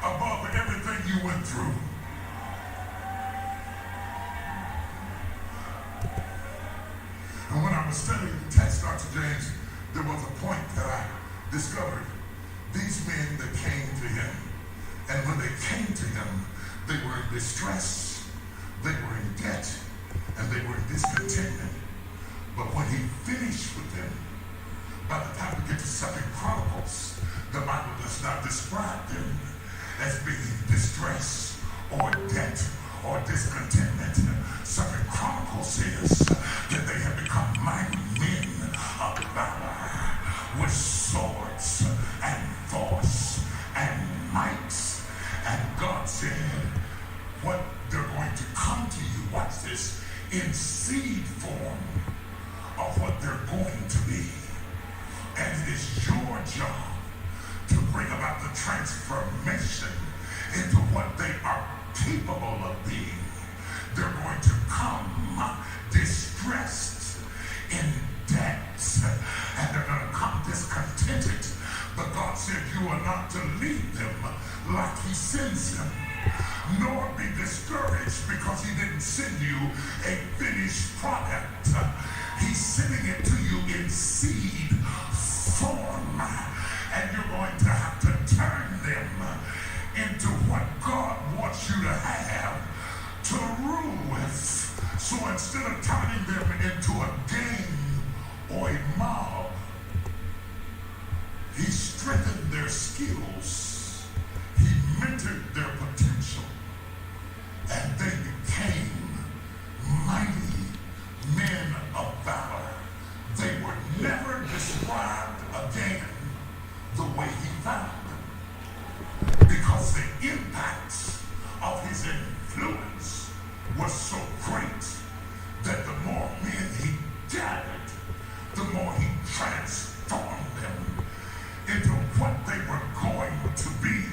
above everything you went through. And when I was studying the text, Dr. James, there was a point that I discovered. These men that came to him, and when they came to him, they were in distress, they were in debt, and they were in discontentment. But when he finished with them, by the time we get to 2 Chronicles, the Bible does not describe them as being in distress or debt or discontentment. 2 Chronicles says that they have become mighty men of valor with swords and force and might. And God said, what they're going to come to you, watch this, in seed form of what they're going to be. And it is your job to bring about the transformation into what they are capable of being. They're going to come distressed in debt, and they're going to come discontented. But God said you are not to lead them like he sends them, nor be discouraged because he didn't send you a finished product. He's sending it to you in seed form, and you're going to have to turn them into what God wants you to have to rule with. So instead of turning them into a gang or a mob, he strengthened their skills, he mentored their potential, and they became mighty men of valor. They were never described again the way he found them, because the impact of his influence was so great that the more men he gathered, the more he transformed them into what they were going to be.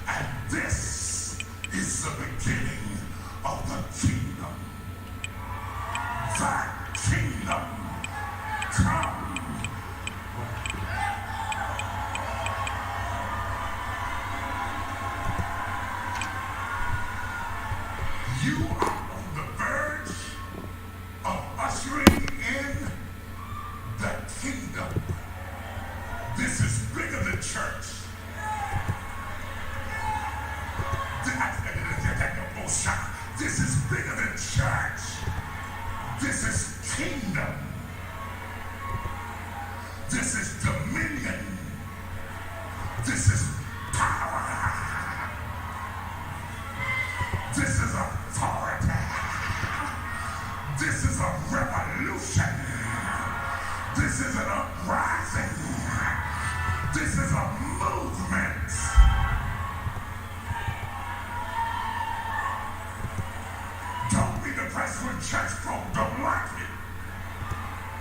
And this is the beginning of the kingdom. That kingdom come. You are on the verge of ushering in the kingdom. This is bigger than church. This is bigger than church. This is kingdom. This is dominion. This is power. This is authority. This is a revolution. This is an uprising. This is a movement. Don't be depressed when church folk don't like it,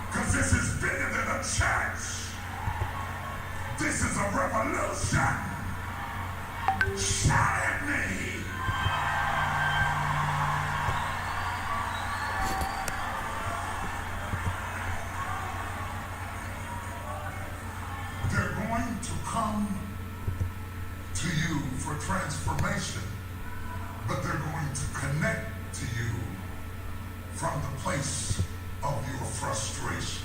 because this is bigger than a church. This is a revolution. Shout at me. They're going to come to you for transformation, but they're going to connect to you from the place of your frustration.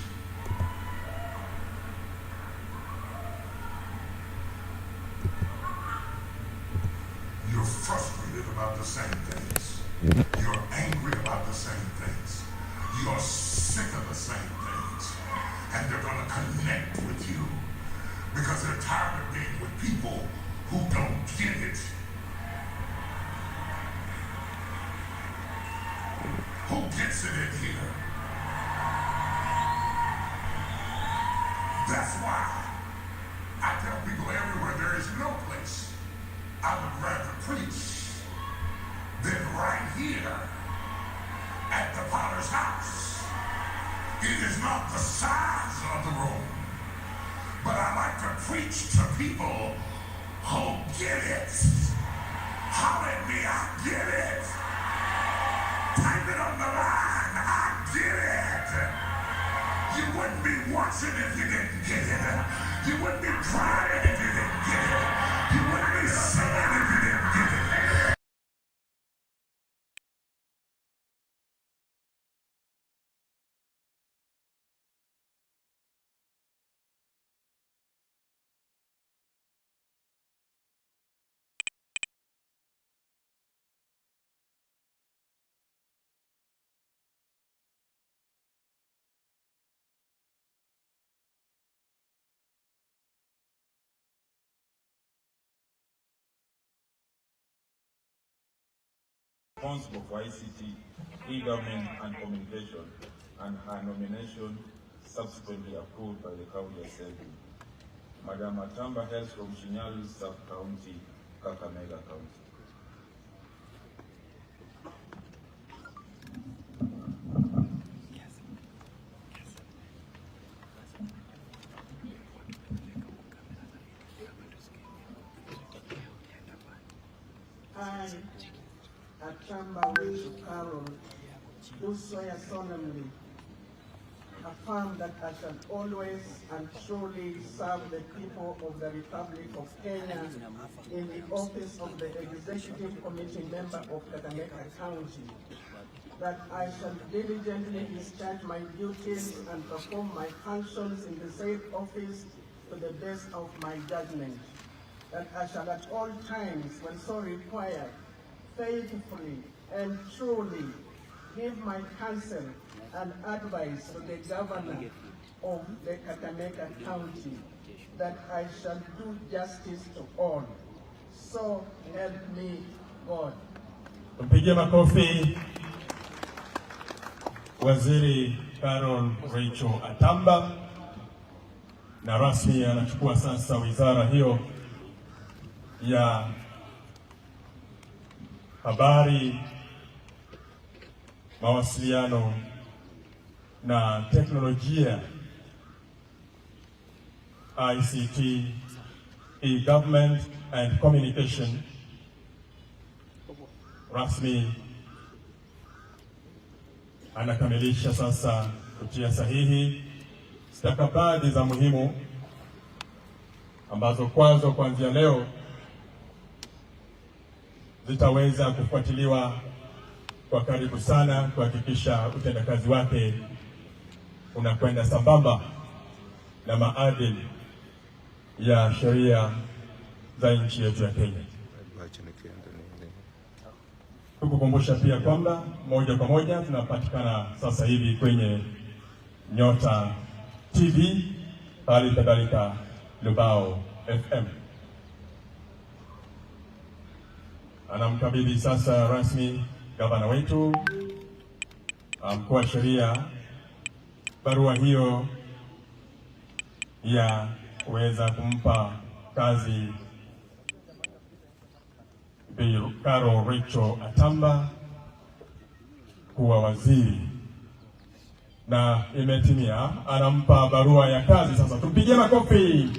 You're frustrated about the same things. You're angry about the same things. You're sick of the same things. And they're going to connect with you because they're tired of being with people who don't get it. Who gets it in here? That's why I tell people everywhere there is no place I would rather preach than right here at the Potter's house. It is not the size of the room, but I like to preach to people who get it. Holler at me, I get it. Type it on the line, I get it. You wouldn't be watching if you didn't get it. You wouldn't be crying if you didn't get it. You wouldn't be singing if responsible for ICT, e-government and communication, and her nomination subsequently approved by the County Assembly. Madam Atamba hails from Shinyalu Sub-County, Kakamega County. I, Atamba Rachel Carol, do swear solemnly, affirm that I shall always and truly serve the people of the Republic of Kenya in the office of the Executive Committee member of Kakamega County, that I shall diligently discharge my duties and perform my functions in the said office to the best of my judgment, that I shall at all times, when so required, faithfully and truly give my counsel and advice to the governor of the Kakamega County, that I shall do justice to all. So help me God. Mpigie makofi Waziri Carol Rachel Atamba, na rasmi anachukua sasa wizara hiyo ya habari, mawasiliano na teknolojia, ICT, e-government and communication. Rasmi anakamilisha sasa kutia sahihi stakabadhi za muhimu ambazo kwazo kuanzia leo zitaweza kufuatiliwa kwa karibu sana kuhakikisha utendakazi wake unakwenda sambamba na maadili ya sheria za nchi yetu ya Kenya. Tukukumbusha pia kwamba moja kwa moja tunapatikana sasa hivi kwenye Nyota TV, hali kadhalika Lubao FM. Anamkabidhi sasa rasmi gavana wetu mkuu wa sheria barua hiyo ya kuweza kumpa kazi Bi Carol Rachel Atamba kuwa waziri, na imetimia. Anampa barua ya kazi sasa. Tupigie makofi.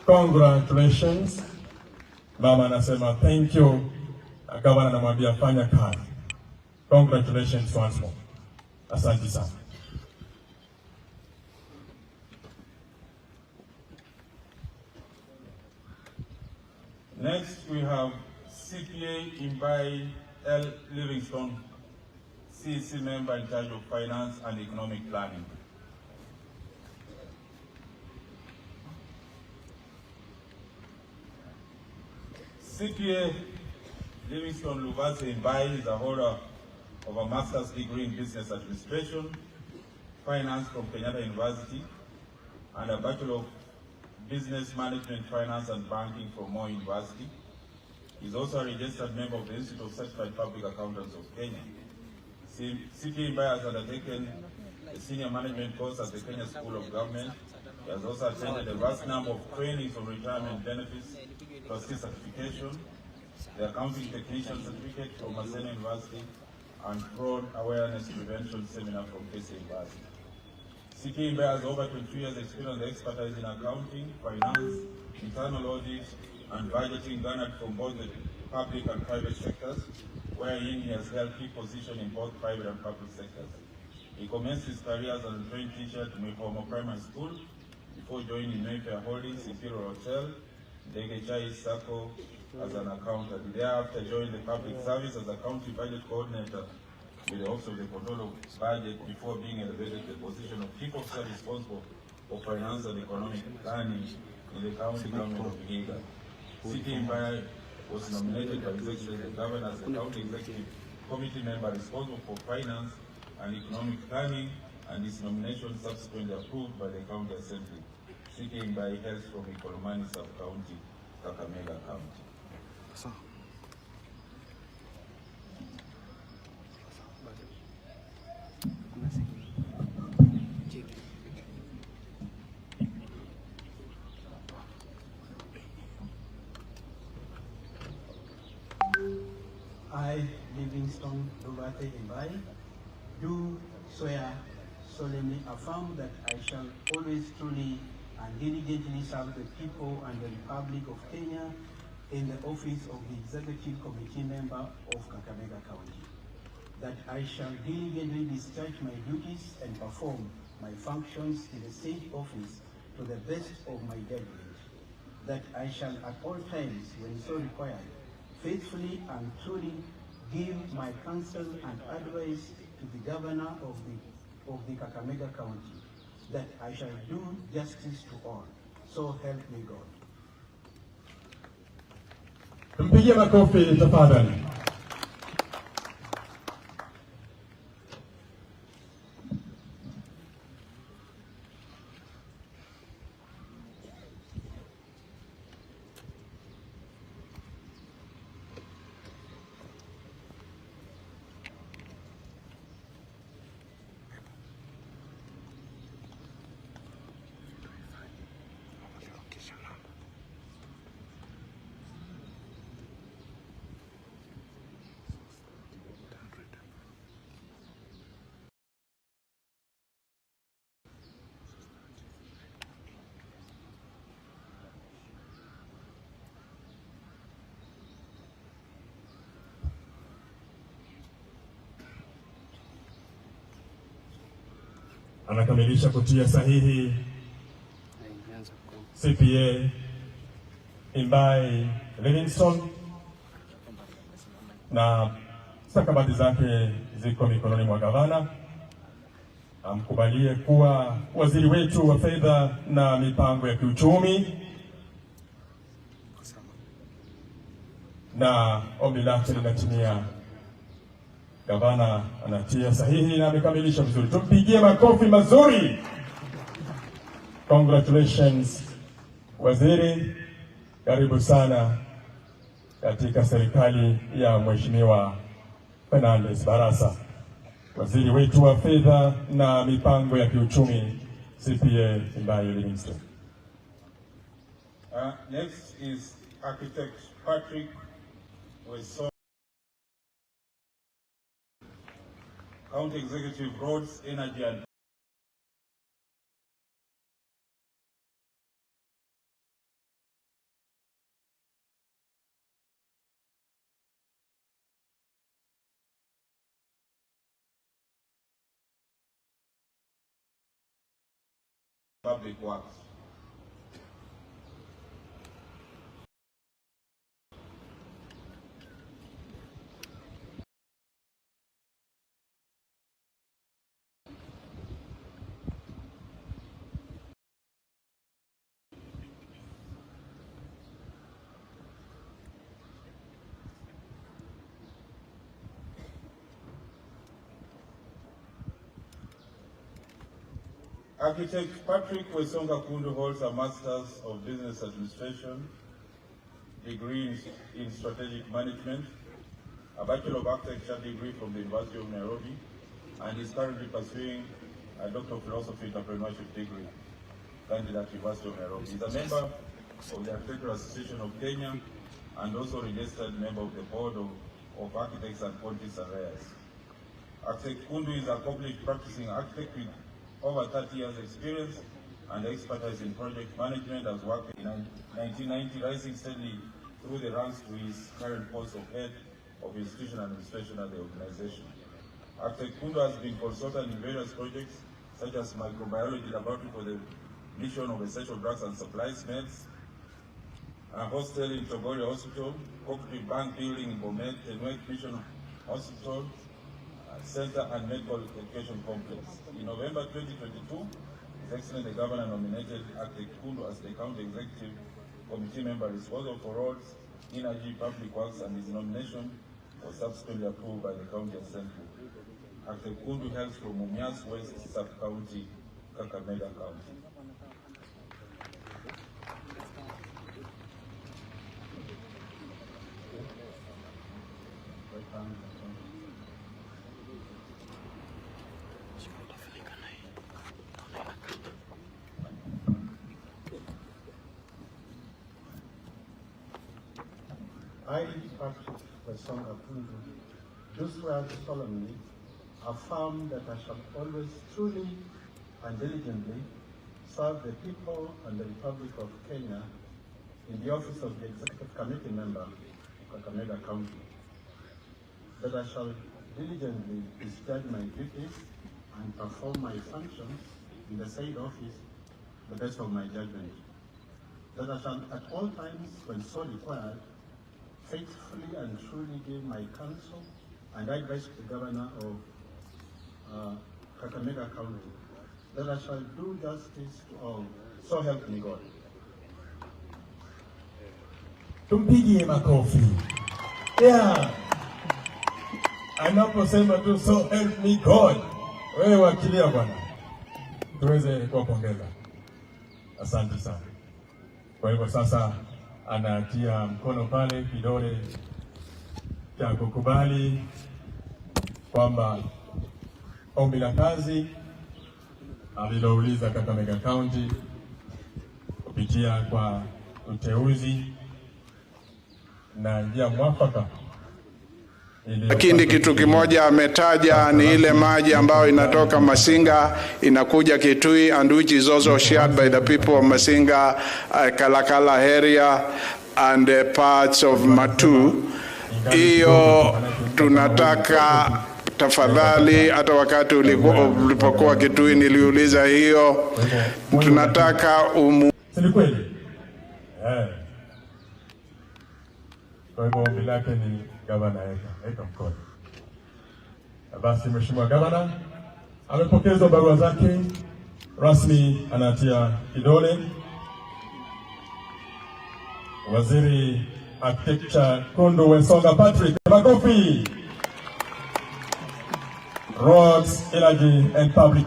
Congratulations. Mama anasema thank you. Gavana anamwambia fanya kazi. Congratulations once more. Asante sana. Next we have CPA Imbai L. Livingstone, CEC member in charge of finance and economic planning. CPA Livingstone Luvasi Imbai is a holder of a master's degree in business administration, finance from Kenyatta University, and a bachelor of business management, finance and banking from Moi University. He is also a registered member of the Institute of Certified Public Accountants of Kenya. CPA Imbai has undertaken a senior management course at the Kenya School of Government. He has also attended a vast number of trainings on retirement benefits, trustee certification, the accounting technician certificate from Maseno University, and fraud awareness prevention seminar from KC University. CPA Imbai has over 22 years experience and expertise in accounting, finance, internal audit, and budgeting garnered from both the public and private sectors, wherein he has held key positions in both private and public sectors. He commenced his career as a trained teacher at Mwihomo Primary School before joining Mayfair Holdings, Imperial Hotel, Degechai Sacco as an accountant. Thereafter joined the public service as a county budget coordinator with the Office of the Control of Budget before being elevated to the position of chief officer responsible for finance and economic planning in the county government of Odinga. CPA Imbai was nominated by His Excellency the Governor as the County Executive Committee member responsible for finance and economic planning, and his nomination subsequently approved by the County Assembly. CPA Imbai hails from Ikolomani Sub-County, Kakamega County. I, Livingstone Lubate Imbai, do swear solemnly affirm that I shall always truly and diligently serve the people and the Republic of Kenya in the office of the Executive Committee member of Kakamega County. That I shall diligently discharge my duties and perform my functions in the state office to the best of my judgment. That I shall at all times, when so required, faithfully and truly give my counsel and advice to the governor of the Kakamega County. That I shall do justice to all. So help me God. Mpigie makofi tafadhali. Anakamilisha kutia sahihi CPA Imbai Livingstone, na stakabadhi zake ziko mikononi mwa gavana. Amkubalie kuwa waziri wetu wa fedha na mipango ya kiuchumi, na ombi lake linatimia. Gavana anatia sahihi na amekamilisha vizuri. Tumpigie makofi mazuri. Congratulations waziri, karibu sana katika serikali ya Mheshimiwa Fernandes Barasa, waziri wetu wa fedha na mipango ya kiuchumi CPA Imbai Livingstone. Next is Architect Patrick Wesson, County Executive Roads, Energy and Public Works. Architect Patrick Wesonga Kundu holds a Master's of Business Administration, degree in Strategic Management, a Bachelor of Architecture degree from the University of Nairobi, and is currently pursuing a Doctor of Philosophy Entrepreneurship degree, currently at the University of Nairobi. He is a member of the Architectural Association of Kenya and also registered member of the Board of Architects and Quantities and Surveyors. Architect Kundu is an accomplished practicing architect with over 30 years experience and expertise in project management, has worked in 1990, rising steadily through the ranks to his current post of head of institutional administration at the organization. Architect Kundu has been consultant in various projects such as microbiology laboratory for the mission of essential drugs and supplies, meds, a hostel in Togori Hospital, cooperative bank building in Bomet, Tenwek Mission Hospital, Center and Medical Education Complex. In November 2022, His Excellency the Governor nominated Architect Kundu as the County Executive Committee member responsible for roads, energy, public works, and his nomination was subsequently approved by the County Assembly. Architect Kundu hails from Mumias West Sub-County, Kakamega County. I, Patrick Kamukunji, do swear solemnly affirm that I shall always truly and diligently serve the people and the Republic of Kenya in the office of the Executive Committee member of Kakamega County, that I shall diligently discharge my duties and perform my functions in the said office to the best of my judgment, that I shall at all times, when so required, faithfully and truly give my counsel and advice to the Governor of Kakamega County, that I shall do justice to all. So help me God. Tumpigie makofi. Yeah. Anaposema tu so help me God. Wewe wakilia bwana. Tuweze kuwapongeza. Asante sana. Kwa hivyo sasa anatia mkono pale kidole cha kukubali kwamba ombi la kazi alilouliza Kakamega County kupitia kwa uteuzi na njia mwafaka. Lakini kitu kimoja ametaja ni ile maji ambayo inatoka Masinga inakuja Kitui, and which is also shared by the people of Masinga, Kalakala area and parts of Matu. Hiyo tunataka tafadhali, hata wakati ulipokuwa Kitui niliuliza hiyo, tunataka Si kweli? Kwa hivyo ombi lake ni gavana eka mkono. Basi Mheshimiwa Gavana amepokezwa barua zake rasmi, anatia kidole. Waziri Architecture Kundu Wensonga Patrick, makofi. Roads, Energy and Public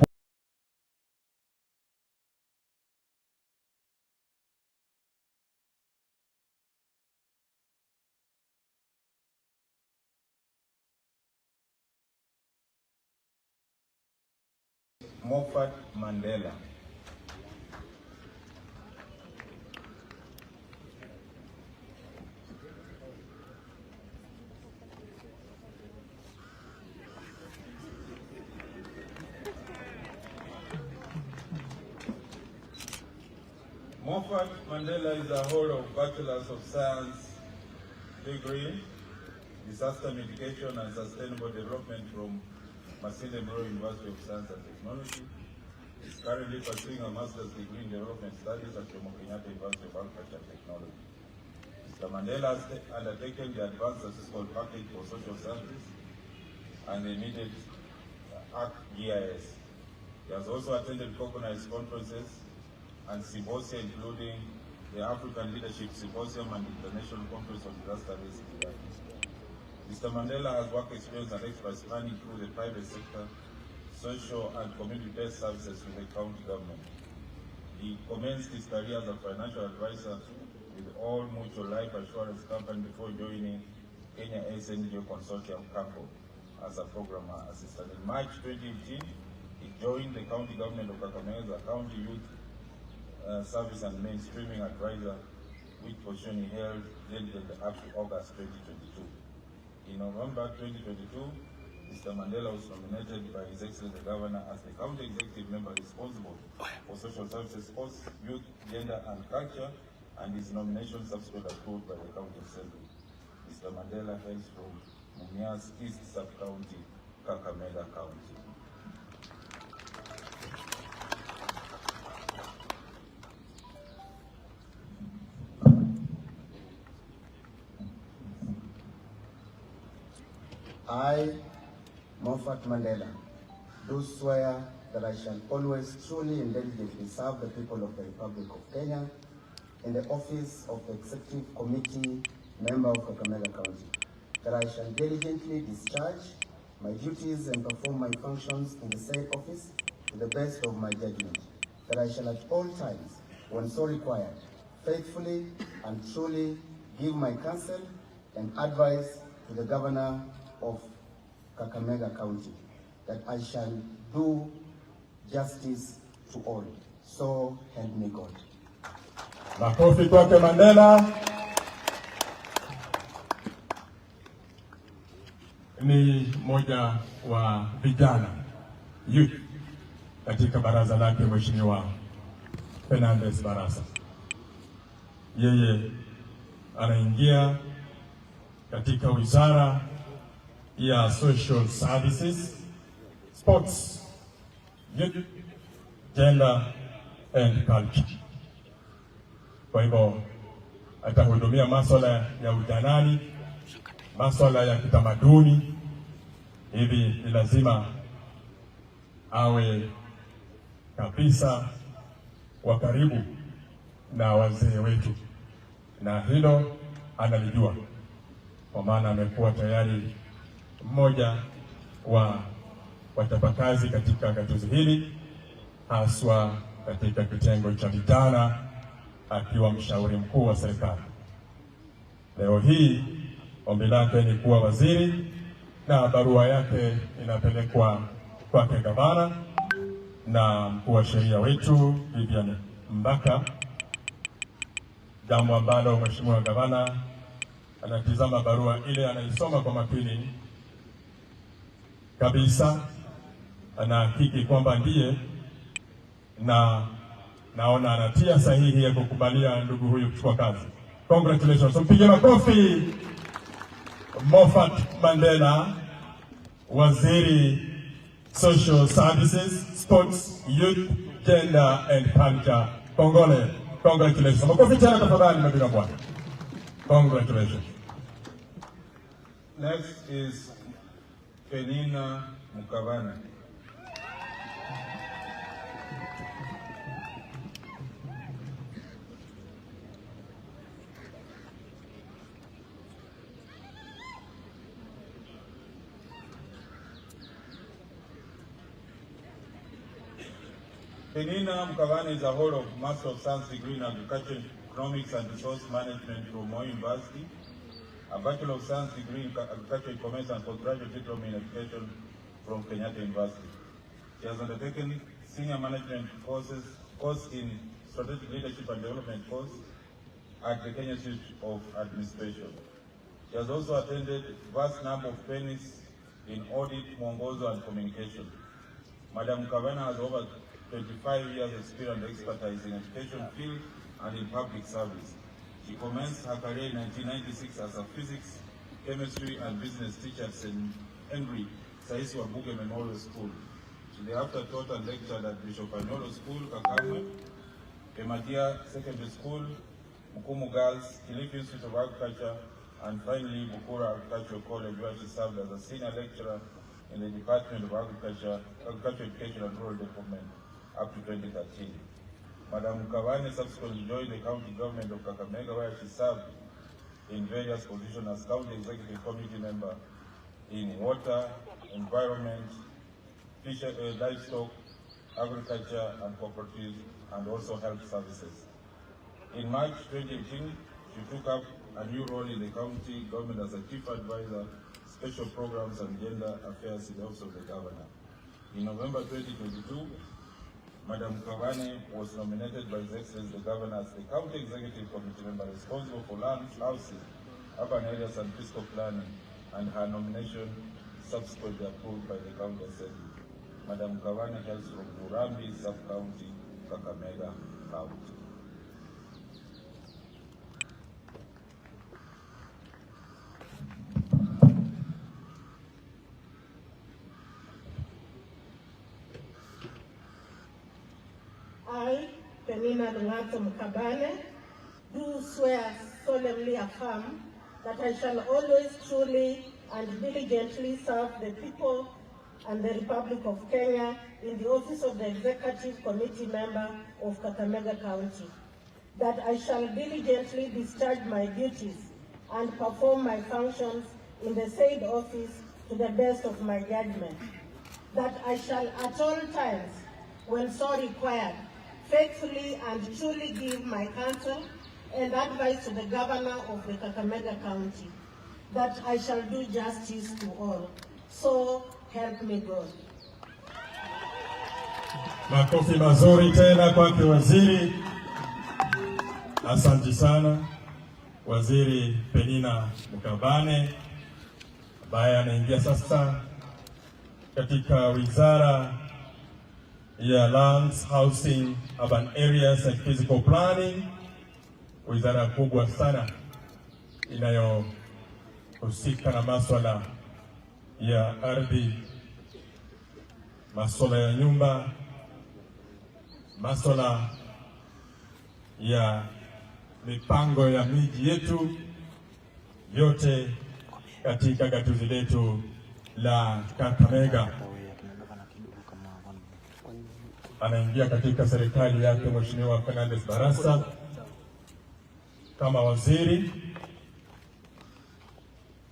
Mandela. Moffat Mandela is a holder of Bachelor's of Science degree, Disaster Mitigation and Sustainable Development from Masinde University of Science and Technology. Is currently pursuing a master's degree in development studies at Kamukunji University of Agriculture and Technology. Mr. Mandela has undertaken the Advanced Assessment Package for Social Services and the immediate GIS. He has also attended recognized conferences and symposia, including the African Leadership Symposium and International Conference on Disaster Risk. Mr. Mandela has work experience and expertise spanning through the private sector, social and community-based services with the county government. He commenced his career as a financial advisor with All Mutual Life Assurance Company before joining Kenya SNGO Consortium CACO as a program assistant. In March 2018, he joined the county government of Kakamega as a county youth service and mainstreaming advisor, which position he held up to August 2022. In November 2022, Mr. Mandela was nominated by His Excellency the Governor as the County Executive Member responsible for social services, sports, youth, gender and culture, and his nomination subsequently approved by the County Assembly. Mr. Mandela hails from Mumias East Sub-County, Kakamega County. I, Moffat Mandela, do swear that I shall always truly and diligently serve the people of the Republic of Kenya in the office of the Executive Committee member of Kakamega County, that I shall diligently discharge my duties and perform my functions in the said office to the best of my judgment, that I shall at all times, when so required, faithfully and truly give my counsel and advice to the Governor of Kakamega County, that I shall do justice to all. So help me God. Makofi kwake Mandela. ni mmoja wa vijana youth katika baraza lake Mheshimiwa Fernandez Barasa. Yeye anaingia katika wizara ya Social Services, Sports, Youth, Gender and Culture. Kwa hivyo atahudumia masuala ya ujanani, masuala ya kitamaduni. Hivi ni lazima awe kabisa wa karibu na wazee wetu, na hilo analijua, kwa maana amekuwa tayari mmoja wa wachapakazi katika gatuzi hili, haswa katika kitengo cha vijana, akiwa mshauri mkuu wa serikali. Leo hii ombi lake ni kuwa waziri, na barua yake inapelekwa kwake gavana na mkuu wa sheria wetu Vivian Mbaka, jambo ambalo Mheshimiwa Gavana anatizama barua ile, anaisoma kwa makini kabisa, anahakiki kwamba ndiye, na naona anatia sahihi ya kukubalia ndugu huyu kuchukua kazi. Congratulations. Mpige makofi. Moffat Mandela, Waziri Social Services, Sports, Youth, Gender and Culture. Kongole. Congratulations. Makofi tena tafadhali mabina bwana. Congratulations. Next is Penina Mukavane. Penina Mukavane is a holder of Master of Science degree in Agriculture, Economics and Resource Management from Moi University, a Bachelor of Science degree in Agriculture, Commerce and Postgraduate Diploma in Education from Kenyatta University. She has undertaken Senior Management course in Strategic Leadership and Development course at the Kenya Institute of Administration. She has also attended vast number of trainings in audit, mwongozo and communication. Madam Mukavane has over 25 years experience and expertise in education field and in public service. She commenced her career in 1996 as a physics, chemistry and business teacher at St. Henry Saisi Wabuge Memorial School. She thereafter taught and lectured at Bishop Anyolo School, Kakamwe, Emadia Secondary School, Mukumu Girls, Kilifi Institute of Agriculture, and finally Bukura Agricultural College, where she served as a senior lecturer in the Department of Agriculture, Education and Rural Development up to 2013. Madam Mukavane subsequently joined the county government of Kakamega, where she served in various positions as county executive committee member in water, environment, livestock, agriculture and cooperatives, and also health services. In March 2018, she took up a new role in the county government as a chief advisor, special programs and gender affairs in the office of the governor. In November 2022, Madam Mukavane was nominated by His Excellency the Governor as the County Executive Committee member responsible for land, housing, urban areas and fiscal planning, and her nomination subsequently approved by the County Assembly. Madam Mukavane hails from Murambi Sub-County, Kakamega County. I, Penina Mukavane, do swear solemnly affirm that I shall always truly and diligently serve the people and the Republic of Kenya in the office of the Executive Committee member of Kakamega County, that I shall diligently discharge my duties and perform my functions in the said office to the best of my judgment, that I shall at all times, when so required, faithfully and truly give my counsel and advice to the governor of the Kakamega County, that I shall do justice to all. So help me God. Makofi mazuri tena kwake waziri. Asante sana Waziri Penina Mukavane, ambaye anaingia sasa katika wizara ya Lands, Housing, Urban Areas and Physical Planning, wizara kubwa sana inayohusika na masuala ya ardhi, masuala ya nyumba, masuala ya mipango ya miji yetu, yote katika gatuzi letu la Kakamega. Anaingia katika serikali yake Mheshimiwa Fernandes Barasa kama waziri,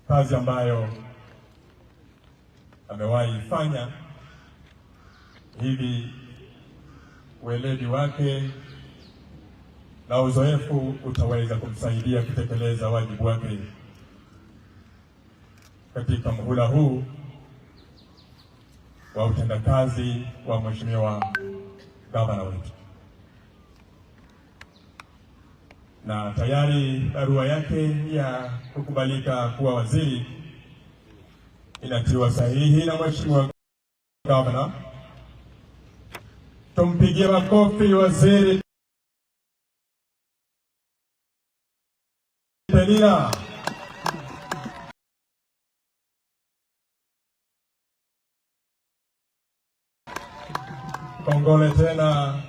kazi ambayo amewahi fanya. Hivi weledi wake na uzoefu utaweza kumsaidia kutekeleza wajibu wake katika muhula huu wa utendakazi wa Mheshimiwa gavana wetu. Na tayari barua yake ya kukubalika kuwa waziri inatiwa sahihi na Mheshimiwa gavana. Tumpigie makofi waziri Penina. Kongole tena,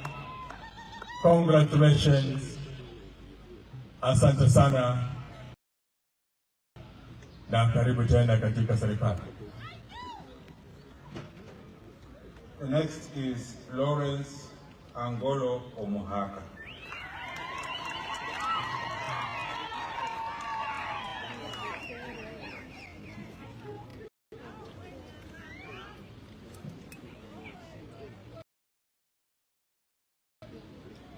congratulations, asante sana na karibu tena katika serikali. The next is Lawrence Angolo Omuhaka.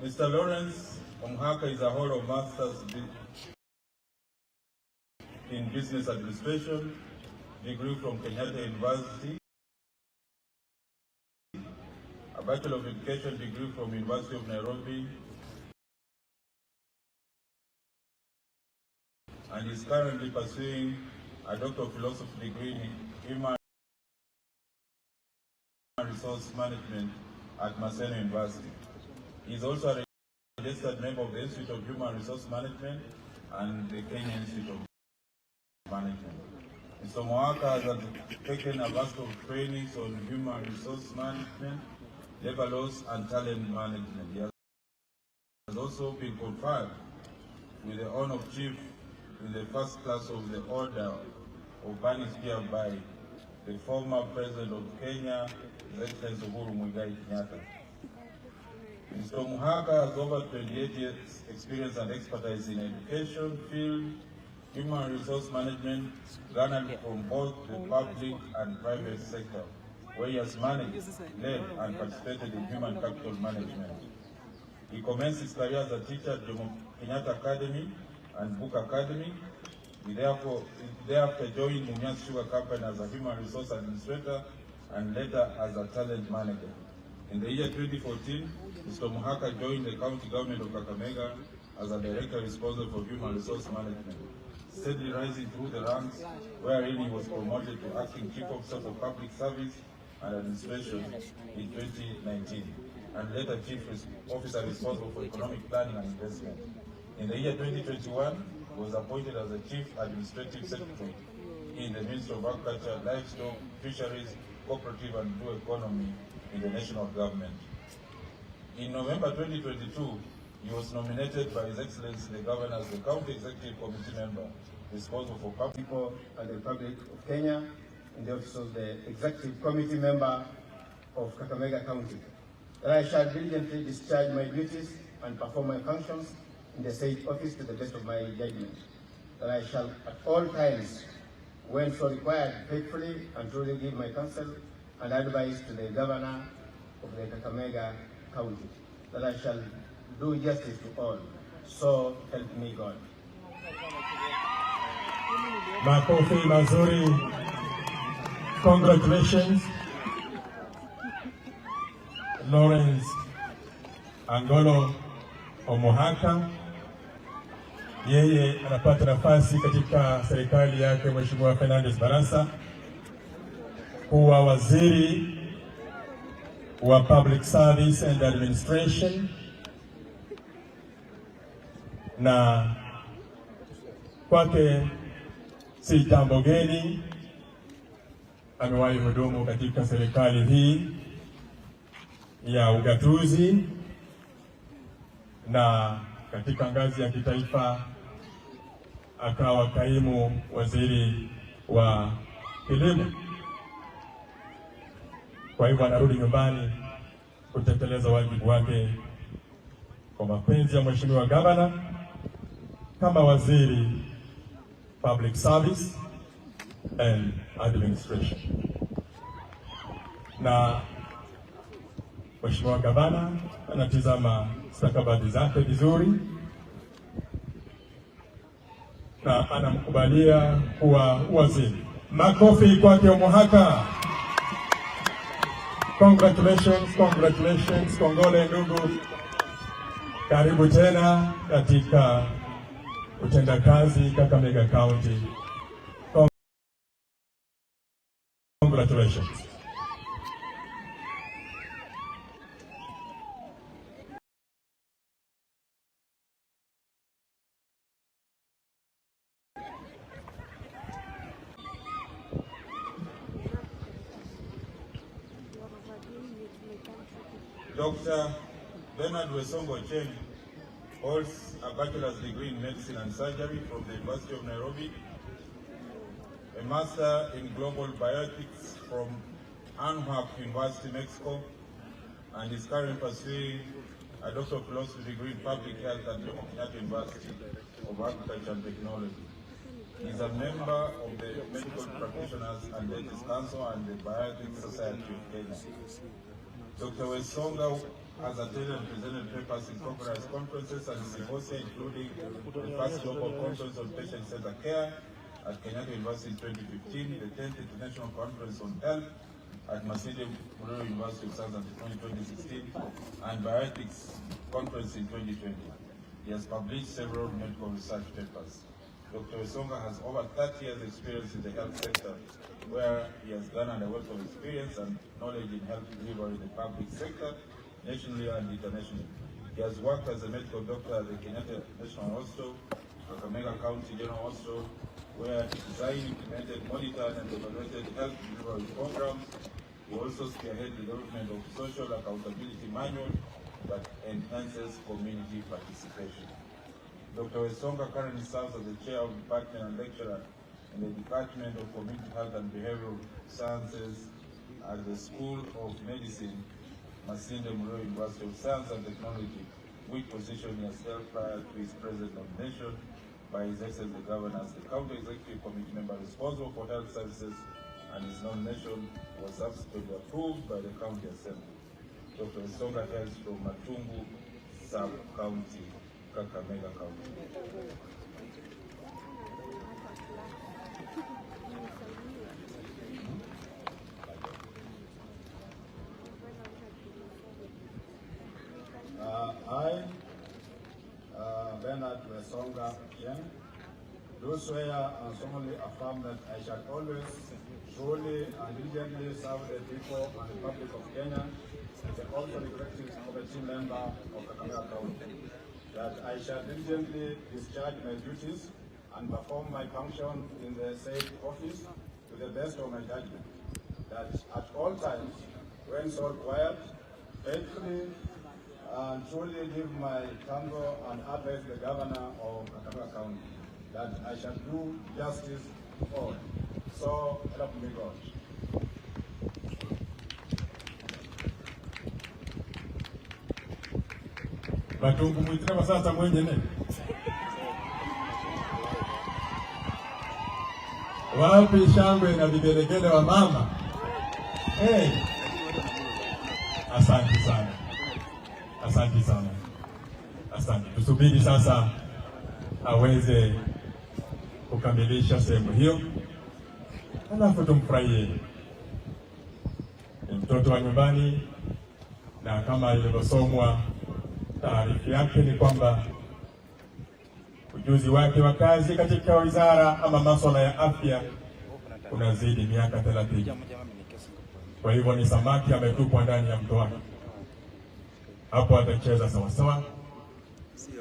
Mr. Lawrence Omuhaka is a holder of Master's in Business Administration, degree from Kenyatta University, a Bachelor of Education degree from University of Nairobi, and is currently pursuing a Doctor of Philosophy degree in Human Resource Management at Maseno University. He is also a registered member of the Institute of Human Resource Management and the Kenya Institute of Management. Mr. Omuhaka has taken a vast of trainings on human resource management, labor laws, and talent management. He has also been conferred with the honor of Chief in the first class of the Order of Bani Spear by the former President of Kenya, His Excellency Uhuru Muigai Kenyatta. Mr. Omuhaka has over 28 years experience and expertise in education field, human resource management, garnered from both the public and private sector, where he has managed, led, and participated in human capital management. He commenced his career as a teacher at Jomo Kenyatta Academy and Book Academy. He thereafter joined Mumias Sugar Company as a human resource administrator and later as a talent manager. In the year 2014, Mr. Omuhaka joined the county government of Kakamega as a director responsible for human resource management, steadily rising through the ranks, wherein he was promoted to acting chief officer for public service and administration in 2019, and later chief officer responsible for economic planning and investment. In the year 2021, he was appointed as the chief administrative secretary in the Ministry of Agriculture, Livestock, Fisheries, Cooperative and Blue Economy in the national government. In November 2022, he was nominated by His Excellency the Governor as the County Executive Committee member responsible for public people and the Republic of Kenya in the office of the Executive Committee member of Kakamega County, that I shall diligently discharge my duties and perform my functions in the said office to the best of my judgment, that I shall at all times, when so required, faithfully and truly give my counsel and advice to the Governor of the Kakamega County, that I shall do justice to all. So help me God. Makofi mazuri. Congratulations, Lawrence Angolo Omuhaka. yeye anapata nafasi katika serikali yake Mheshimiwa Fernandes Barasa kuwa waziri wa Public Service and Administration, na kwake si jambo geni. Amewahi hudumu katika serikali hii ya ugatuzi na katika ngazi ya kitaifa akawa kaimu waziri wa kilimo. Kwa hivyo anarudi nyumbani kutekeleza wajibu wake kwa mapenzi ya Mheshimiwa Gavana kama waziri Public Service and Administration. Na Mheshimiwa Gavana anatizama stakabadhi zake vizuri na anamkubalia kuwa waziri. Makofi kwake Omohaka. Congratulations, congratulations, kongole ndugu. Karibu tena katika utendakazi Kakamega County. Congratulations. Dr. Bernard Wesongo Chen holds a bachelor's degree in medicine and surgery from the University of Nairobi, a master in global bioethics from Anhuac University, Mexico, and is currently pursuing a doctor of philosophy degree in public health at Jomo Kenyatta University of Agriculture and Technology. He is a member of the Medical Practitioners and Dentists Council and the Bioethics Society of Kenya. Dr. Wesonga has attended and presented papers in conference conferences and symposia, including the first global conference on patient-centered care at Kenyatta University in 2015, the 10th International Conference on Health at Masinde Muliro University of Southern in 2016, and Bioethics Conference in 2020. He has published several medical research papers. Dr. Wesonga has over 30 years experience in the health sector, where he has garnered a wealth of experience and knowledge in health delivery in the public sector, nationally and internationally. He has worked as a medical doctor at the Kenyatta National Hospital, Kakamega County General Hospital, where he designed, implemented, monitored, and evaluated health delivery programs. He also spearheaded the development of social accountability manual that enhances community participation. Dr. Wesonga currently serves as the chair of the department and lecturer in the Department of Community Health and Behavioral Sciences at the School of Medicine, Masinde Muliro University of Science and Technology, which position he has held prior to his present nomination by His Excellency the Governor as the County Executive Committee member responsible for health services, and his nomination was subsequently approved by the County Assembly. Dr. Wesonga hails from Matungu Sub-County, Kakamega County. I, Bernard Wesonga Chen, do swear and solemnly affirm that I shall always truly and diligently serve the people and the public of Kenya as the also executive committee member of Kakamega County, that I shall diligently discharge my duties and perform my function in the said office to the best of my judgment, that at all times, when so required, faithfully and truly give my counsel and advise the governor of Kakamega County, that I shall do justice to all. So help me God. Matungu mwitira sasa mwenyewe. Wapi shangwe na vigelegele wa mama? Hey. Asante sana. Asante sana. Asante. Tusubiri sasa aweze kukamilisha sehemu hiyo. Alafu tumfurahie. Ni mtoto wa nyumbani, na kama ilivyosomwa taarifa yake ni kwamba ujuzi wake wa kazi katika wizara ama masuala ya afya unazidi miaka 30. Kwa hivyo ni samaki ametupwa ndani ya mto wake. Hapo atacheza sawasawa,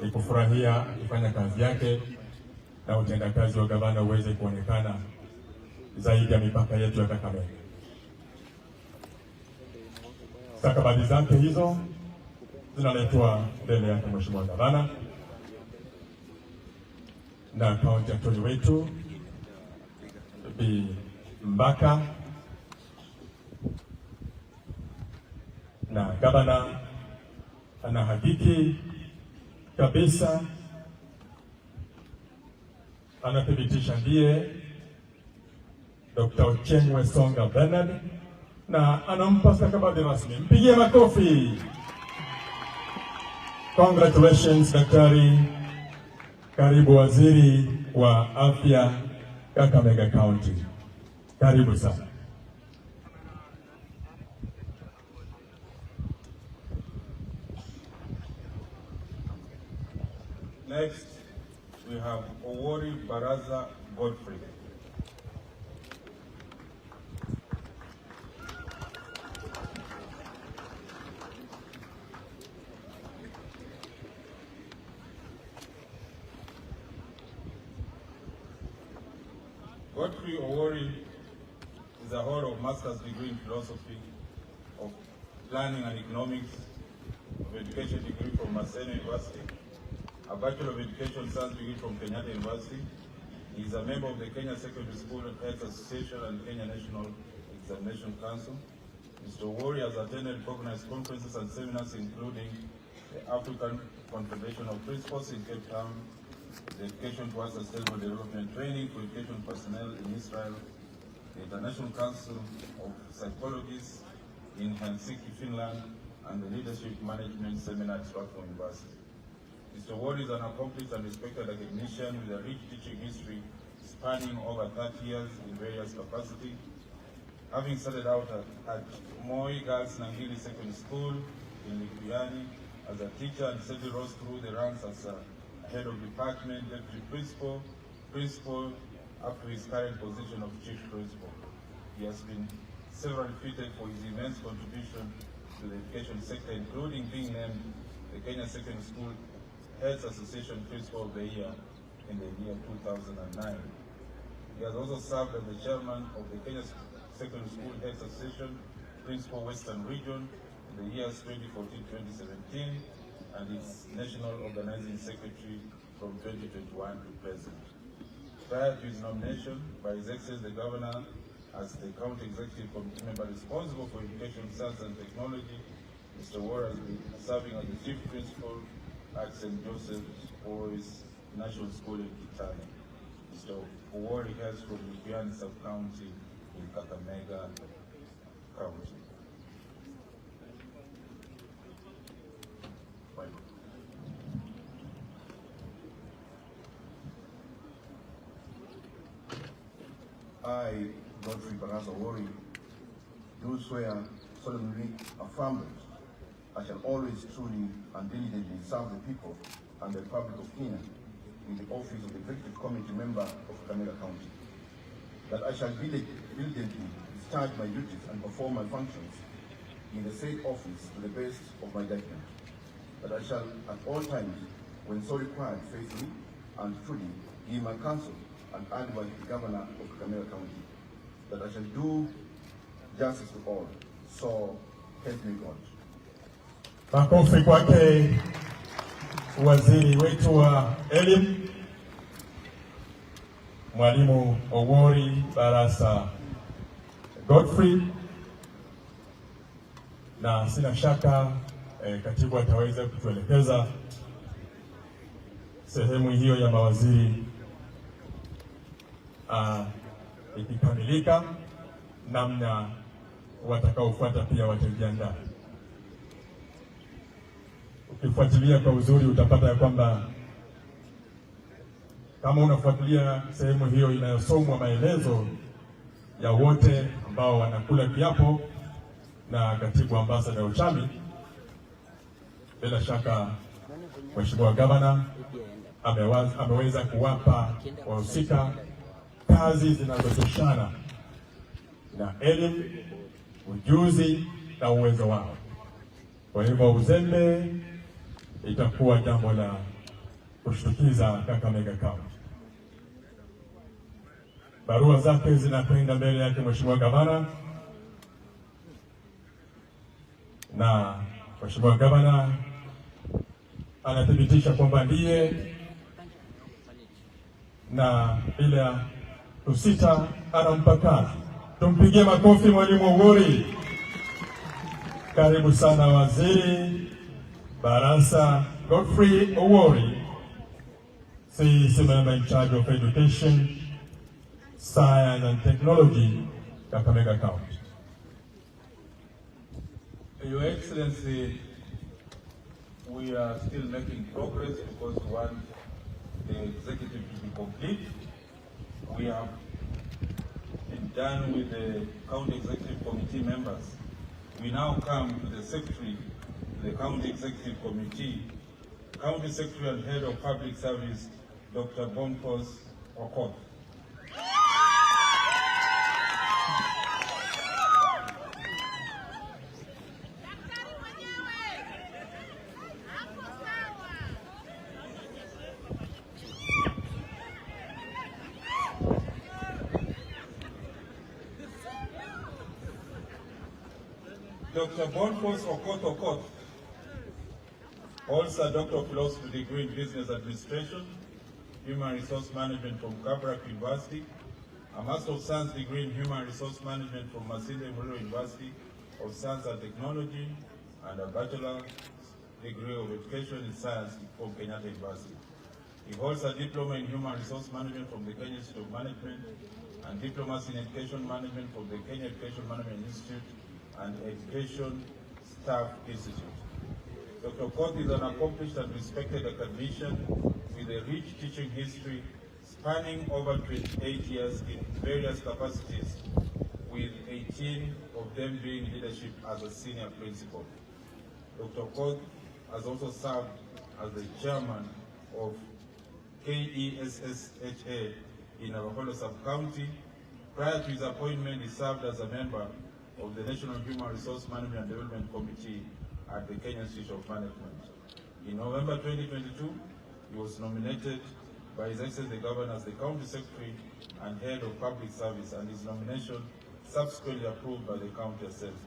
ni kufurahia akifanya kazi yake na utendakazi wa gavana uweze kuonekana zaidi ya mipaka yetu ya Kakamega. Stakabadhi zake hizo zinaletwa mbele yake Mheshimiwa Gavana na kaunti attorney wetu Bi Mbaka, na gavana anahakiki kabisa, anathibitisha ndiye Dr. Ochieng Wesonga Bernard na anampa stakabadhi rasmi. Mpigie makofi. Congratulations Daktari. Karibu waziri wa afya Kakamega County. Karibu sana. Next, we have Owori Baraza Godfrey. Godfrey Owori is a holder of master's degree in philosophy of planning and economics, of education degree from Maseno University, a Bachelor of Education Science degree from Kenyatta University. He is a member of the Kenya Secondary School Heads Association and Kenya National Examination Council. Mr. Owori has attended recognized conferences and seminars including the African Confederation of Principals in Cape Town, the Education towards Sustainable Development Training for Education Personnel in Israel, the International Council of Psychologists in Helsinki, Finland, and the Leadership Management Seminar at Stratford University. Mr. Owori is an accomplished and respected academician with a rich teaching history spanning over 30 years in various capacities. Having started out at Moi Girls Nangili Secondary School in Likuyani as a teacher and steadily rose through the ranks as a head of department, deputy principal, up to his current position of chief principal. He has been severally fitted for his immense contribution to the education sector, including being named the Kenya Secondary School Heads Association Principal of the Year in the year 2009. He has also served as the chairman of the Kenya Secondary School Heads Association Principal Western Region in the years 2014-2017 and its National Organizing Secretary from 2021 to present. Prior to his nomination by His Excellency the Governor as the County Executive Committee member responsible for education, science and technology, Mr. Owori has been serving as the Chief Principal at St. Joseph's Boys National School in Kitale. Mr. Owori hails from Likuyani Sub-County in Kakamega County. I, Godfrey Baraza Owori, do swear solemnly affirm that I shall always truly and diligently serve the people and the Republic of Kenya in the office of the Executive Committee member of Kakamega County, that I shall diligently discharge my duties and perform my functions in the said office to the best of my judgment, that I shall at all times, when so required, faithfully and truly give my counsel and advise the Governor of Kakamega County, that I shall do justice to all. So help me God. Makofi kwake waziri wetu wa elimu Mwalimu Owori Baraza Godfrey, na sina shaka katibu ataweza kutuelekeza sehemu hiyo ya mawaziri ikikamilika, namna watakaofuata pia watajiandaa. Ukifuatilia kwa uzuri utapata ya kwamba kama unafuatilia sehemu hiyo inayosomwa maelezo ya wote ambao wanakula kiapo na katibu ambassador Ochami, bila shaka Mheshimiwa Gavana ameweza kuwapa wahusika kazi zinazotoshana na elimu, ujuzi na uwezo wao. Kwa hivyo uzembe itakuwa jambo la kushtukiza Kakamega County. Barua zake zinakwenda mbele yake Mheshimiwa Gavana, na Mheshimiwa Gavana anathibitisha kwamba ndiye na bila kusita anampa kazi. Tumpigie makofi Mwalimu Owori. Karibu sana Waziri Barasa Godfrey Owori, CEC Member in charge of Education, Science and Technology, Kakamega County. Your Excellency, we are still making progress because we want the executive to be complete. We have been done with the County Executive Committee members. We now come to the Secretary, the County Executive Committee, County Secretary and Head of Public Service, Dr. Bonkos Okot. Dr. Bonkos Okot holds a Doctor of Philosophy degree in Business Administration, Human Resource Management from Kabrak University, a Master of Science degree in Human Resource Management from Masinde Muliro University of Science and Technology, and a Bachelor degree of Education in Science from Kenyatta University. He holds a Diploma in Human Resource Management from the Kenya Institute of Management and Diplomas in Education Management from the Kenya Education Management Institute and Education Staff Institute. Dr. Okot is an accomplished and respected academician with a rich teaching history spanning over 28 years in various capacities, with 18 of them being leadership as a senior principal. Dr. Okot has also served as the chairman of KESSHA in Navajo Sub-County. Prior to his appointment, he served as a member of the National Human Resource Management and Development Committee at the Kenya Institute of Management. In November 2022, he was nominated by His Excellency the Governor as the County Secretary and Head of Public Service, and his nomination subsequently approved by the County Assembly.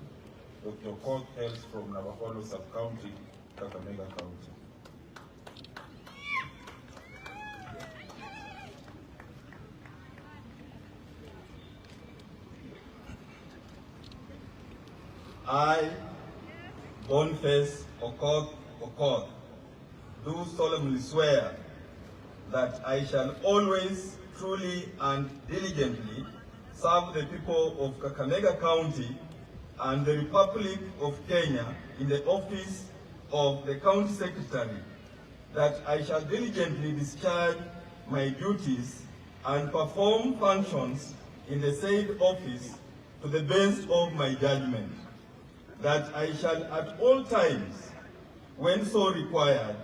Dr. Okot hails from Navajo Sub-County, Kakamega County. I, Boniface Okot, do solemnly swear that I shall always, truly and diligently serve the people of Kakamega County and the Republic of Kenya in the office of the County Secretary, that I shall diligently discharge my duties and perform functions in the said office to the best of my judgment, that I shall at all times, when so required,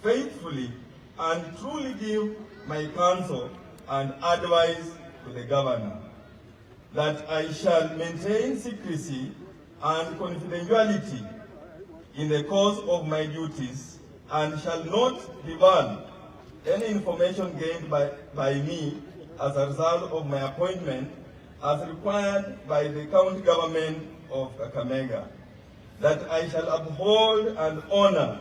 faithfully and truly give my counsel and advice to the Governor, that I shall maintain secrecy and confidentiality in the course of my duties and shall not divulge any information gained by me as a result of my appointment as required by the county government of Kakamega, that I shall uphold and honor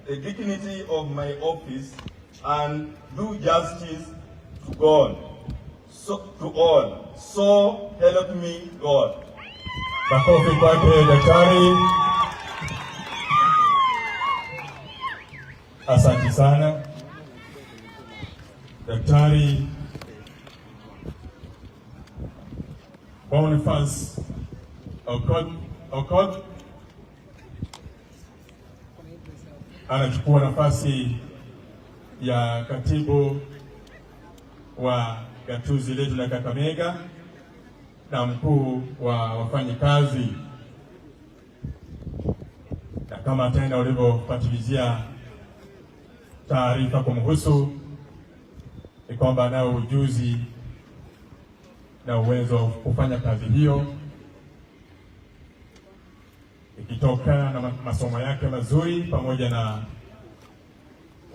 the dignity of my office and do justice to God, to all. So help me God. Makofi kwake daktari. Asante sana. Daktari Boniface Okot anachukua nafasi ya katibu wa gatuzi letu la Kakamega na mkuu wa wafanyikazi, na kama tena ulivyofuatilizia taarifa kumhusu ni kwamba anao ujuzi na uwezo wa kufanya kazi hiyo, ikitokana na masomo yake mazuri pamoja na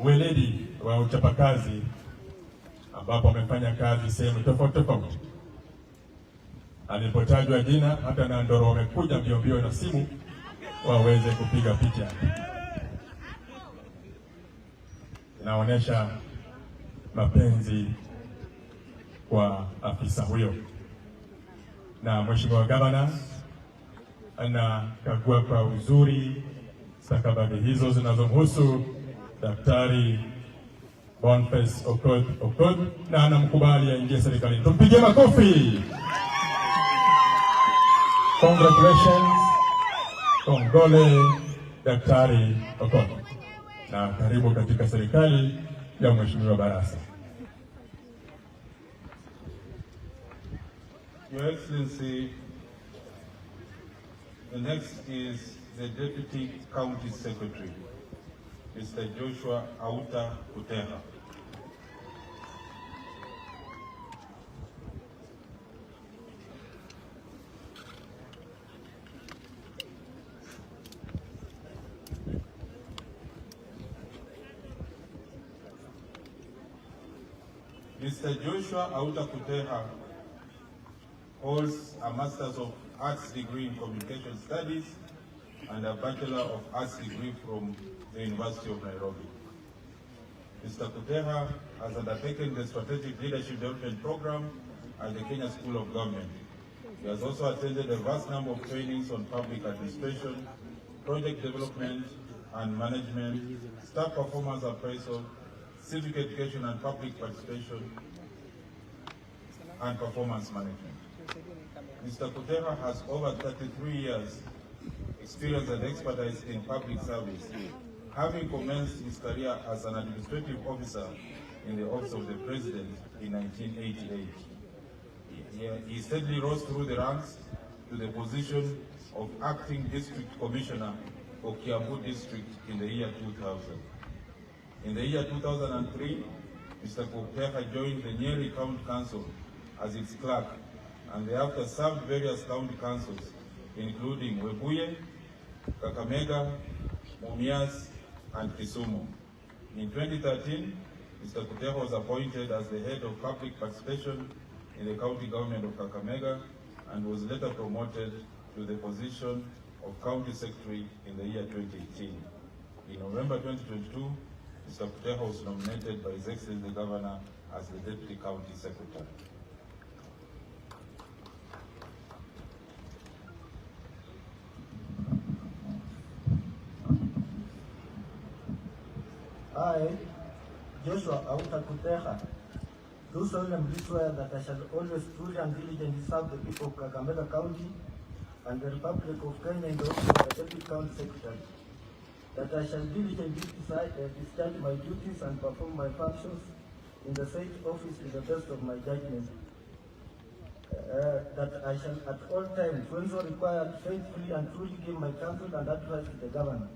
weledi wa uchapakazi, ambapo amefanya kazi sehemu tofauti tofauti. Alipotajwa jina, hata na ndoro wamekuja mbio na simu waweze kupiga picha. Inaonyesha mapenzi kwa afisa huyo. Na Mheshimiwa Gavana anakagua kwa uzuri stakabadhi hizo zinazomhusu Daktari Boniface Okot na anamkubali aingie serikalini. Tumpigie makofi. Congratulations. Kongole Daktari Okot. Na karibu katika serikali ya Mheshimiwa Barasa. Your Excellency, the next is the Deputy County Secretary, Mr. Joshua Auta Kuteha. Mr. Joshua Auta Kuteha holds a Master's of Arts degree in Communication Studies and a Bachelor of Arts degree from the University of Nairobi. Mr. Kuteha has undertaken the Strategic Leadership Development Program at the Kenya School of Government. He has also attended a vast number of trainings on public administration, project development and management, staff performance appraisal, civic education and public participation, and performance management. Mr. Kuteha has over 33 years experience and expertise in public service, having commenced his career as an administrative officer in the Office of the President in 1988. He steadily rose through the ranks to the position of Acting District Commissioner for Kiambu District in the year 2000. In the year 2003, Mr. Kuteha joined the Nyeri County Council as its clerk, and thereafter served various county councils, including Webuye, Kakamega, Mumias, and Kisumu. In 2013, Mr. Kuteha was appointed as the head of public participation in the county government of Kakamega and was later promoted to the position of county secretary in the year 2018. In November 2022, Mr. Kuteha was nominated by His Excellency the Governor as the Deputy County Secretary. I, Joshua Auta Kuteha, do solemnly swear that I shall always truly and diligently serve the people of Kakamega County and the Republic of Kenya in the office of the Deputy County Secretary, that I shall diligently discharge my duties and perform my functions in the said office to the best of my judgment, that I shall at all times, when so required, faithfully and truly give my counsel and advice to the governor,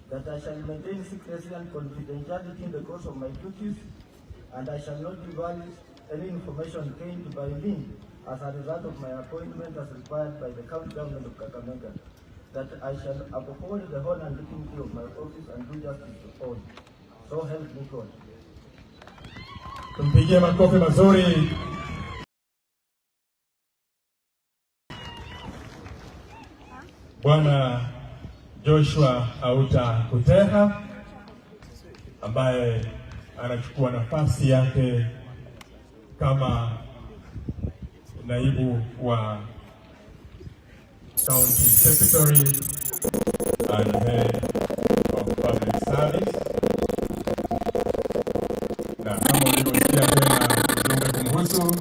that I shall maintain secrecy and confidentiality in the course of my duties, and I shall not divulge any information gained by me as a result of my appointment as required by the county government of Kakamega, that I shall uphold the whole and dignity of my office and do justice to all. So help me God. Tumpigie makofi mazuri. Bwana Joshua Auta Kuteha ambaye anachukua nafasi yake kama naibu wa County Secretary and Head of Public Service, na kama ulivyosikia tena ujumbe kumhusu,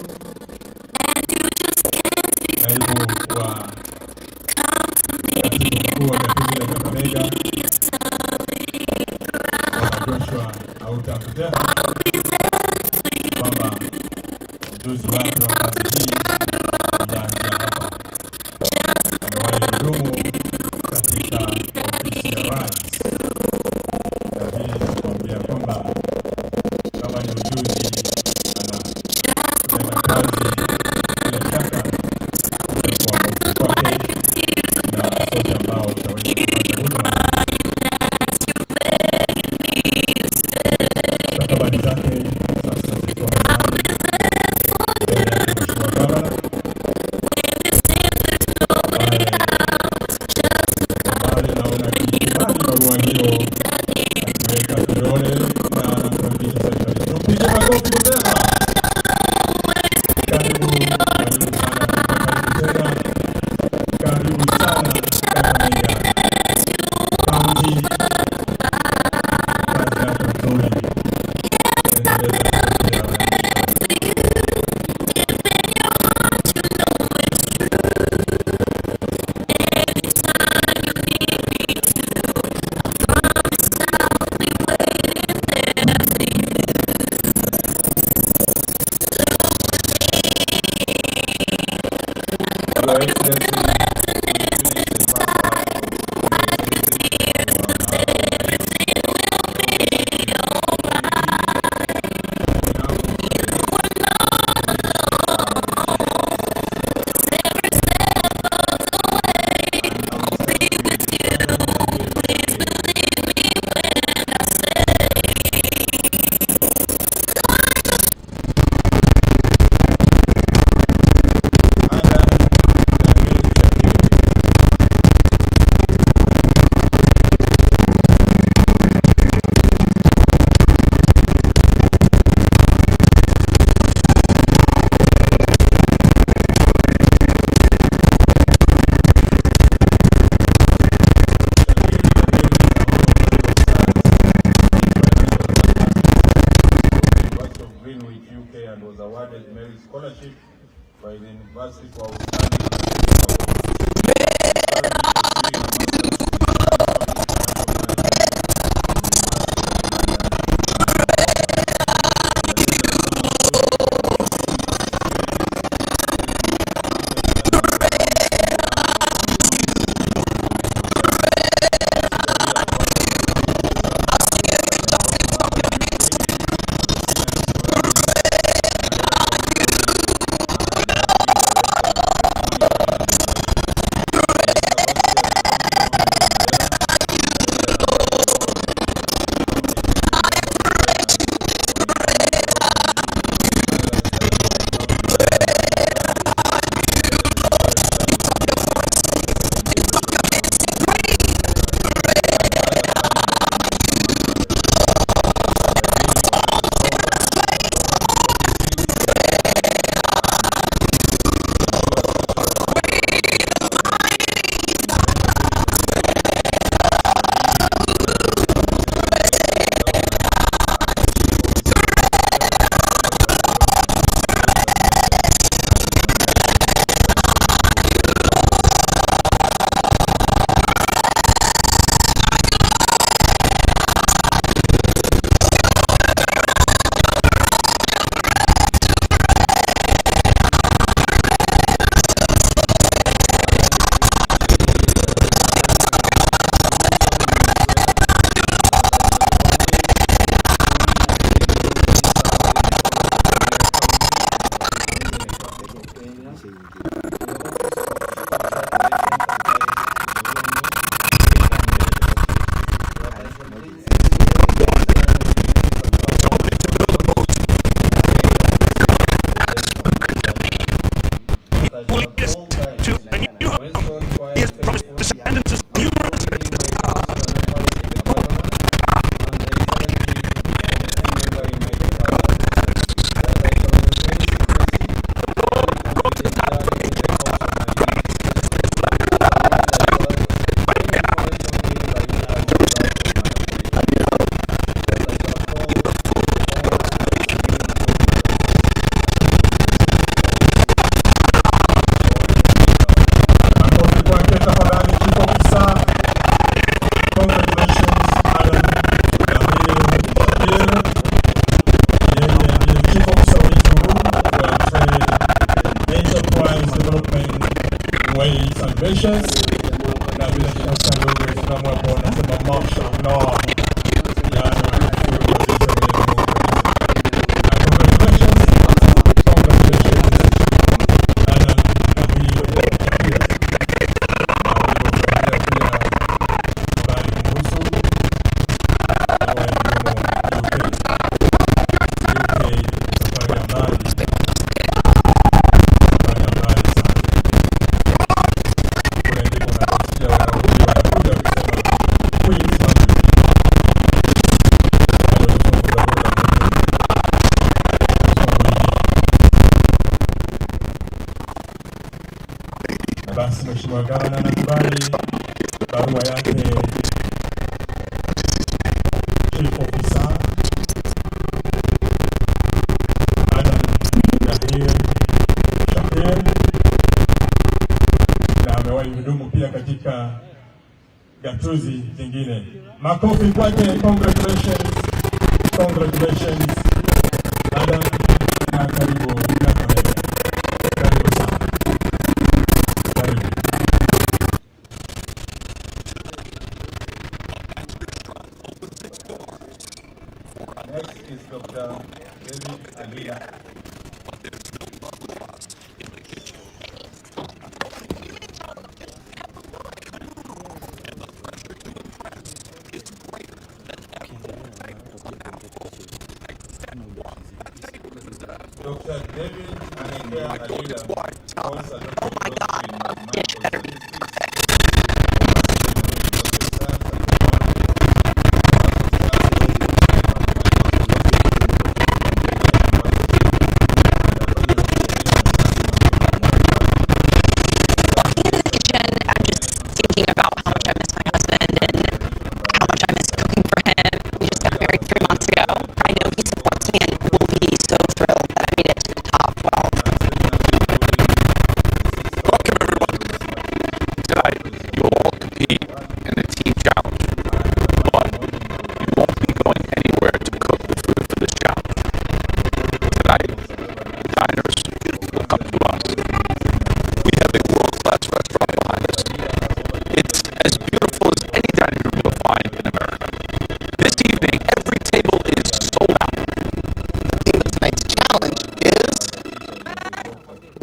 naibu wa katibu mkuu wa gatuzi la Kakamega Bwana Joshua Auta Kuteha, kwamba ujuzi wake wa kazi hii ujaanzia hapa. Amewahi kudumu katika ofisi ya rais, na hii inakuambia kwamba awarded merit scholarship by the University for Outstanding. na bila shaka ndugu Waislamu hapo wanasema mashallah. Basi Mheshimiwa Gavana anakubali barua yake Chief Officer Adam Shakir, na amewahi hudumu pia katika gatuzi zingine. Makofi kwake. Congratulations, congratulations Adam, na karibu na kamera. Karibu sana. Next is Dr. David Alia. Dr. David Alia holds a doctorate in mathematical statistics. Thinking about how much I miss my husband and how much I miss cooking for him. We just got married 3 months ago. I know he supports me and will be so thrilled that I made it to the top.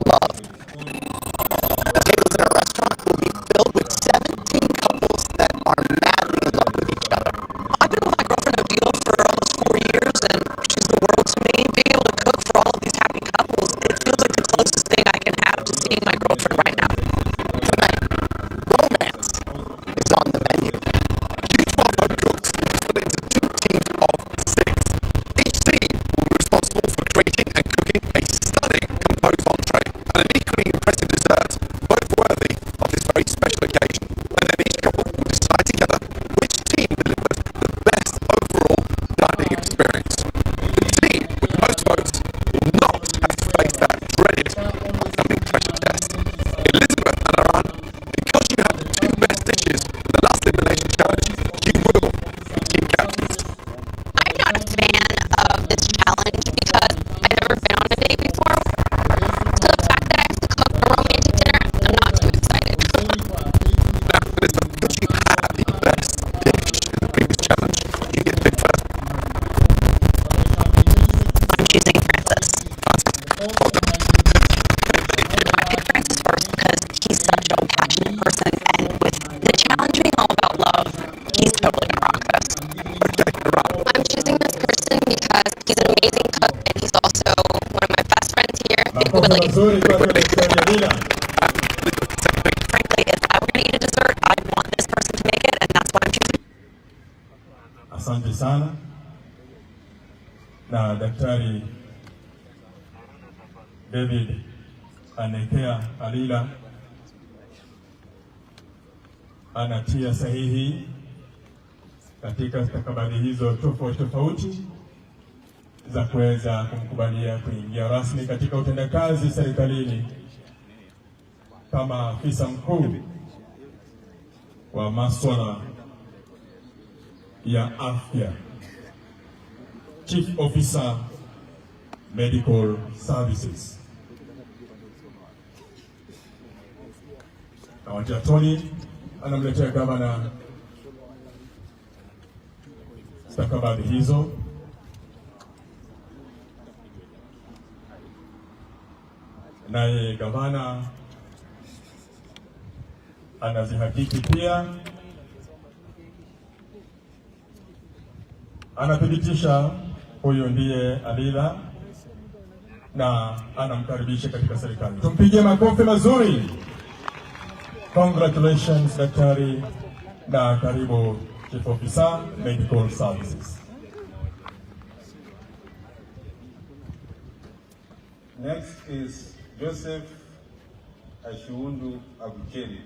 love. The tables in our restaurant will be filled with 17 couples that are madly in love with each other. I've been with my girlfriend Odinga for almost 4 years, and she's the world to me. Being able to cook for all of these happy couples, it feels like the closest thing I can have to seeing my girlfriend right now. Tonight, romance is on the menu. Each partner cooks will be split into 2 teams of 6. Each team will be responsible for creating and cooking a stunning composed entree and an equally impressive dessert, both worthy of this very special occasion. And then each couple will decide together which team delivered the best overall dining experience. The team with the most votes will not have to face that dreaded upcoming pressure test. Elizabeth and her aunt, because you have the 2 best dishes in the last elimination challenge, you will be team captains. I'm not a fan of this challenge because I've never been on a date before. So the fact that I have to cook a romantic dinner, I'm not too excited. Now, Elizabeth, because you have the best dish in the previous challenge, you get to pick first. I'm choosing Francis. Well done. I picked Francis first because he's such a passionate person, and with the challenge being all about love, he's totally gonna rock this. I'm choosing this person because he's an amazing cook, and he's also one of my best friends here. Frankly, if I were gonna eat a dessert, I'd want this person to make it, and that's what I'm choosing. Asante sana. Na Daktari David Anekea Alila anatia sahihi katika stakabadhi hizo tofauti tofauti za kuweza kumkubalia kuingia rasmi katika utendakazi serikalini kama afisa mkuu wa masuala ya afya, Chief Officer Medical Services. Na watia Tony anamletea gavana stakabadhi hizo. Naye gavana anazihakiki pia, anathibitisha huyu ndiye Alila na anamkaribisha katika serikali. Tumpigie makofi mazuri. Congratulations daktari, na karibu Chief Officer Medical Services. Next is Joseph Ashiundu Abucheri.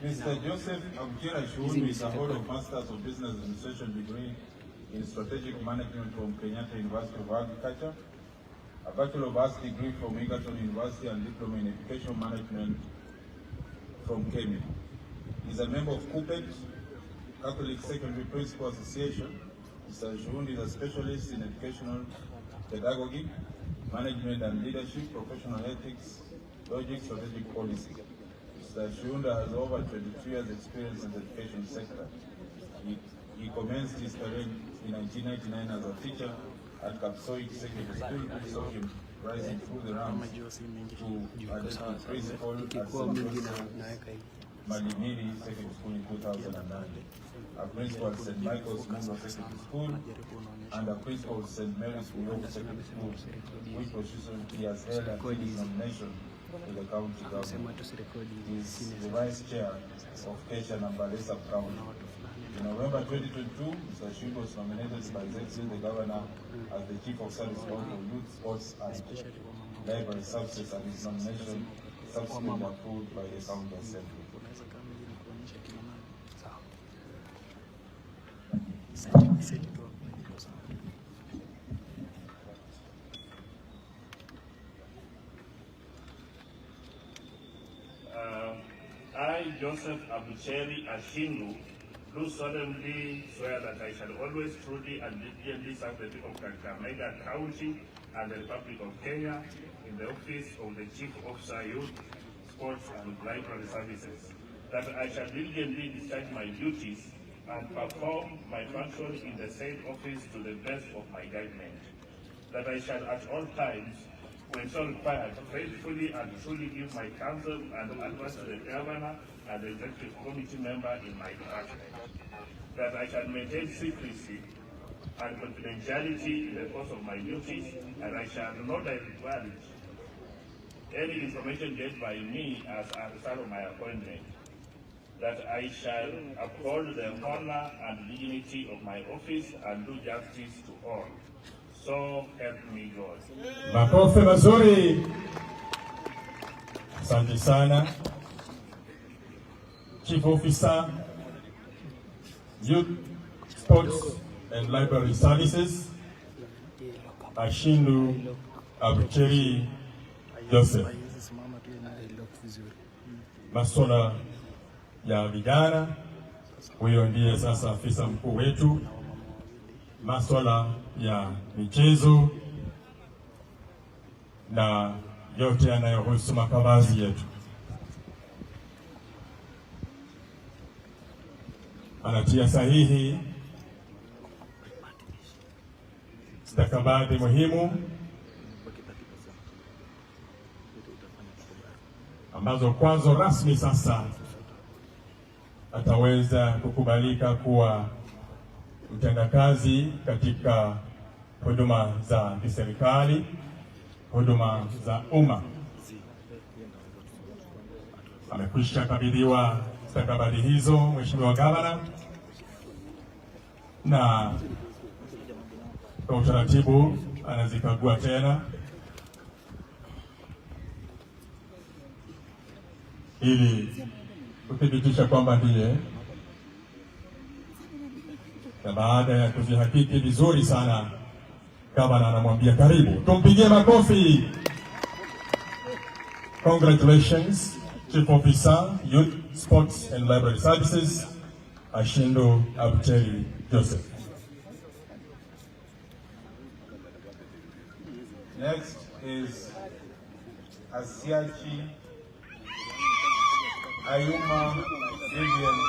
Mr. Joseph Abucheri Ashiundu is a holder of Masters of Business Administration degree in Strategic Management from Kenyatta University of Agriculture, a Bachelor of Arts degree from Egerton University, and Diploma in Education Management from Kenya. He is a member of CUPET, Catholic Secondary Principal Association. Mr. Ashiundu is a specialist in educational pedagogy, management and leadership, professional ethics, logic, strategic policy. Mr. Ashiundu has over 22 years experience in the education sector. He commenced his career in 1999 as a teacher at Kapsoi Secondary School, which saw him rising through the ranks to a principal at St. Malimiri Secondary School in 2009, a principal at St. Michael's Mungo Secondary School, and a principal at St. Mary's Uyogo Secondary School, which position he has held until his nomination to the county government. He is the vice chair of Kesha Nambalesa County. In November 2022, Mr. Ashiundu was nominated by the governor as the chief of service for youth, sports and library services, and his nomination subsequently approved by the county assembly. I, Joseph Abucheri Ashiundu, do solemnly swear that I shall always truly and diligently serve the people of Kakamega County and the Republic of Kenya in the office of the Chief Officer, Youth, Sports and Library Services, that I shall diligently discharge my duties and perform my function in the said office to the best of my judgment, that I shall at all times, when so required, faithfully and truly give my counsel and advice to the Governor and the Executive Committee member in my department, that I shall maintain secrecy and confidentiality in the course of my duties, and I shall not divulge any information gained by me as a result of my appointment, that I shall uphold the honor and dignity of my office and do justice to all. So help me God. Makofi mazuri. Asante sana. Chief Officer, Youth, Sports and Library Services, Ashindu Abucheri Joseph. Masuala ya vijana, huyo ndiye sasa afisa mkuu wetu. Masuala ya michezo na yote yanayohusu makavazi yetu. Anatia sahihi stakabadhi muhimu ambazo kwazo rasmi sasa ataweza kukubalika kuwa mtendakazi katika huduma za kiserikali, huduma za umma. Amekwisha kabidhiwa stakabadhi hizo Mheshimiwa Gavana, na kwa utaratibu anazikagua tena ili kuthibitisha kwamba ndiye, na baada ya kuzihakiki vizuri sana, Gavana anamwambia karibu. Tumpigie makofi. Congratulations, Chief Officer, Youth, Sports and Library Services, Ashindu Abucheri Joseph. Next is Asiachi Ayuma Vivian,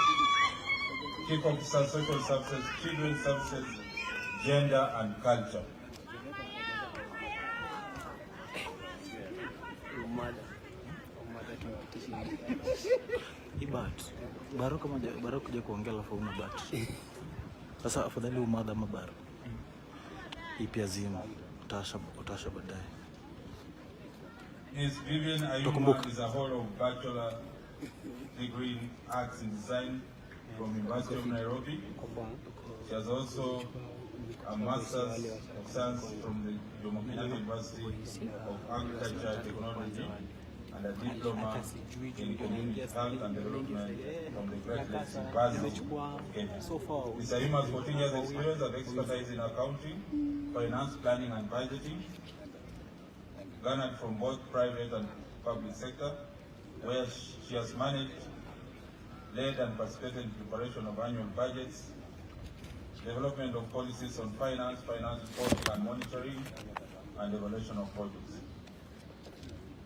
Chief Officer, Social Services, Children's Services, Gender and Culture. Baro kama baro kuja kuongea alafu una bat. Sasa afadhali umadha ama baro. Ipi azima utasha baadaye. Ms. Vivian Ayuma is a holder of Bachelor degree in Arts and Design from University of Nairobi. She has also a Master's of Science from the Jomo Kenyatta University of Agriculture and Technology, and a diploma in community health and development from the Great Lakes University of Kenya. Ms. Ayuma has 14 years experience and expertise in accounting, finance, planning and budgeting, garnered from both private and public sector, where she has managed, led and participated in preparation of annual budgets, development of policies on finance, financial reporting and monitoring, and evaluation of projects.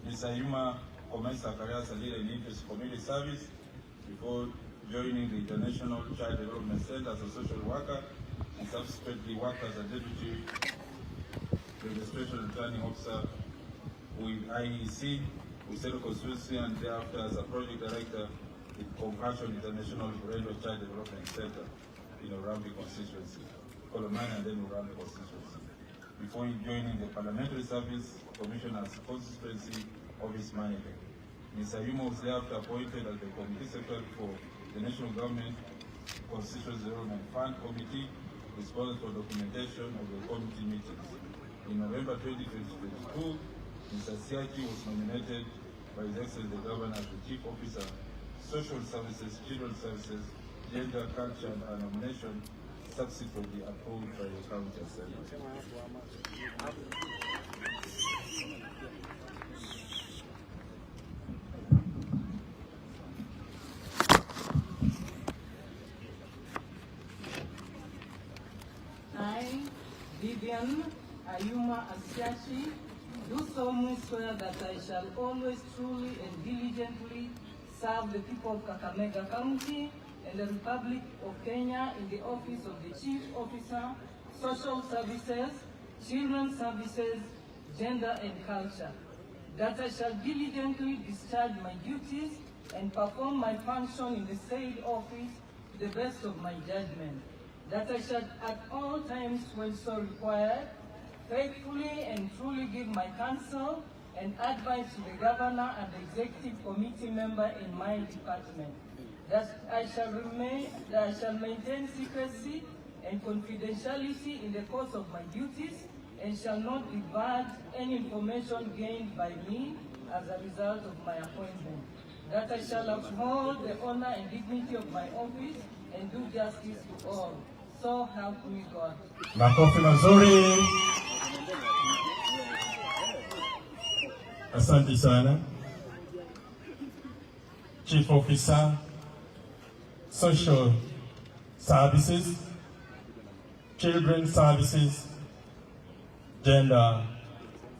Ms. Ayuma commenced her career as a leader in interest community service before joining the International Child Development Center as a social worker, and subsequently worked as a deputy registration returning officer with IEC, with Central Constituency, and thereafter as a project director with Compassion International Liberation Child Development Center in Urambi constituency, Kolomani and then Urambi constituency, before joining the Parliamentary Service Commission as constituency office manager. Ms. Ayuma was thereafter appointed as the Committee Secretary for the National Government Constituency Development Fund Committee, responsible for documentation of the committee meetings. In November 2022, Mr. Asiachi was nominated by His Excellency the Governor as the Chief Officer, Social Services, Children's Services, Gender, Culture, and nomination subsequently approved by the County Assembly. Vivian Ayuma Asiachi, do solemnly swear that I shall always truly and diligently serve the people of Kakamega County and the Republic of Kenya in the office of the Chief Officer, Social Services, Children's Services, Gender and Culture. That I shall diligently discharge my duties and perform my function in the said office to the best of my judgment. That I shall at all times when so required, faithfully and truly give my counsel and advice to the Governor and the Executive Committee member in my department. That I shall maintain secrecy and confidentiality in the course of my duties and shall not divulge any information gained by me as a result of my appointment. That I shall uphold the honor and dignity of my office and do justice to all. So help me God. Makofi mazuri. Asante sana. Chief Officer, Social Services, Children's Services, Gender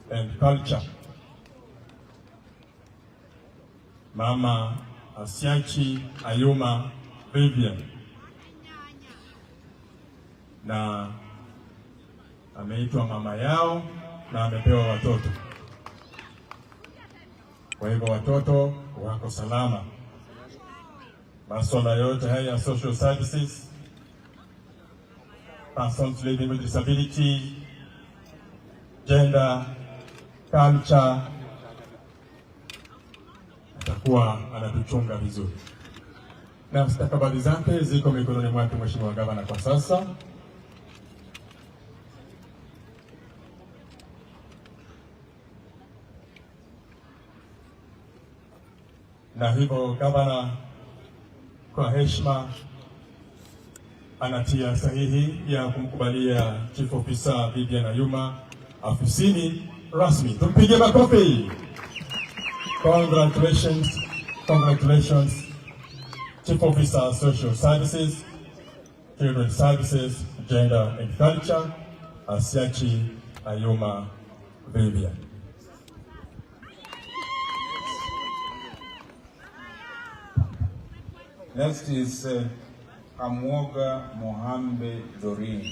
and Culture. Mama Asiachi Ayuma Vivian. Na ameitwa mama yao na amepewa watoto. Kwa hivyo watoto wako salama. Masuala yote haya ya social services, persons living with disability, gender, culture, atakuwa anatuchunga vizuri. Na stakabadhi zake ziko mikononi mwake Mheshimiwa Gavana kwa sasa. Na hivyo Gavana kwa heshima anatia sahihi ya kumkubalia Chief Officer Vivian Ayuma afisini rasmi. Tumpige makofi. Congratulations, congratulations, Chief Officer Social Services, Children's Services, Gender and Culture, Asiachi Ayuma Vivian. Next is Amwoga Mohambe Dorin.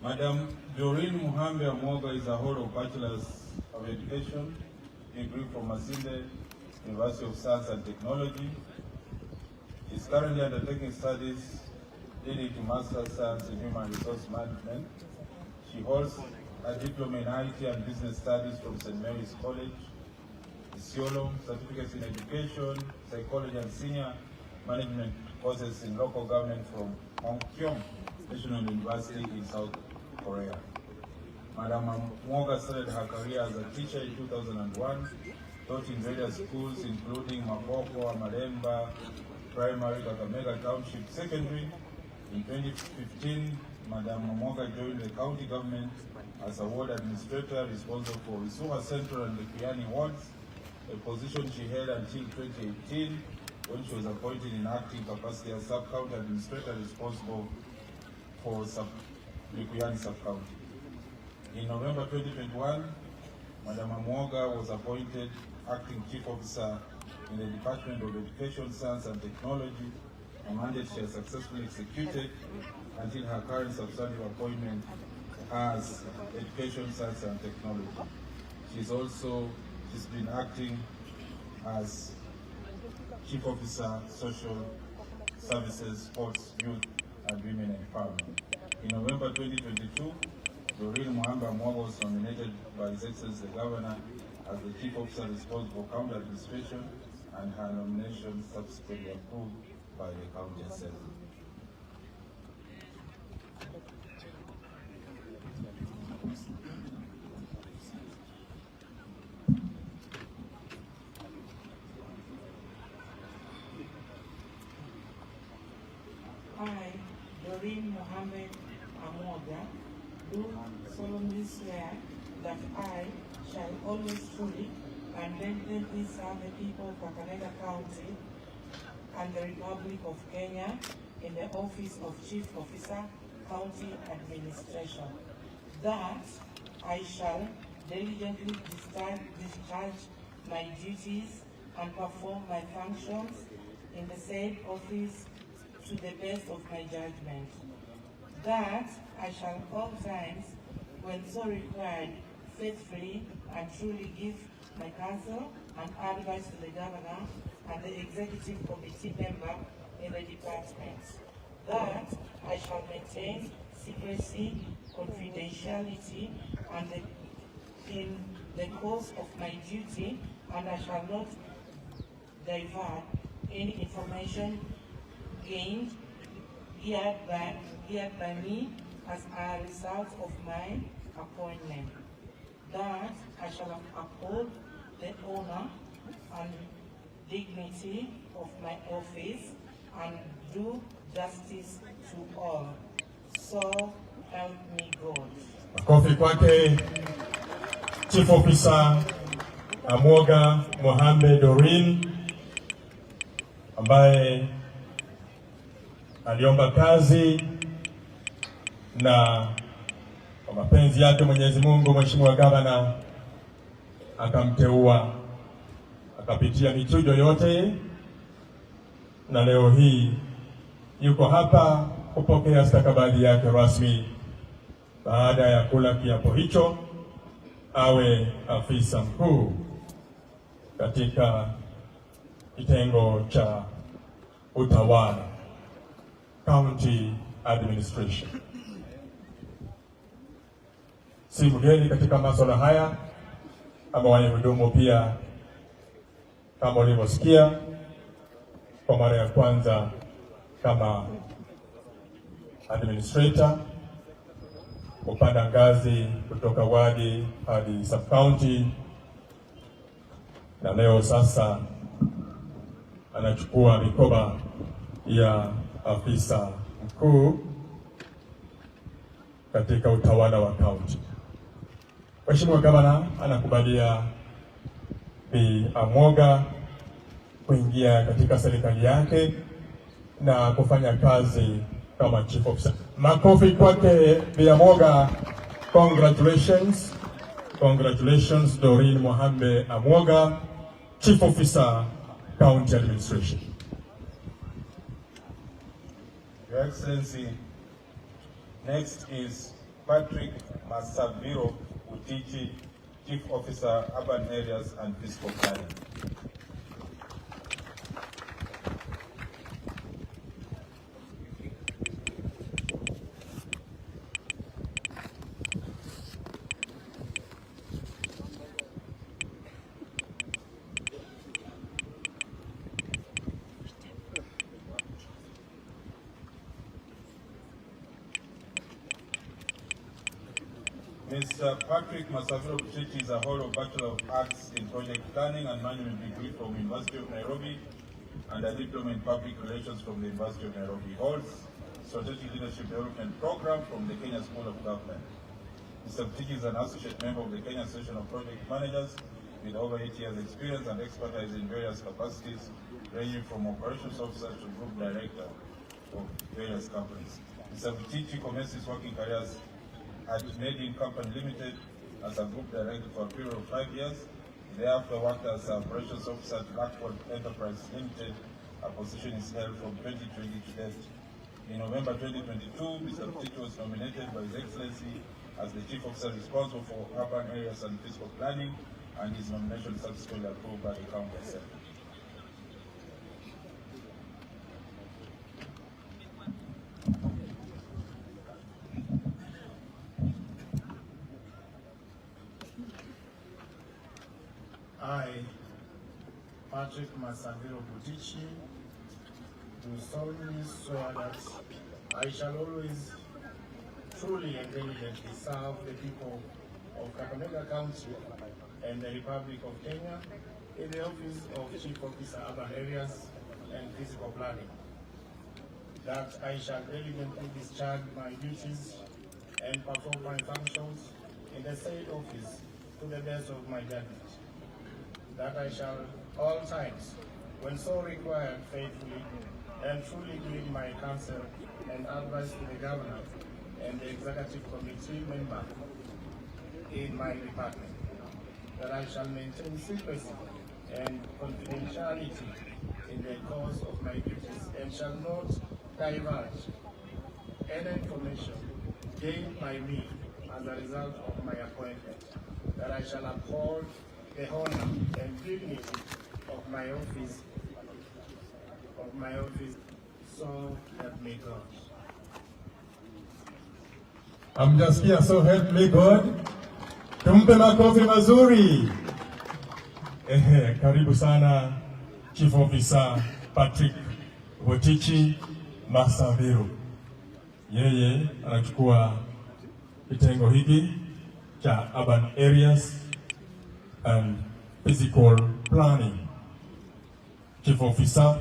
Madam Doreen Muhambe Amwoga is a holder of Bachelor's of Education, degree from Masinde University of Science and Technology. She is currently undertaking studies leading to Master's Science in Human Resource Management. She holds a diploma in IT and Business Studies from St. Mary's College, Isiolo, certificates in Education, Psychology and Senior Management courses in Local Government from Hongkyong National University in South Korea. Madam Amwoga started her career as a teacher in 2001, taught in various schools including Mapoko, Malemba Primary, Kakamega Township Secondary. In 2015, Madam Amwoga joined the county government as a ward administrator responsible for Isuha Central and the Kiani wards, a position she held until 2018 when she was appointed in acting capacity as sub-county administrator responsible for Likuyani sub-county. In November 2021, Madam Amwoga was appointed acting chief officer in the Department of Education, Science and Technology, a mandate she has successfully executed until her current substantive appointment as Education, Science and Technology. She's been acting as Chief Officer, Social Services, Sports, Youth and Women Empowerment. In November 2022, Doreen Muhambe Amwoga was nominated by His Excellency the Governor as the Chief Officer responsible for County Administration, and her nomination subsequently approved by the County Assembly. Kakamega, do solemnly swear that I shall always truly and diligently serve the people of Kakamega County and the Republic of Kenya in the office of Chief Officer, County Administration. That I shall diligently discharge my duties and perform my functions in the said office to the best of my judgment. That I shall all times, when so required, faithfully and truly give my counsel and advice to the Governor and the Executive Committee member in the department. That I shall maintain secrecy, confidentiality, and in the course of my duty, and I shall not divert any information gained here by me as a result of my appointment. That I shall uphold the honor and dignity of my office and do justice to all. So help me God. Makofi kwake Chief Officer Amwoga Mohamed Dorin ambaye aliomba kazi na kwa mapenzi yake Mwenyezi Mungu Mheshimiwa Gavana akamteua, akapitia michujo yote na leo hii yuko hapa kupokea stakabadhi yake rasmi baada ya kula kiapo hicho awe afisa mkuu katika kitengo cha utawala, County Administration. Si mgeni katika masuala haya, amewahi hudumu pia kama ulivyosikia kwa mara ya kwanza kama administrator, kupanda ngazi kutoka wadi hadi sub county, na leo sasa anachukua mikoba ya afisa mkuu katika utawala wa county. Mheshimiwa Gavana anakubalia Bi Amwoga kuingia katika serikali yake na kufanya kazi kama chief officer. Makofi kwake Bi Amwoga. Congratulations. Congratulations Doreen Mohammed Amwoga, Chief Officer, County Administration. Your Excellency, next is Patrick Masaviro Utichi, Chief Officer, Urban Areas and Fiscal Planning. Mr. Patrick Masaviro Kuchichi is a holder of Bachelor of Arts in Project Planning and Management degree from the University of Nairobi and a diploma in Public Relations from the University of Nairobi. He holds Strategic Leadership Development Program from the Kenya School of Government. Mr. Kuchichi is an associate member of the Kenya Association of Project Managers with over 8 years experience and expertise in various capacities ranging from operations officer to group director of various companies. Mr. Kuchichi commenced his working careers at Made in Company Limited as a group director for a period of 5 years. He thereafter worked as an operations officer at Blackboard Enterprise Limited. A position is held from 2020 to date. In November 2022, Mr. Kuchichi was nominated by His Excellency as the Chief Officer responsible for urban areas and fiscal planning, and his nomination successfully approved by the County Assembly. I, Patrick Masaviro Butichi, do solemnly swear that I shall always truly and diligently serve the people of Kakamega County and the Republic of Kenya in the office of Chief Officer Urban Areas and Physical Planning. That I shall diligently discharge my duties and perform my functions in the said office to the best of my judgment. That I shall, all times, when so required, faithfully and truly give my counsel and advice to the governor and the executive committee member in my department. That I shall maintain secrecy and confidentiality in the course of my duties and shall not divulge any information gained by me as a result of my appointment. That I shall uphold the honor and dignity of my office, so help me God. Hamjasikia so help me God? Tumpe makofi mazuri. Karibu sana Chief Officer Patrick Botichi Masaviru. Yeye anachukua kitengo hiki cha urban areas and physical planning. Chief Officer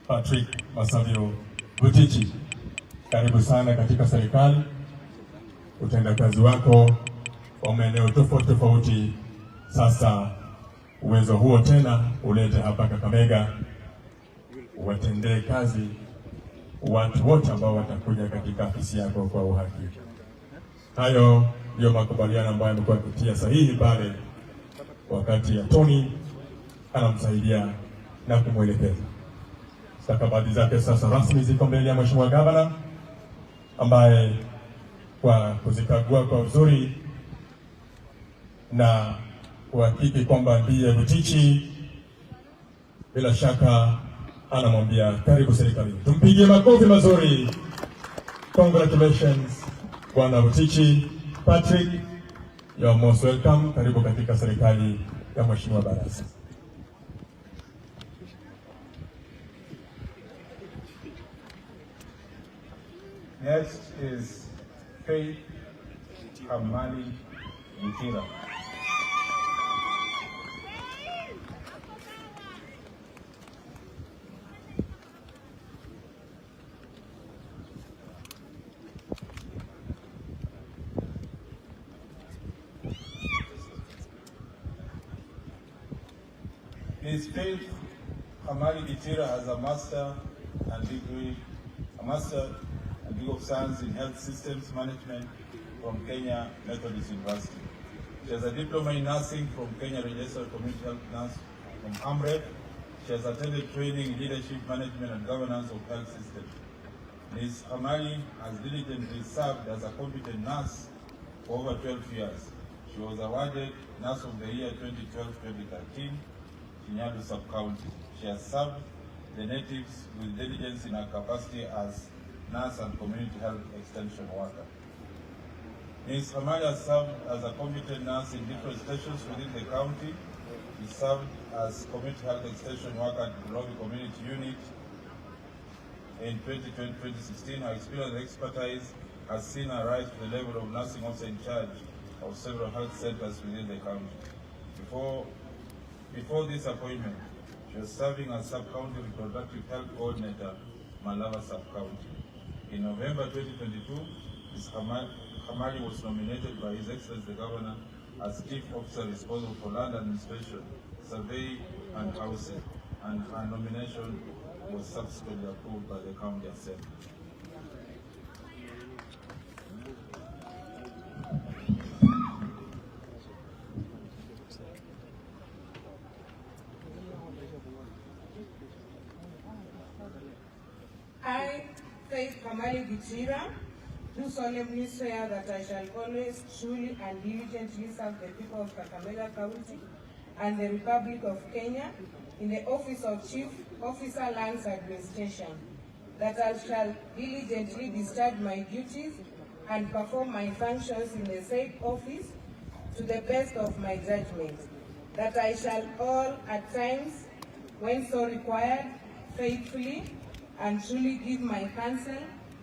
Patrick Masaviru Botichi, karibu sana katika serikali. Utendakazi wako wa maeneo tofauti tofauti, sasa uwezo huo tena ulete hapa Kakamega, watendee kazi watu wote ambao watakuja katika afisi yako kwa uhakika. Hayo ndio makubaliano ambayo yamekuwa kutia sahihi pale wakati ya Tony anamsaidia na kumwelekeza. Stakabadhi zake sasa rasmi ziko mbele ya Mheshimiwa Gavana, ambaye kwa kuzikagua kwa uzuri na kuhakiki kwamba ndiye Botichi, bila shaka anamwambia karibu serikalini. Tumpigie makofi mazuri. Congratulations Bwana Botichi. Patrick, you are most welcome. Karibu katika serikali ya Mheshimiwa Barasa. Next is Faith Kamali Gitira. Ms. Faith Kamali Gitira has a Master and Degree of Science in Health Systems Management from Kenya Methodist University. She has a Diploma in Nursing from Kenya Registered Community Health Nurse from AMREF. She has attended training in Leadership Management and Governance of Health Systems. Ms. Kamali has diligently served as a competent nurse for over 12 years. She was awarded Nurse of the Year 2012-2013, Kinyadu Sub-County. She has served the natives with diligence in her capacity as nurse and community health extension worker. Ms. Kamali has served as a competent nurse in different stations within the county. She served as community health extension worker at the Lobby Community Unit in 2020-2016. Her experience and expertise has seen her rise to the level of nursing officer in charge of several health centers within the county. Before this appointment, she was serving as Sub-County Reproductive Health Coordinator, Malava Sub-County. In November 2022, Ms. Kamali was nominated by His Excellency the Governor as Chief Officer responsible for land administration, survey and housing, and her nomination was subsequently approved by the County Assembly. I, Faith Kamali Gitira, do solemnly swear that I shall always truly and diligently serve the people of Kakamega County and the Republic of Kenya in the office of Chief Officer Lands Administration, that I shall diligently discharge my duties and perform my functions in the said office to the best of my judgment, that I shall all at times, when so required, faithfully and truly give my counsel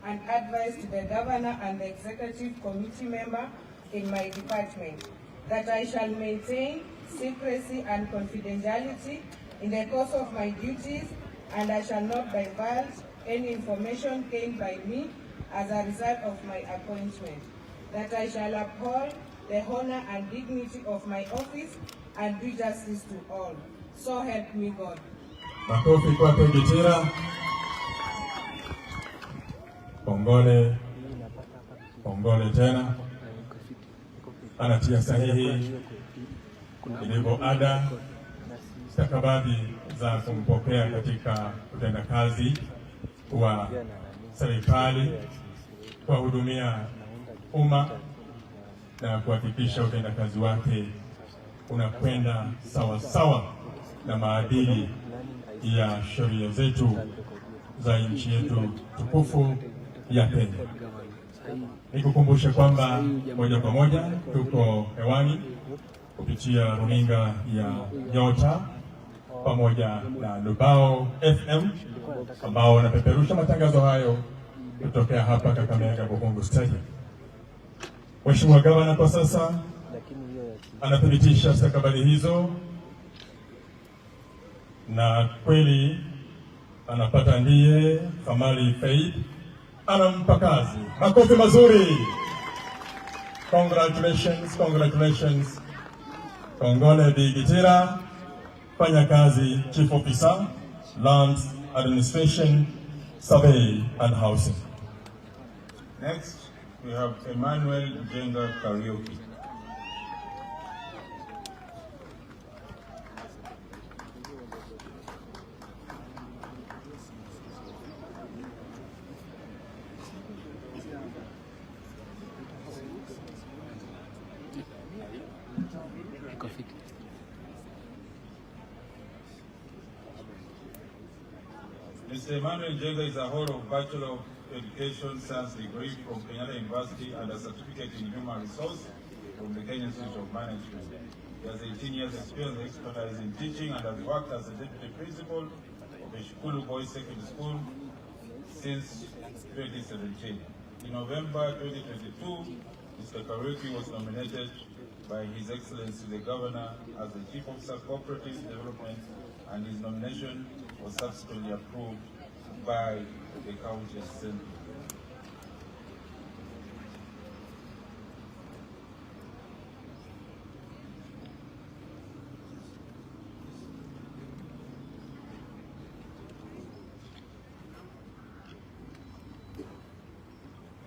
and advice to the Governor and the Executive Committee member in my department, that I shall maintain secrecy and confidentiality in the course of my duties, and I shall not divulge any information gained by me as a result of my appointment, that I shall uphold the honor and dignity of my office and do justice to all. So help me God. Makofi kwake Gitira. Pongole. Pongole tena. Anatia sahihi ilivyo ada stakabadhi za kumpokea katika utendakazi wa serikali, kuwahudumia umma na kuhakikisha utendakazi wake unakwenda sawa sawa na maadili ya sheria zetu za nchi yetu tukufu ya Kenya. Nikukumbushe kwamba moja kwa moja tuko hewani kupitia runinga ya Nyota pamoja na Lubao FM ambao wanapeperusha matangazo hayo kutokea hapa Kakamega Buhungu Stadium. Mheshimiwa Gavana kwa sasa anathibitisha stakabadhi hizo na kweli anapata ndiye Famali Faid anampa kazi. Makofi mazuri. Congratulations, congratulations. Kongole Bi Gitira, fanya kazi Chief Officer, Land Administration, Survey and Housing. Next, we have Emmanuel Odinga Karaoke. Mr. Emmanuel Odinga is a holder of Bachelor of Education Science degree from Kenyatta University and a certificate in human resource from the Kenya Institute of Management. He has 18 years experience and expertise in teaching and has worked as a deputy principal of a Shukulu Boys Secondary School since 2017. In November 2022, Mr. Karaoke was nominated by His Excellency the Governor as the Chief Officer of Cooperative Development, and his nomination was subsequently approved by the County Assembly.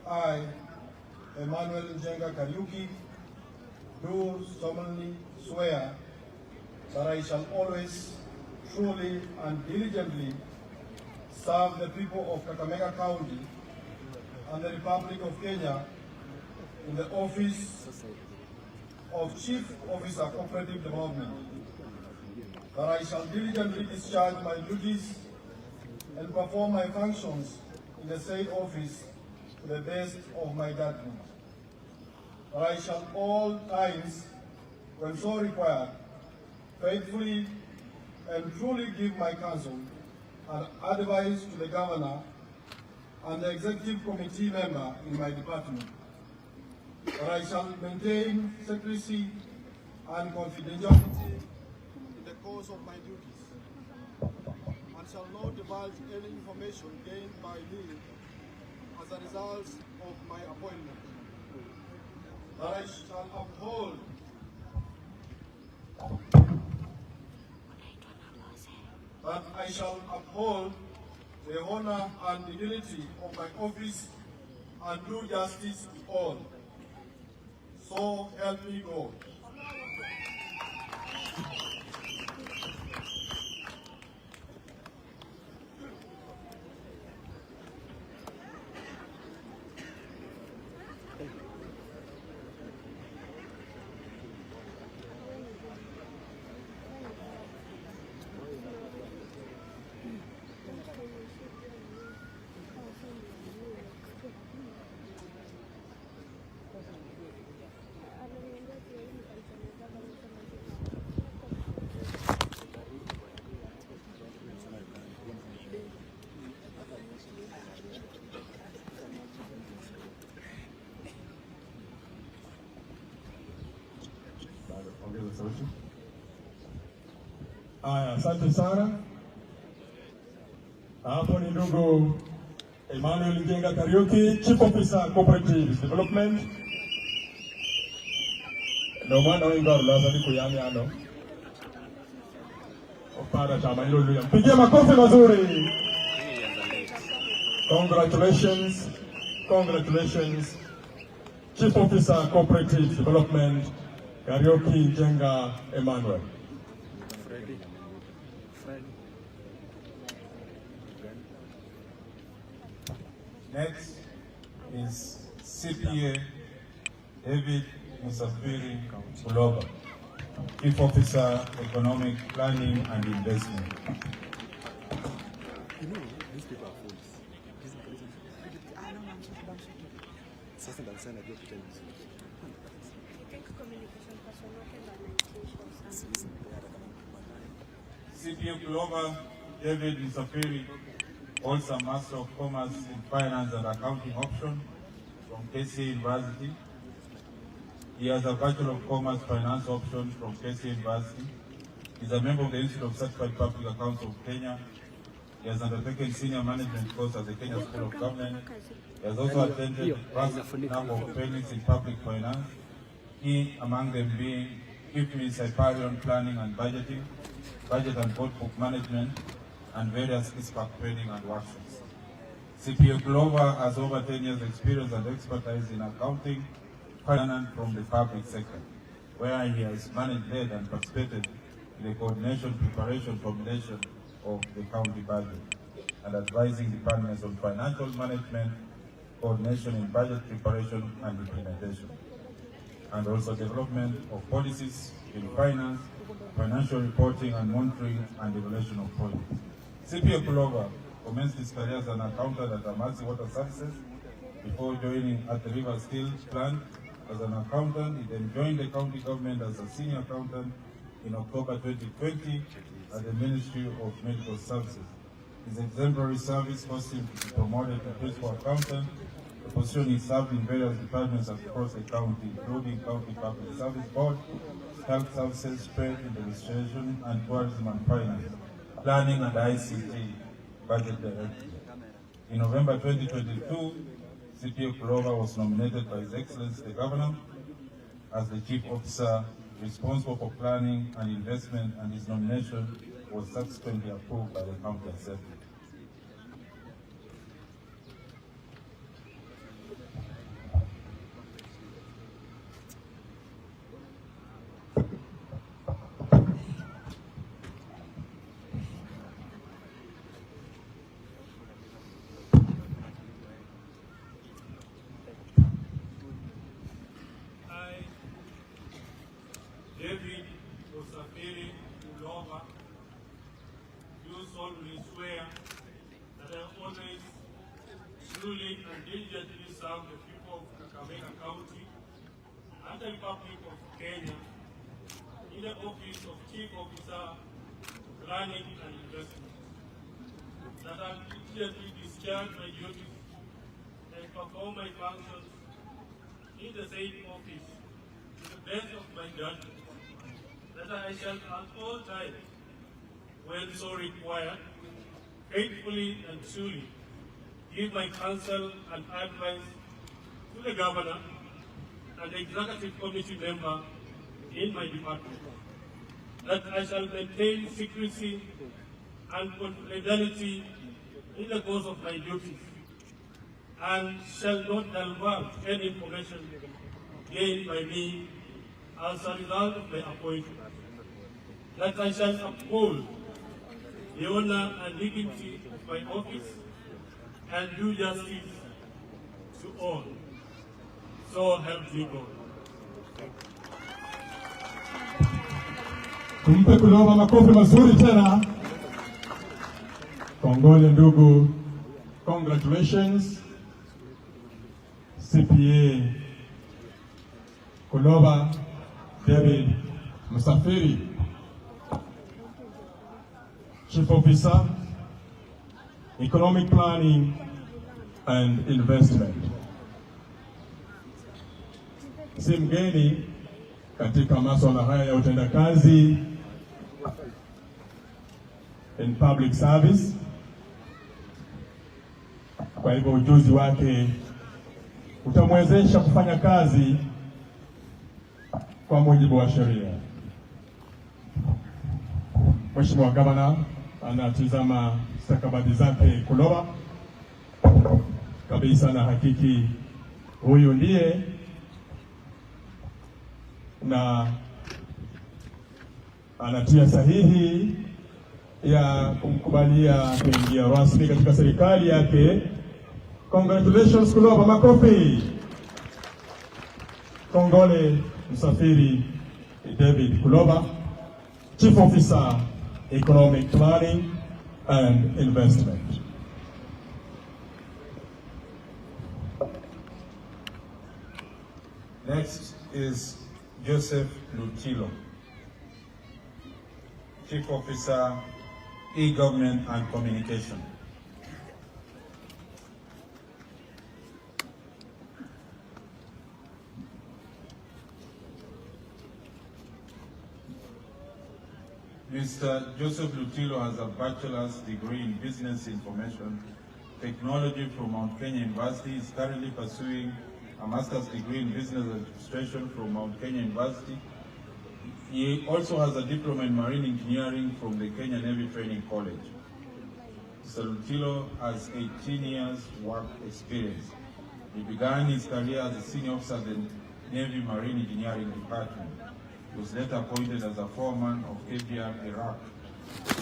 I, Emmanuel Odinga Karaoke, do solemnly swear that I shall always, truly and diligently serve the people of Kakamega County and the Republic of Kenya in the office of Chief Officer Cooperative Development, that I shall diligently discharge my duties and perform my functions in the said office to the best of my judgment, that I shall all times, when so required, faithfully and truly give my counsel and advice to the Governor and the Executive Committee member in my department, that I shall maintain secrecy and confidentiality in the course of my duties, and shall not divulge any information gained by me as a result of my appointment, that I shall uphold the honor and dignity of my office and do justice to all. So help me God. Aya, asante sana. Hapo ni ndugu Emmanuel Njenga Kariuki, Chief Officer Cooperative Development. No mwana wenga ulazani kuyami ano. Opara chama hilo luya. Pigia makofi mazuri. Congratulations. Congratulations. Chief Officer Cooperative Development, Kariuki Njenga Emmanuel. Next is CPA David Musafiri Kuloba, Chief Officer Economic Planning and Investment. CPA Kuloba David Musafiri holds a Master of Commerce in Finance and Accounting option from KC University. He has a Bachelor of Commerce Finance option from KC University. He is a member of the Institute of Certified Public Accounts of Kenya. He has undertaken senior management course at the Kenya School of Government. He has also attended a vast number of trainings in public finance, key among them being IFMI's Hyperion Planning and Budgeting, Budget and Board Book Management, and various ISPAC training and workshops. CPA Glover has over 10 years experience and expertise in accounting, finance from the public sector, where he has managed, led and participated in the coordination, preparation, formulation of the county budget, and advising departments on financial management, coordination in budget preparation and implementation, and also development of policies in finance, financial reporting and monitoring, and evaluation of projects. CPA Kuloba commenced his career as an accountant at Amasi Water Services before joining at the River Steel plant as an accountant. He then joined the county government as a senior accountant in October 2020 at the Ministry of Medical Services. His exemplary service caused him to be promoted to principal accountant, a position he served in various departments across the county, including County Public Service Board, Health Services, Trade, Administration, and Tourism and Finance, Planning and ICT, Budget Director. In November 2022, CPA Kuloba was nominated by His Excellency the Governor as the Chief Officer responsible for planning and investment, and his nomination was subsequently approved by the County Assembly. David Musafiri Kuloba, do solemnly swear that I will always truly and diligently serve the people of Kakamega County and the Republic of Kenya in the office of Chief Officer, Planning and Investment, that I will diligently discharge my duties and perform my functions in the same office to the best of my judgment, that I shall at all times, when so required, faithfully and truly give my counsel and advice to the Governor and the Executive Committee member in my department, that I shall maintain secrecy and confidentiality in the course of my duties, and shall not divulge any information gained by me as a result of my appointment, that I shall uphold the honor and dignity of my office and do justice to all. So help me God. Tumpe Kuloba makofi mazuri tena. Kongole ndugu. Congratulations. CPA Kuloba David Musafiri, Chief Officer, Economic Planning and Investment. Si mgeni katika masuala haya ya utendakazi in public service. Kwa Kwa hivyo ujuzi wake utamwezesha kufanya kazi kwa mujibu wa sheria. Mheshimiwa Gavana anatizama stakabadhi zake Kuloba kabisa na hakiki huyu ndiye, na anatia sahihi ya kumkubalia kuingia rasmi katika serikali yake. Congratulations Kuloba, makofi. Kongole Msafiri David Kuloba, Chief Officer Economic Planning and Investment. Next is Joseph Lutilo, Chief Officer, E-Government and Communication. Mr. Joseph Lutilo has a bachelor's degree in Business Information Technology from Mount Kenya University. He is currently pursuing a master's degree in Business Administration from Mount Kenya University. He also has a diploma in Marine Engineering from the Kenya Navy Training College. Mr. Lutilo has 18 years work experience. He began his career as a senior officer at the Navy Marine Engineering Department. He was later appointed as a foreman of KBR Iraq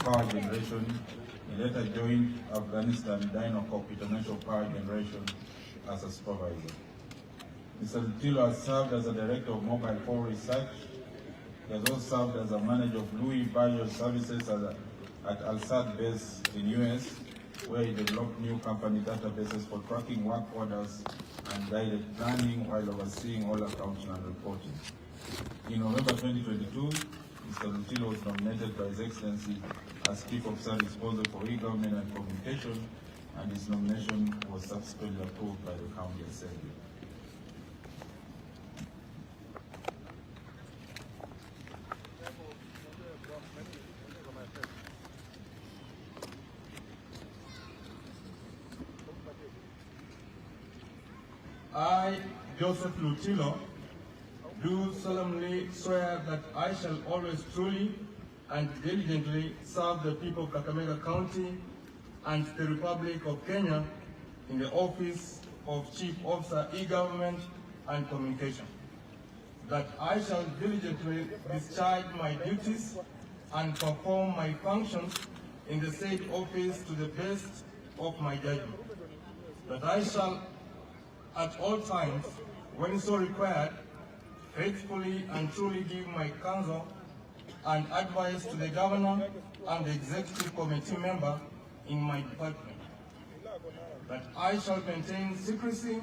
Power Generation. He later joined Afghanistan Dynacop International Power Generation as a supervisor. Mr. Lutilo has served as a director of mobile phone research. He has also served as a manager of Louis Bayo Services at Al-Sad base in US, where he developed new company databases for tracking work orders and guided planning while overseeing all accounting and reporting. In November 2022, Mr. Lutilo was nominated by His Excellency as Chief Officer responsible for e-government and communication, and his nomination was subsequently approved by the County Assembly. I, Joseph Lutilo, do solemnly swear that I shall always truly and diligently serve the people of Kakamega County and the Republic of Kenya in the office of Chief Officer, E-Government and Communication. That I shall diligently discharge my duties and perform my functions in the said office to the best of my judgment. That I shall at all times, when so required, faithfully and truly give my counsel and advice to the Governor and the Executive Committee member in my department. That I shall maintain secrecy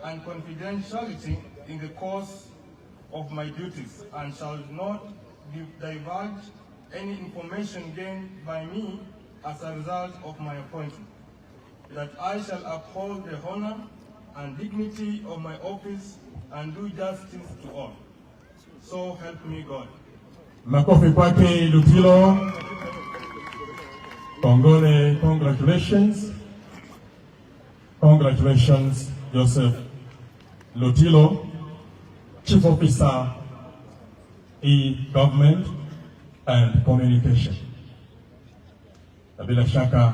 and confidentiality in the course of my duties and shall not divulge any information gained by me as a result of my appointment. That I shall uphold the honor and dignity of my office and do justice to all. So help me God. Makofi kwake Lutilo. Kongole, congratulations. Congratulations, Joseph Lutilo, Chief Officer, E-Government and Communication. Na bila shaka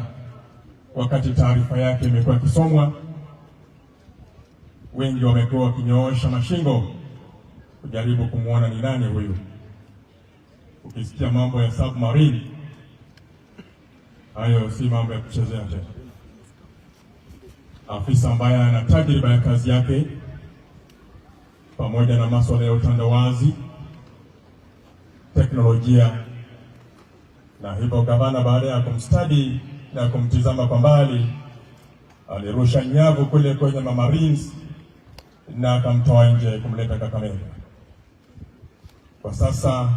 wakati taarifa yake imekuwa ikisomwa, wengi wamekuwa wakinyoosha mashingo kujaribu kumwona ni nani huyu. Ukisikia mambo ya submarine, hayo si mambo ya kuchezea tena. Afisa ambaye ana tajriba ya kazi yake pamoja na masuala ya utandawazi, teknolojia, na hivyo gavana baada ya kumstadi na kumtizama kwa mbali alirusha nyavu kule kwenye Marines na akamtoa nje kumleta Kakamega. Kwa sasa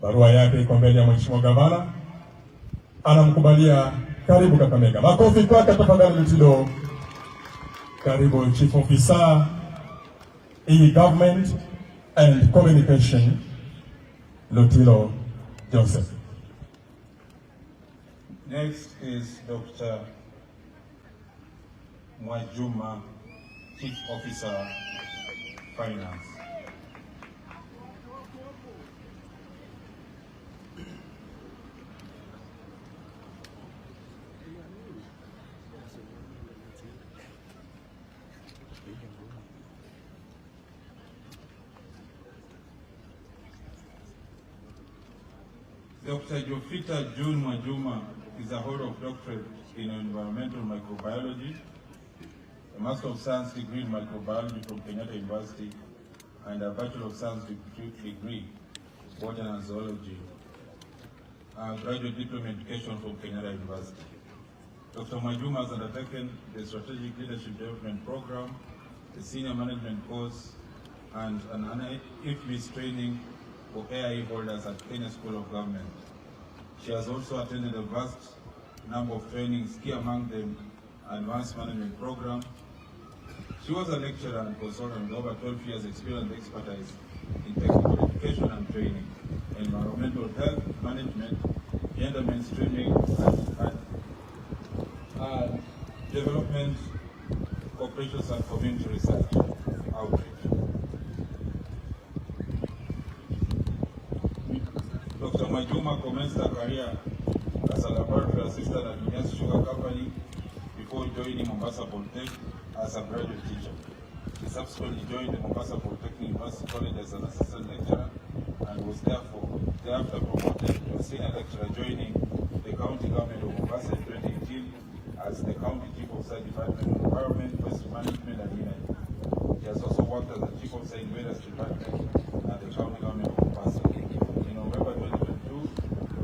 barua yake iko mbele ya Mheshimiwa Gavana, anamkubalia karibu Kakamega. Makofi kwake tafadhali Lutilo. Karibu Chief Officer, E-Government and Communication, Lutilo Joseph. Next is Dr. Mwajuma, Chief Officer, Finance. Dr. Jofita June Mwajuma is a holder of doctorate in environmental microbiology, a Master of Science degree in microbiology from Kenyatta University, and a Bachelor of Science degree in botany and zoology, a graduate diploma in education from Kenyatta University. Dr. Mwajuma has undertaken the Strategic Leadership Development Program, the Senior Management course, and an IFMIS training for AIE holders at Kenya School of Government. She has also attended a vast number of trainings, key among them Advanced Management Program. She was a lecturer and consultant with over 12 years experience and expertise in technical education and training, environmental health management, gender mainstreaming, and development, corporations and community research outreach. Dr. Mwajuma commenced her career as a laboratory assistant at Minyas Sugar Company before joining Mombasa Polytechnic as a graduate teacher. She subsequently joined the Mombasa Polytechnic University College as an assistant lecturer and was thereafter promoted to a senior lecturer, joining the county government of Mombasa in 2018 as the county chief officer Department of Environment, Waste Management and Energy. She has also worked as the chief officer in various departments at the county government of Mombasa. In November 2022,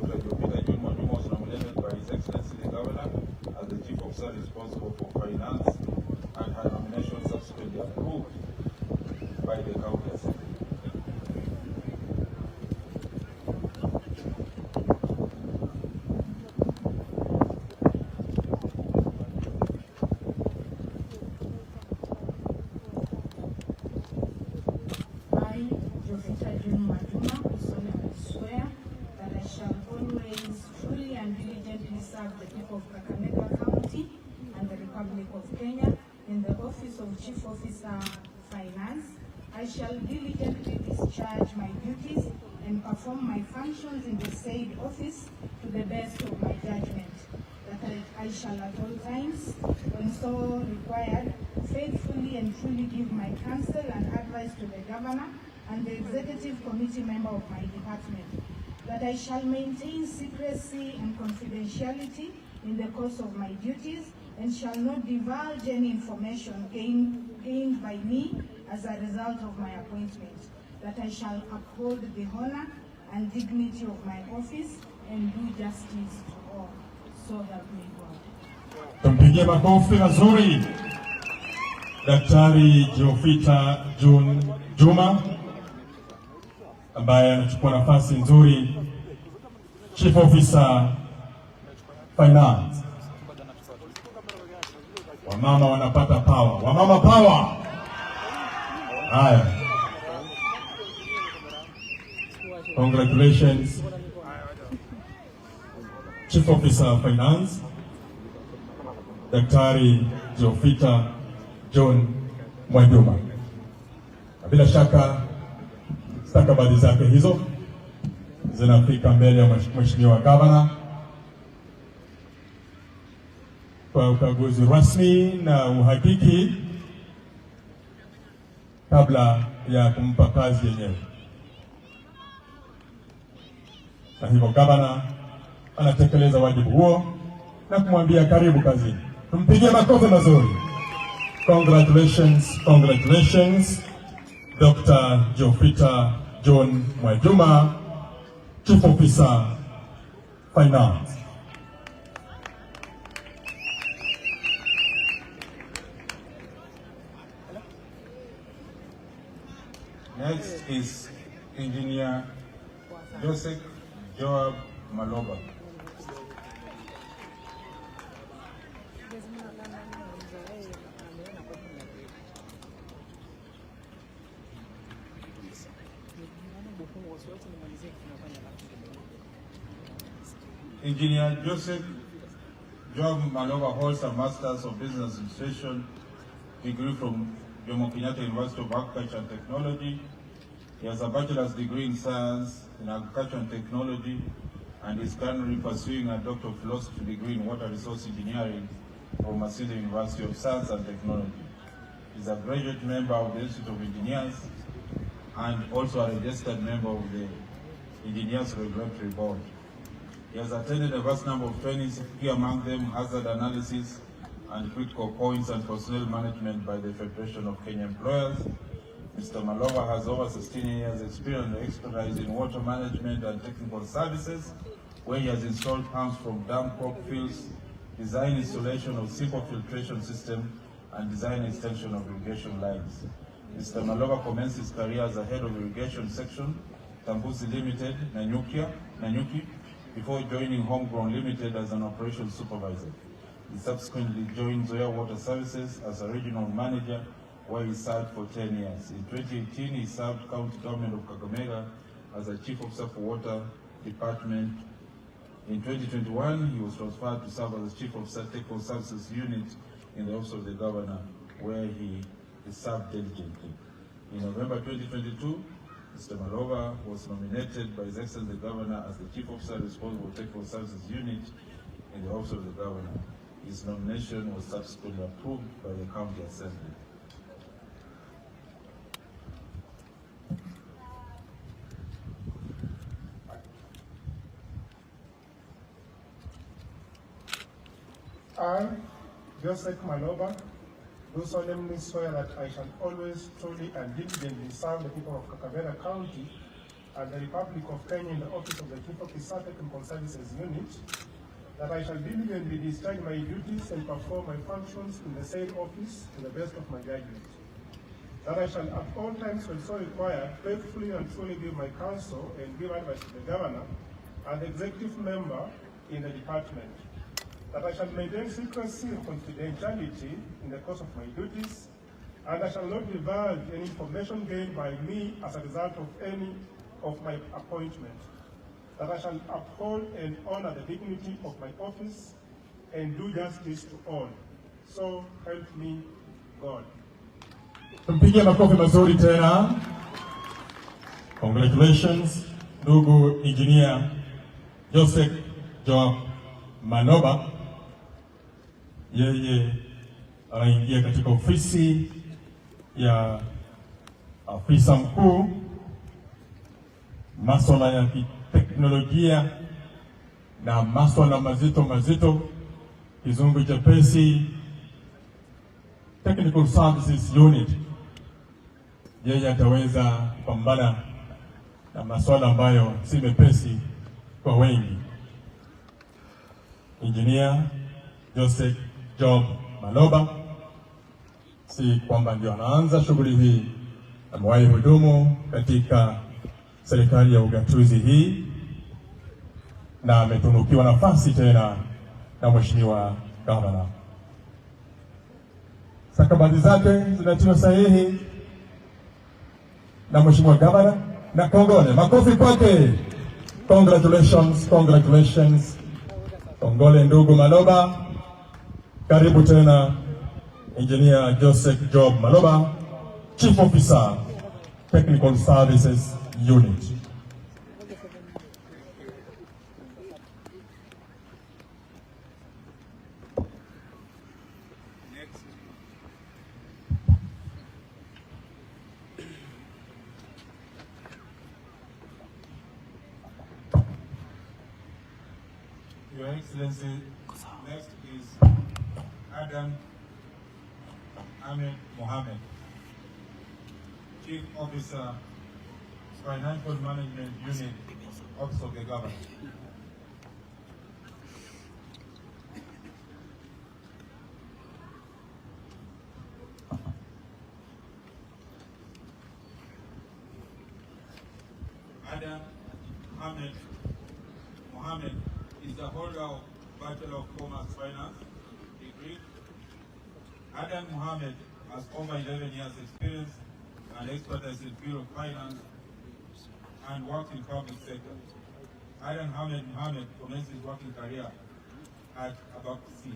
Dr. Jofita June Mwajuma was nominated by His Excellency the Governor as the chief officer responsible for finance, and her nomination subsequently approved by the county assembly. Chief Officer, Finance, I shall diligently discharge my duties and perform my functions in the said office to the best of my judgment, that I shall at all times, when so required, faithfully and truly give my counsel and advice to the Governor and the Executive Committee member of my department, that I shall maintain secrecy and confidentiality in the course of my duties, and shall not divulge any information gained by me as a result of my appointment, that I shall uphold the honor and dignity of my office and do justice to all. So help me God. Tumpigie makofi mazuri Daktari Jofita June Juma ambaye anachukua nafasi nzuri, Chief Officer Finance. Wamama wanapata power. Wamama power. Haya. Congratulations, Chief Officer Finance, Daktari Jofita John Mwajuma. Bila shaka stakabadhi zake hizo zinafika mbele ya Mheshimiwa Gavana kwa ukaguzi rasmi na uhakiki kabla ya kumpa kazi yenyewe. Na hivyo Gavana anatekeleza wajibu huo na kumwambia karibu kazini. Tumpigie makofi mazuri. Congratulations, congratulations, Dr. Jofita John Mwajuma, Chief Officer Finance. Next is Engineer Joseph Joab Maloba. Engineer Joseph Job Malova holds a Master's of Business Administration degree from Jomo Kenyatta University of Agriculture and Technology. He has a bachelor's degree in science in agriculture and technology, and is currently pursuing a Doctor of Philosophy degree in water resource engineering from Masinde University of Science and Technology. He is a graduate member of the Institute of Engineers and also a registered member of the Engineers Regulatory Board. He has attended a vast number of trainings, key among them hazard analysis and critical points and personnel management by the Federation of Kenya Employers. Mr. Malova has over 16 years experience and expertise in water management and technical services, where he has installed pumps from dam crop fields, design installation of simple filtration system, and design extension of irrigation lines. Mr. Malova commenced his career as a head of irrigation section, Tambuzi Limited, Nanyuki, before joining Homegrown Limited as an operations supervisor. He subsequently joined Zoya Water Services as a regional manager, where he served for 10 years. In 2018, he served County Government of Kakamega as a Chief Officer for Water Department. In 2021, he was transferred to serve as the Chief Officer Technical Services Unit in the Office of the Governor, where he served diligently. In November 2022, Mr. Malova was nominated by His Excellency the Governor as the Chief Officer responsible for Technical Services Unit in the Office of the Governor. His nomination was subsequently approved by the County Assembly. I, Joseph Malova, do solemnly swear that I shall always truly and diligently serve the people of Kakamega County and the Republic of Kenya in the office of the Chief Officer Technical Services Unit, that I shall diligently discharge my duties and perform my functions in the said office to the best of my judgment, that I shall at all times when so required faithfully and truly give my counsel and give advice to the Governor and the executive member in the department, that I shall maintain secrecy and confidentiality in the course of my duties, and I shall not divulge any information gained by me as a result of any of my appointment, that I shall uphold and honor the dignity of my office and do justice to all. So help me God. Tumpigie makofi mazuri tena. Congratulations, ndugu Engineer Joseph Joab Maloba. Yeye anaingia katika ofisi ya afisa mkuu masuala ya teknolojia na masuala mazito, kizungu chepesi, Technical Services Unit. Yeye ataweza kupambana na masuala ambayo si mepesi kwa wengi. Engineer Joseph Job Maloba, si kwamba ndio anaanza shughuli hii, amewahi hudumu katika serikali ya ugatuzi hii na ametunukiwa nafasi tena na Mheshimiwa Gavana. Stakabadhi zake zinatiwa sahihi na Mheshimiwa Gavana na kongole. Makofi kwake. Congratulations, congratulations. Kongole ndugu Maloba. Karibu tena Engineer Joseph Job Maloba, Chief Officer, Technical Services Unit. Your Excellency, next is Adam Ahmed Mohammed, Chief Officer, Financial Management Unit, Office of the Governor. Adam Ahmed Mohammed is the holder of Bachelor of Commerce Finance degree. Adam Mohammed has over 11 years experience and expertise in field of finance and works in public sector. Adam Mohammed commenced his working career at Abakusi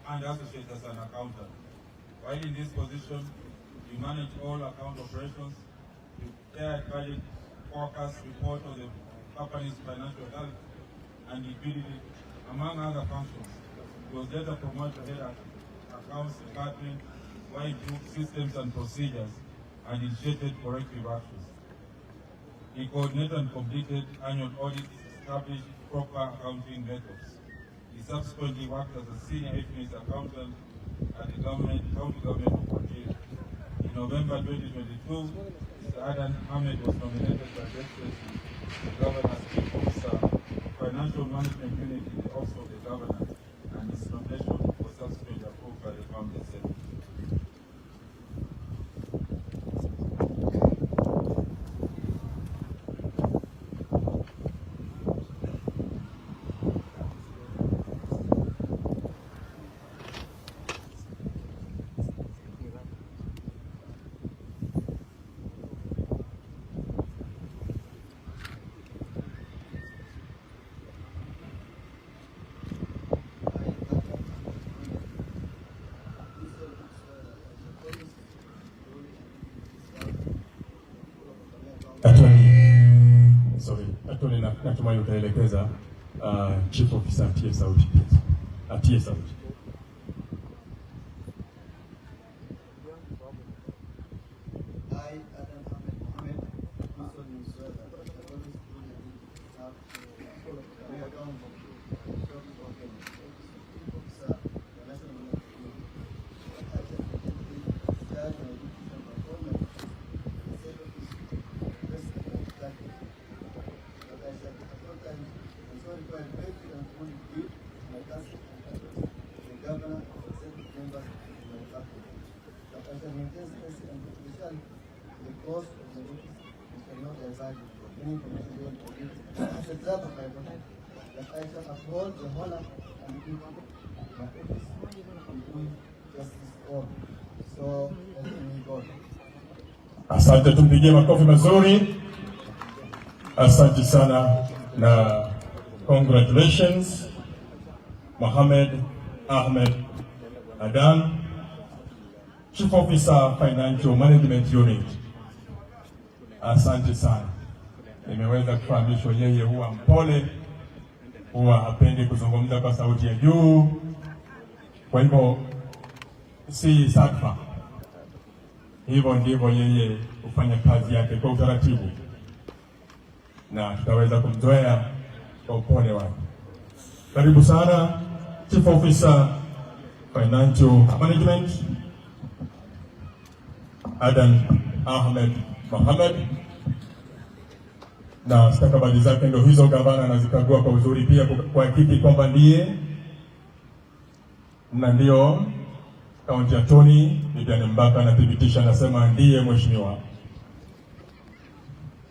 and associate as an accountant. While in this position, you manage all account operations, you prepare budget forecast report on the company's financial health and liquidity, among other functions. He was later promoted to head of accounts department, where he improved systems and procedures and initiated corrective actions. He coordinated and completed annual audits, established proper accounting methods. He subsequently worked as a senior FMS accountant at the county government of Korea. In November 2022, Mr. Adan Ahmed was nominated by the Excellency, the Governor's Chief Officer, Financial Management Unit in the Office of the Governor, and his nomination was subsequently approved by the County Assembly. Attorney, natumai utaelekeza Chief Officer atie sauti. Atie sauti. Asante, tumpigie makofi mazuri. Asante sana na congratulations Mohamed Ahmed Adan, Chief Officer Financial Management Unit. Asante sana. Nimeweza kufahamishwa yeye huwa mpole, huwa hapendi kuzungumza kwa sauti ya juu, kwa hivyo si sadfa. Hivyo ndivyo yeye hufanya kazi yake kwa utaratibu, na tutaweza kumzoea kwa upole wake. Karibu sana Chief Officer Financial Management Adan Ahmed Mohamed, na stakabadhi zake ndio hizo. Gavana anazikagua kwa uzuri pia kuhakiki kwamba ndiye na ndio. Kaunti Attorney Vivian Mbaka anathibitisha, anasema ndiye mheshimiwa.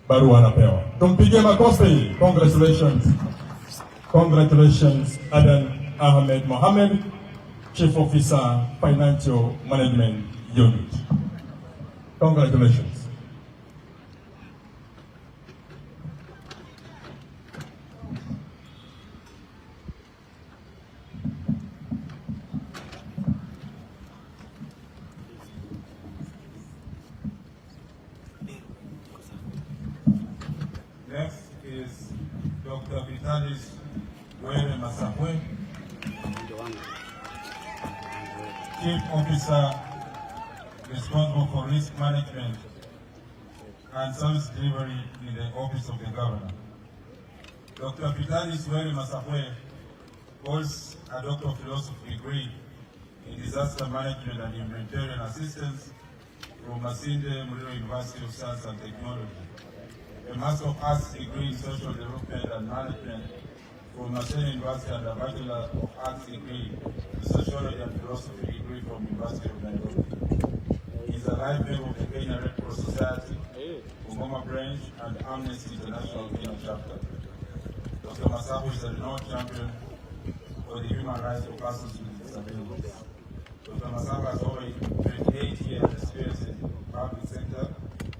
Barua anapewa. Tumpigie makofi. Congratulations. Congratulations Adan Ahmed Mohamed, Chief Officer Financial Management Unit. Congratulations. Next is Dr. Vitalis Were Masahwe, Chief Officer responsible for risk management and service delivery in the Office of the Governor. Dr. Vitalis Were Masahwe holds a Doctor of Philosophy degree in Disaster Management and Humanitarian Assistance from Masinde Muliro University of Science and Technology, a Master of Arts degree in Social Development and Management from Masinde University and a Bachelor of Arts degree in Sociology and Philosophy degree from University of Nairobi. He is a life member of the Kenya Red Cross Society, Bungoma Branch, and Amnesty International Kenya Chapter. Dr. Masahwe is a renowned champion for the human rights of persons with disabilities. Dr. Masahwe has over 28 years experience in the public sector,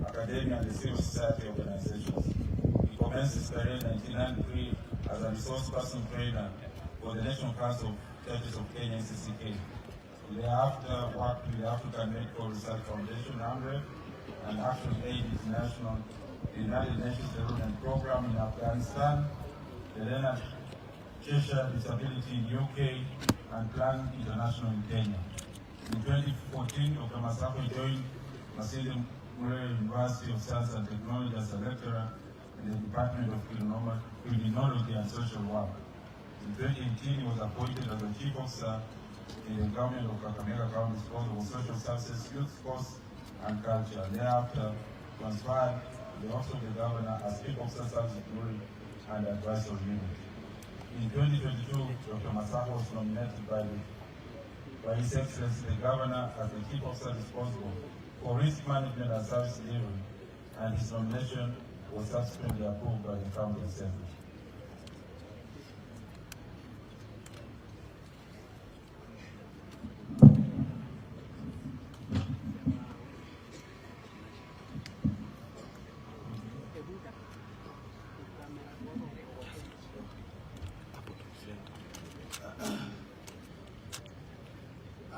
academia, and the civil society organizations. He commenced his career in 1993 as a resource person trainer for the National Council of Churches of Kenya, NCCK. Thereafter, worked with the African Medical Research Foundation, AMREF, and Action Aid International, the United Nations Development Program in Afghanistan, the Leonard Cheshire Disability in UK, and Plan International in Kenya. In 2014, Dr. Masako joined Masinde Muliro University of Science and Technology as a lecturer in the Department of Criminology and Social Work. In 2018, he was appointed as the Chief Officer in the government of Kakamega County responsible for social services, youth sports, and culture. Thereafter, transferred to the Office of the Governor as Chief Officer Service Delivery and Advisory Unit. In 2022, Dr. Masako was nominated by His Excellency the Governor as the Chief Officer responsible for risk management and service delivery, and his nomination was subsequently approved by the County Assembly.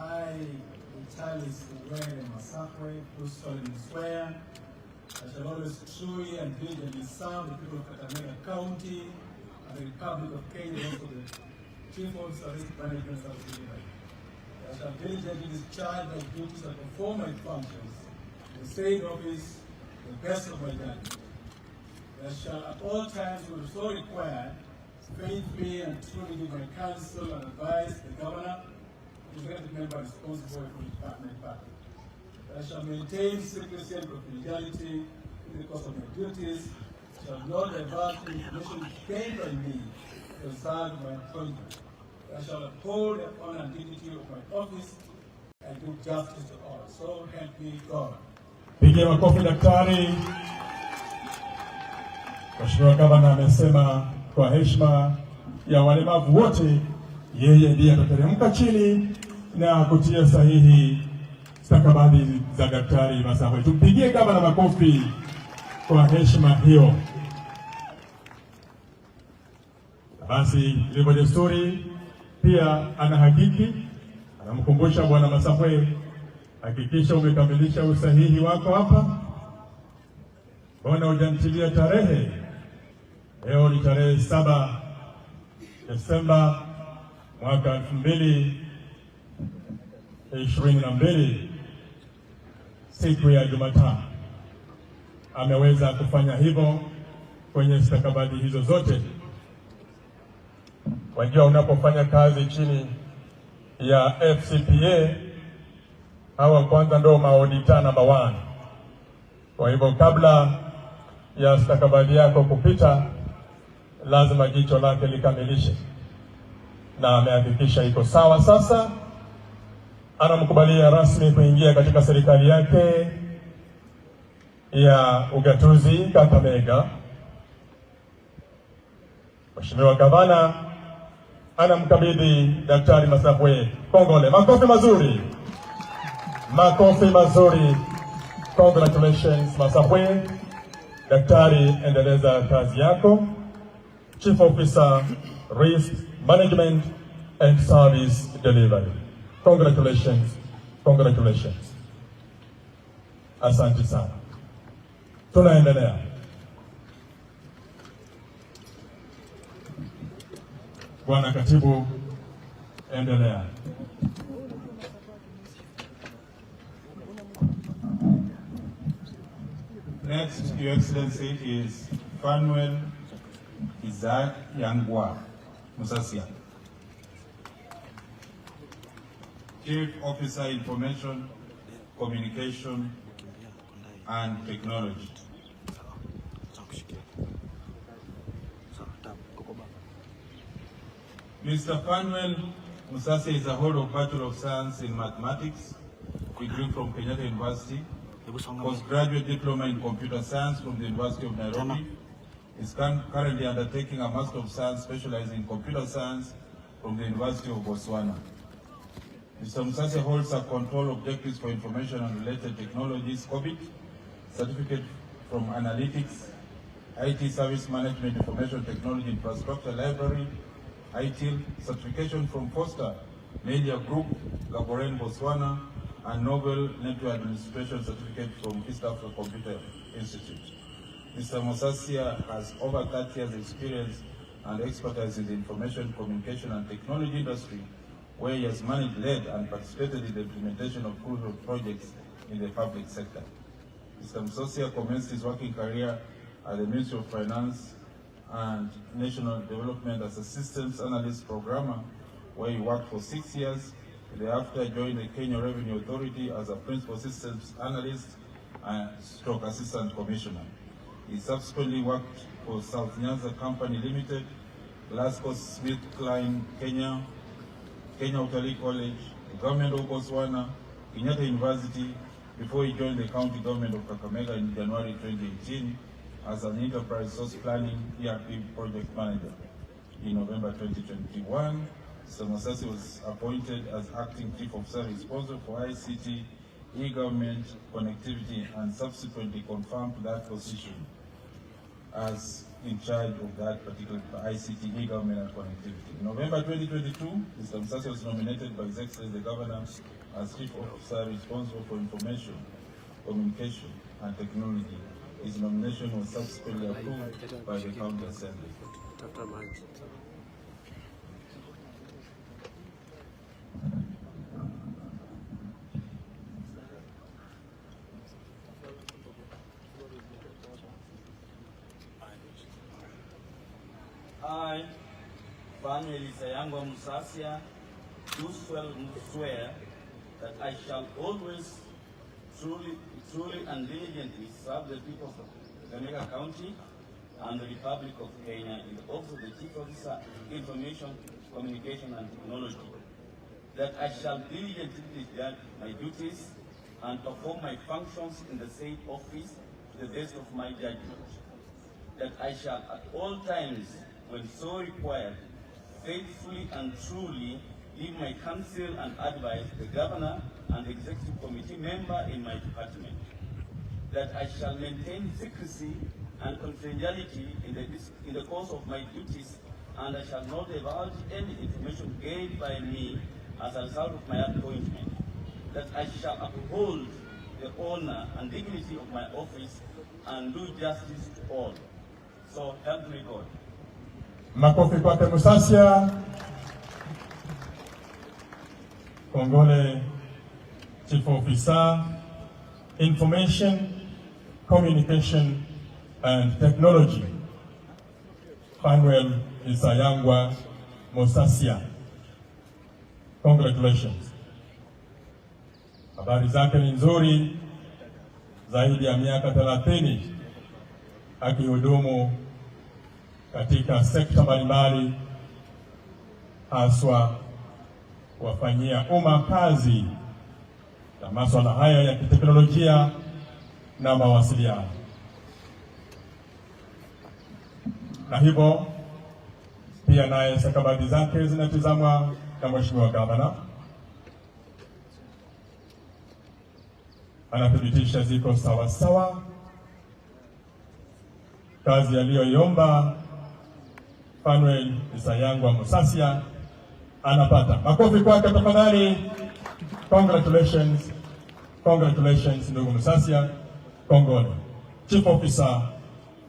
I, Charles Uwele Masakwe, do solemnly swear I shall always truly and diligently serve the people of Kakamega County and the Republic of Kenya, also the Chief Officer of Risk Management Service Delivery. I shall diligently discharge my duties and perform my functions in the same office to the best of my judgment. I shall at all times, when so required, faithfully and truly give my counsel and advice to the Governor, executive member responsible for the department. I shall maintain secrecy and confidentiality in the course of my duties. I shall not divulge information gained by me concerning my employment. I shall uphold the honor and dignity of my office and do justice to all. So help me God. Pigia makofi daktari. Mheshimiwa Gavana amesema kwa heshima ya walemavu wote, yeye ndiye atateremka chini na kutia sahihi stakabadhi za Daktari Masako. Tupigie Gavana makofi kwa heshima hiyo. Basi ilivyo desturi, pia anahakiki, anamkumbusha Bwana Masakwe, hakikisha umekamilisha usahihi wako hapa. Mbona hujamtilia tarehe? Leo ni tarehe 7 Desemba mwaka 2022, siku ya Jumatano. Ameweza kufanya hivyo kwenye stakabadhi hizo zote. Wajua, unapofanya kazi chini ya FCPA, hawa kwanza ndo maodita number 1. Kwa hivyo kabla ya stakabadhi yako kupita, lazima jicho lake likamilishe, na amehakikisha iko sawa. Sasa anamkubalia rasmi kuingia katika serikali yake ya ugatuzi Kakamega. Mheshimiwa Gavana anamkabidhi Daktari Masakwe kongole. Makofi mazuri, makofi mazuri. Congratulations Masakwe. Daktari, endeleza kazi yako. Chief Officer, Risk Management and Service Delivery. Congratulations, congratulations. Asante sana. Tunaendelea. Bwana Katibu, endelea. Next, Your Excellency, is Fanuel Isaac Yangwa Musasia, Chief Officer Information, Communication and Technology. Mr. Fanuel Musasia is a holder of Bachelor of Science in Mathematics, degree from Kenyatta University, postgraduate diploma in Computer Science from the University of Nairobi. Is currently undertaking a Master of Science specializing in Computer Science from the University of Botswana. Mr. Musasia holds a Control Objectives for Information and Related Technologies (COVID) certificate from Analytics, IT Service Management, Information Technology Infrastructure Library ITIL, certification from Foster Media Group, Gaborone, Botswana, and Nobel Network Administration certificate from East Africa Computer Institute. Mr. Musasia has over 30 years experience and expertise in the information, communication, and technology industry, where he has managed, led, and participated in the implementation of crucial projects in the public sector. Mr. Musasia commenced his working career at the Ministry of Finance and National Development as a systems analyst programmer, where he worked for 6 years. Thereafter joined the Kenya Revenue Authority as a principal systems analyst and stroke assistant commissioner. He subsequently worked for South Nyanza Company Limited, Glasgow Smith Kline Kenya, Kenya Utalii College, the government of Botswana, Kenyatta University, before he joined the county government of Kakamega in January 2018 as an enterprise source planning ERP project manager. In November 2021, Mr. Musasia was appointed as acting chief officer responsible for ICT, e-government, connectivity, and subsequently confirmed that position as in charge of that particular ICT, e-government, and connectivity. In November 2022, Mr. Musasia was nominated by His Excellency the Governor as chief officer responsible for information, communication, and technology. His nomination was subsequently approved by the County Assembly. I, Family Sayangwa Musasia, do swear that I shall always truly and diligently serve the people of Kakamega County and the Republic of Kenya in the office of the Chief Officer, Information, Communication and Technology. That I shall diligently discharge my duties and perform my functions in the said office to the best of my judgment. That I shall at all times, when so required, faithfully and truly give my counsel and advice to the Governor and the Executive Committee member in my department. That I shall maintain secrecy and confidentiality in the course of my duties, and I shall not divulge any information gained by me as a result of my appointment. That I shall uphold the honor and dignity of my office and do justice to all. So help me God. Makofi kwake Musasia. Kongole Chief Officer, Information, Communication and Technology, Fanuel Isayangwa Musasia. Congratulations. Habari zake ni nzuri, zaidi ya miaka 30 akihudumu katika sekta mbalimbali, haswa wafanyia umma kazi na masuala haya ya kiteknolojia na mawasiliano. Na hivyo pia naye stakabadhi zake zinatizamwa na Mheshimiwa Gavana. Anathibitisha ziko sawa sawa. Kazi aliyoiomba Fanuel Isayangwa Musasia anapata. Makofi kwake tafadhali. Congratulations. Congratulations ndugu Musasia. Kongole. Chief Officer,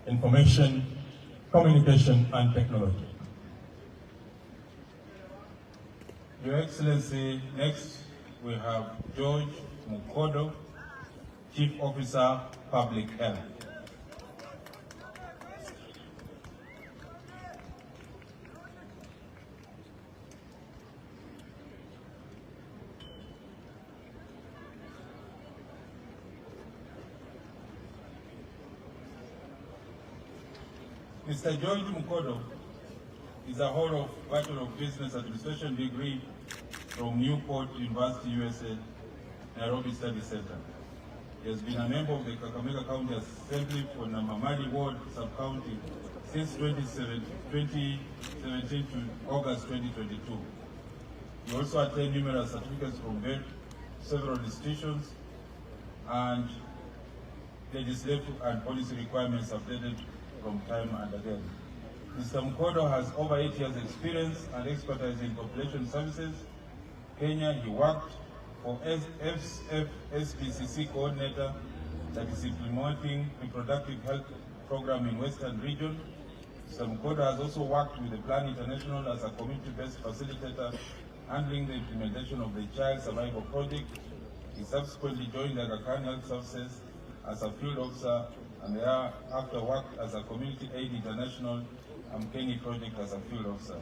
Information, Communication and Technology. Your Excellency, next we have George Mukodo, Chief Officer, Public Health. Mr. George Mukodo is a holder of Bachelor of Business Administration degree from Newport University, USA, Nairobi Study Center. He has been a member of the Kakamega County Assembly for Namamali Ward Sub-County since 2017 to August 2022. He also attained numerous certificates from several institutions, and legislative and policy requirements updated from time and again. Mr. Mukodo has over 8 years experience and expertise in population services. Kenya, he worked for SPCC coordinator that is implementing reproductive health program in Western region. Mr. Mukodo has also worked with the Plan International as a community-based facilitator handling the implementation of the Child Survival Project. He subsequently joined the Aga Khan Health Services as a field officer and thereafter worked as a Community Aid International Mkengi Project as a field officer.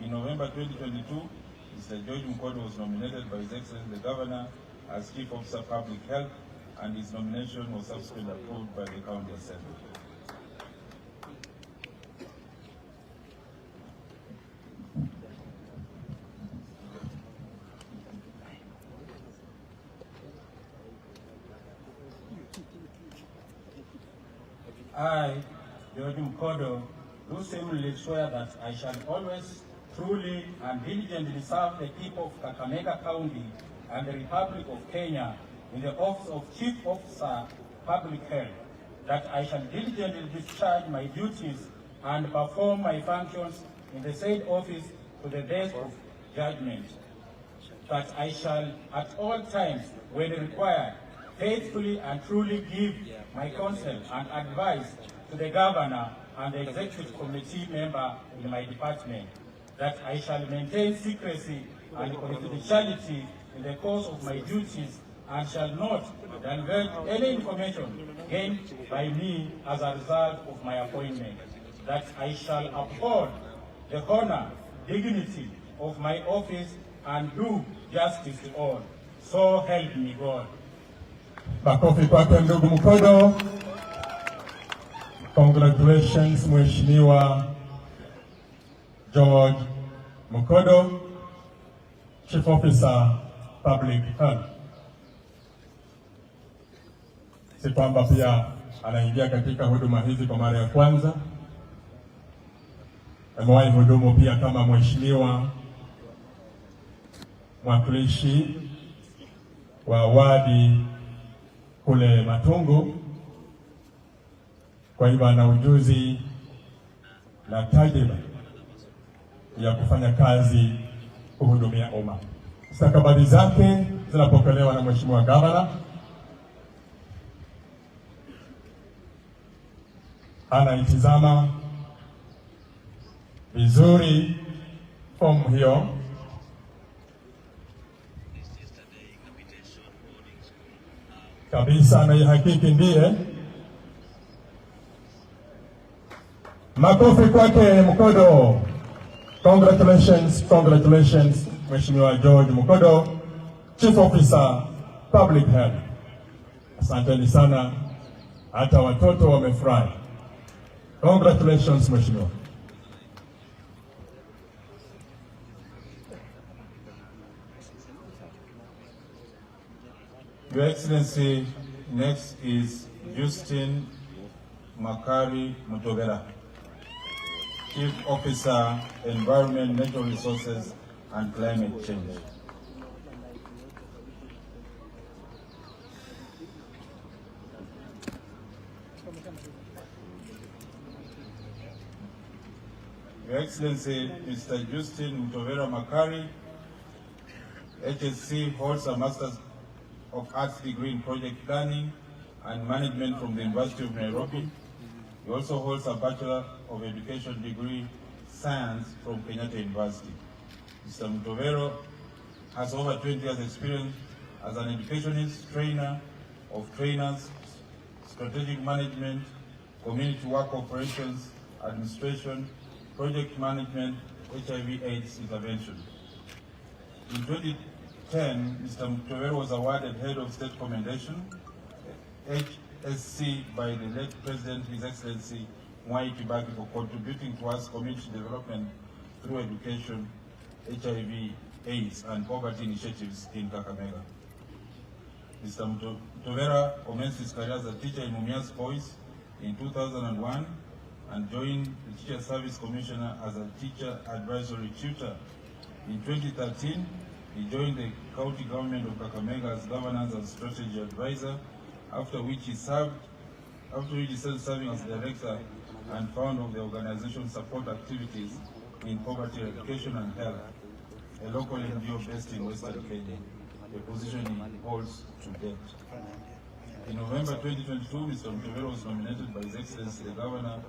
In November 2022, Mr. George Mukodo was nominated by His Excellency the Governor as Chief Officer Public Health, and his nomination was subsequently approved by the County Assembly. I, George Mukodo, do solemnly swear that I shall always truly and diligently serve the people of Kakamega County and the Republic of Kenya in the office of Chief Officer Public Health, that I shall diligently discharge my duties and perform my functions in the said office to the best of judgment, that I shall at all times, when required, faithfully and truly give my counsel and advice to the Governor and the Executive Committee member in my department, that I shall maintain secrecy and confidentiality in the course of my duties and shall not divulge any information gained by me as a result of my appointment, that I shall uphold the honor, dignity of my office and do justice to all. So help me God. Makofi kwake ndugu Mukodo. Congratulations Mheshimiwa George Mukodo, Chief Officer Public Health. Si kwamba pia anaingia katika huduma hizi kwa mara ya kwanza. Amewahi hudumu pia kama mheshimiwa mwakilishi wa wadi kule Matungu. Kwa hivyo ana ujuzi na tajriba ya kufanya kazi kuhudumia umma. Stakabadhi zake zinapokelewa na Mheshimiwa Gavana. Anaitizama vizuri fomu hiyo. Kabisa anaihakiki ndiye. Makofi kwake Mukodo. Congratulations, congratulations Mheshimiwa George Mukodo, Chief Officer Public Health. Asanteni sana, hata watoto wamefurahi. Congratulations Mheshimiwa. Your Excellency, next is Justin Makari Mutovera, Chief Officer, Environment, Natural Resources and Climate Change. Your Excellency, Mr. Justin Mutovera Makari, HSC, holds a Master's of Arts degree in Project Planning and Management from the University of Nairobi. He also holds a Bachelor of Education degree, Science, from Kenyatta University. Mr. Mutovero has over 20 years experience as an educationist, trainer of trainers, strategic management, community work operations, administration, project management, HIV/AIDS intervention. In 2010, Mr. Mutovero was awarded Head of State Commendation, HSC, by the late President, His Excellency Mwai Kibaki, for contributing towards community development through education, HIV/AIDS, and poverty initiatives in Kakamega. Mr. Mutovera commenced his career as a teacher in Mumias Boys in 2001 and joined the Teacher Service Commissioner as a teacher advisory tutor. In 2013, he joined the county government of Kakamega as governance and strategy advisor, after which he served after he started serving as director and founder of the organization support activities in poverty eradication and health, a local NGO based in Western Kenya, a position he holds to date. In November 2022, Mr. Mutobera was nominated by His Excellency the Governor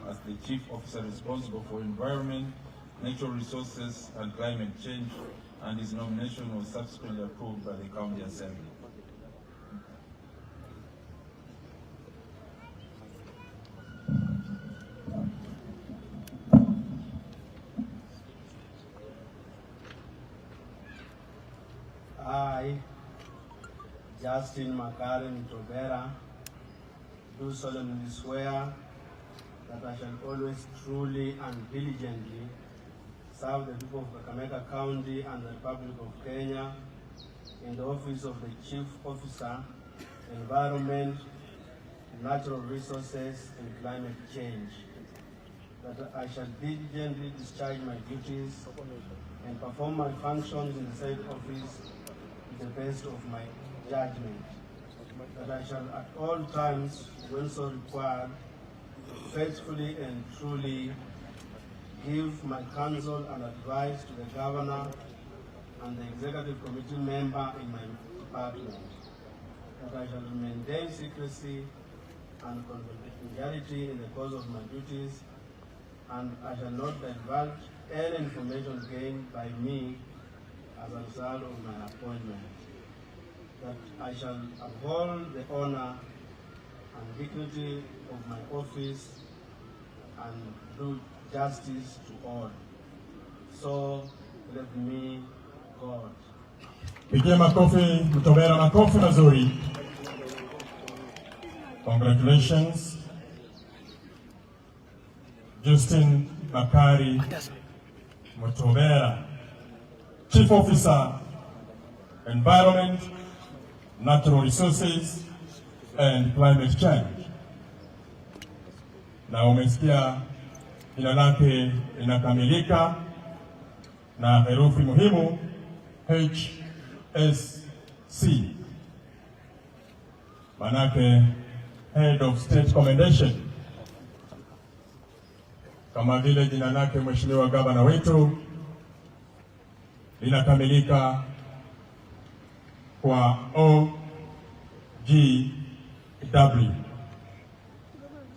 as the Chief Officer responsible for environment, natural resources and climate change, and his nomination was subsequently approved by the County Assembly. I, Justin Makari Mutobera, do solemnly swear that I shall always truly and diligently serve the people of Kakamega County and the Republic of Kenya in the office of the Chief Officer, Environment, Natural Resources and Climate Change, that I shall diligently discharge my duties and perform my functions in the said office to the best of my judgment, that I shall at all times, when so required, faithfully and truly give my counsel and advice to the Governor and the Executive Committee member in my department, that I shall maintain secrecy and confidentiality in the course of my duties, and I shall not divulge any information gained by me as a result of my appointment, that I shall uphold the honor and dignity of my office and do justice to all. So let me God. Pigia makofi Mutobera, makofi mazuri. Congratulations. Justin Makari Mutobera, Chief Officer, Environment, Natural Resources and Climate Change. Na umesikia jina lake inakamilika na herufi muhimu HSC. Manake Head of State Commendation. Kama vile jina lake Mheshimiwa Gavana wetu linakamilika kwa OGW,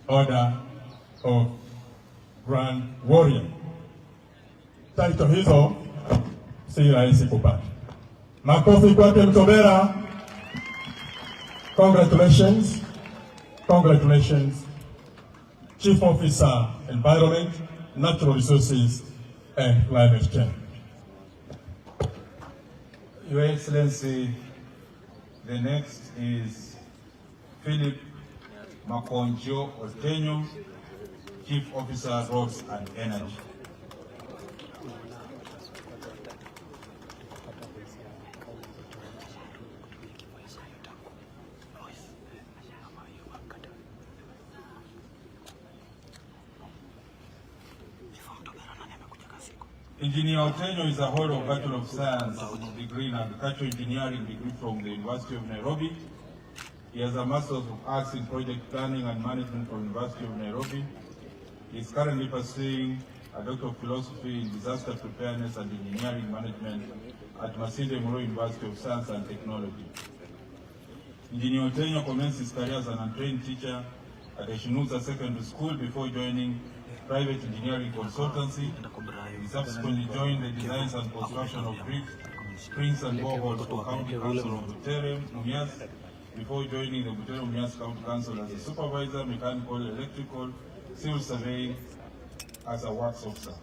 Order of Grand Warrior. Title hizo si rahisi kupata. Makofi kwake Mutobera. Congratulations. Congratulations. Chief Officer, Environment, Natural Resources and Climate Change. Your Excellency, the next is Philip Makonjo Otenyo, Chief Officer, Roads and Energy. Engineer Otenyo is a holder of Bachelor of Science degree in Agricultural Engineering degree from the University of Nairobi. He has a Master's of Arts in Project Planning and Management from the University of Nairobi. He is currently pursuing a Doctor of Philosophy in Disaster Preparedness and Engineering Management at Masinde Muliro University of Science and Technology. Engineer Otenyo commenced his career as an untrained teacher at Eshinuza Secondary School before joining private engineering consultancy. He subsequently joined the designs and construction of bridges, springs and boreholes for County Council of Butere, Mumias, before joining the Butere Mumias County Council as a supervisor, mechanical, electrical, civil surveying as a works officer.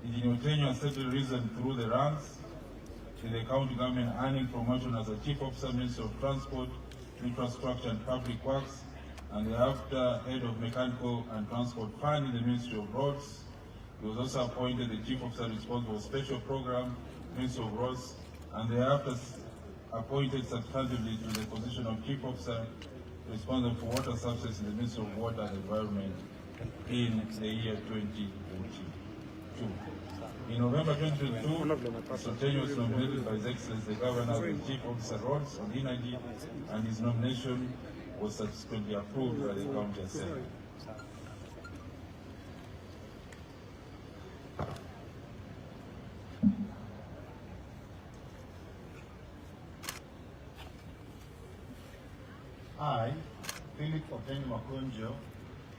Engineer Otenyo has steadily risen through the ranks in the county government, earning promotion as a Chief Officer, Ministry of Transport, Infrastructure and Public Works, and thereafter Head of Mechanical and Transport Fund in the Ministry of Roads. He was also appointed the Chief Officer responsible for Special Program, Ministry of Roads, and thereafter appointed substantively to the position of Chief Officer responsible for water services in the Ministry of Water and Environment in the year 2022. In November 2022, Mr. Otenyo was nominated by His Excellency the Governor as the Chief Officer Roads on Energy, and his nomination was subsequently approved by the County Assembly. I, Philip Kamukunji,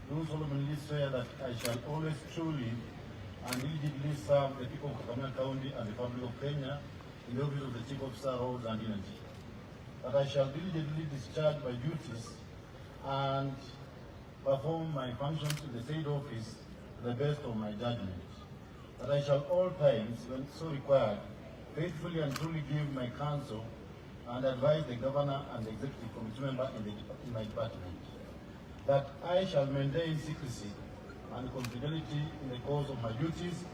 do solemnly swear that I shall always truly and diligently serve the people of Kakamega County and the Republic of Kenya in the office of the Chief Officer, Roads and Energy. That I shall diligently discharge my duties and perform my functions in the said office to the best of my judgment. That I shall all times, when so required, faithfully and truly give my counsel and advise the Governor and the Executive Committee member in my department. That I shall maintain secrecy and confidentiality in the course of my duties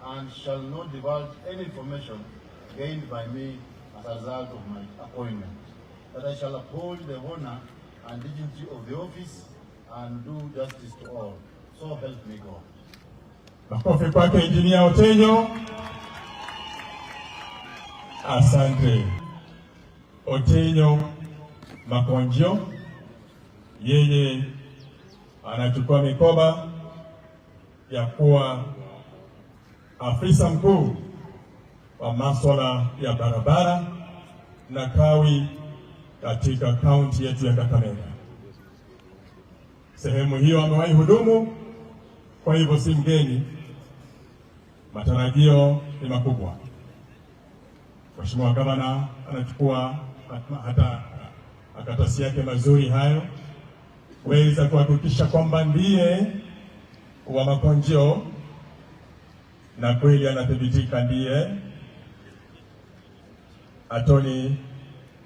and shall not divulge any information gained by me as a result of my appointment. That I shall uphold the honor and dignity of the office and do justice to all. So help me God. Makofi kwake Engineer Otenyo. Asante. Otenyo Makonjo, yeye anachukua mikoba ya kuwa afisa mkuu wa masuala ya barabara na kawi katika kaunti yetu ya Kakamega. Sehemu hiyo amewahi hudumu, kwa hivyo si mgeni. Matarajio ni makubwa. Mheshimiwa Gavana anachukua hata akatasi yake mazuri hayo, weza kuhakikisha kwamba ndiye wa Makonjo, na kweli anathibitika ndiye. Atoni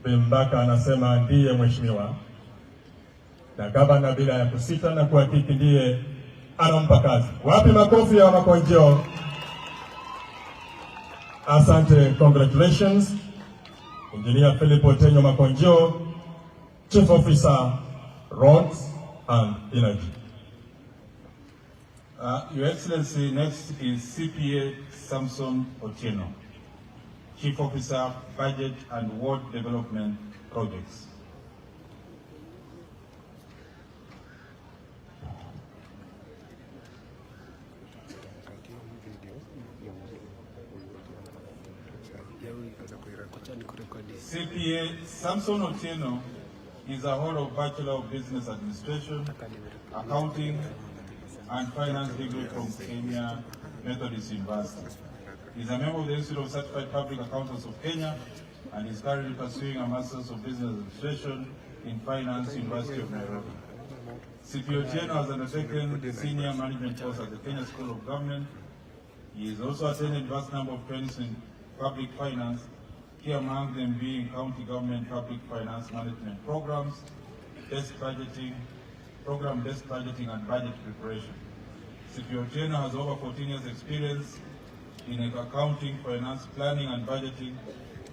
Bimbaka anasema ndiye mheshimiwa, na gavana bila ya kusita na kuhakiki ndiye anampa kazi. Wapi makofi ya Makonjo? Asante, congratulations. Engineer Philip Otenyo Makonjo, Chief Officer, Roads and Energy. Your Excellency, next is CPA Samson Otieno, Chief Officer, Budget and Ward Development Projects. CPA Samson Otieno is a holder of Bachelor of Business Administration, Accounting and Finance degree from Kenya Methodist University. He is a member of the Institute of Certified Public Accountants of Kenya and is currently pursuing a Master's of Business Administration in Finance, University of Nairobi. CPA Otieno has undertaken senior management course at the Kenya School of Government. He has also attended a vast number of trainings in public finance, here among them being county government public finance management programs, program-based budgeting and budget preparation. CPA Otieno has over 14 years experience in accounting, finance, planning and budgeting,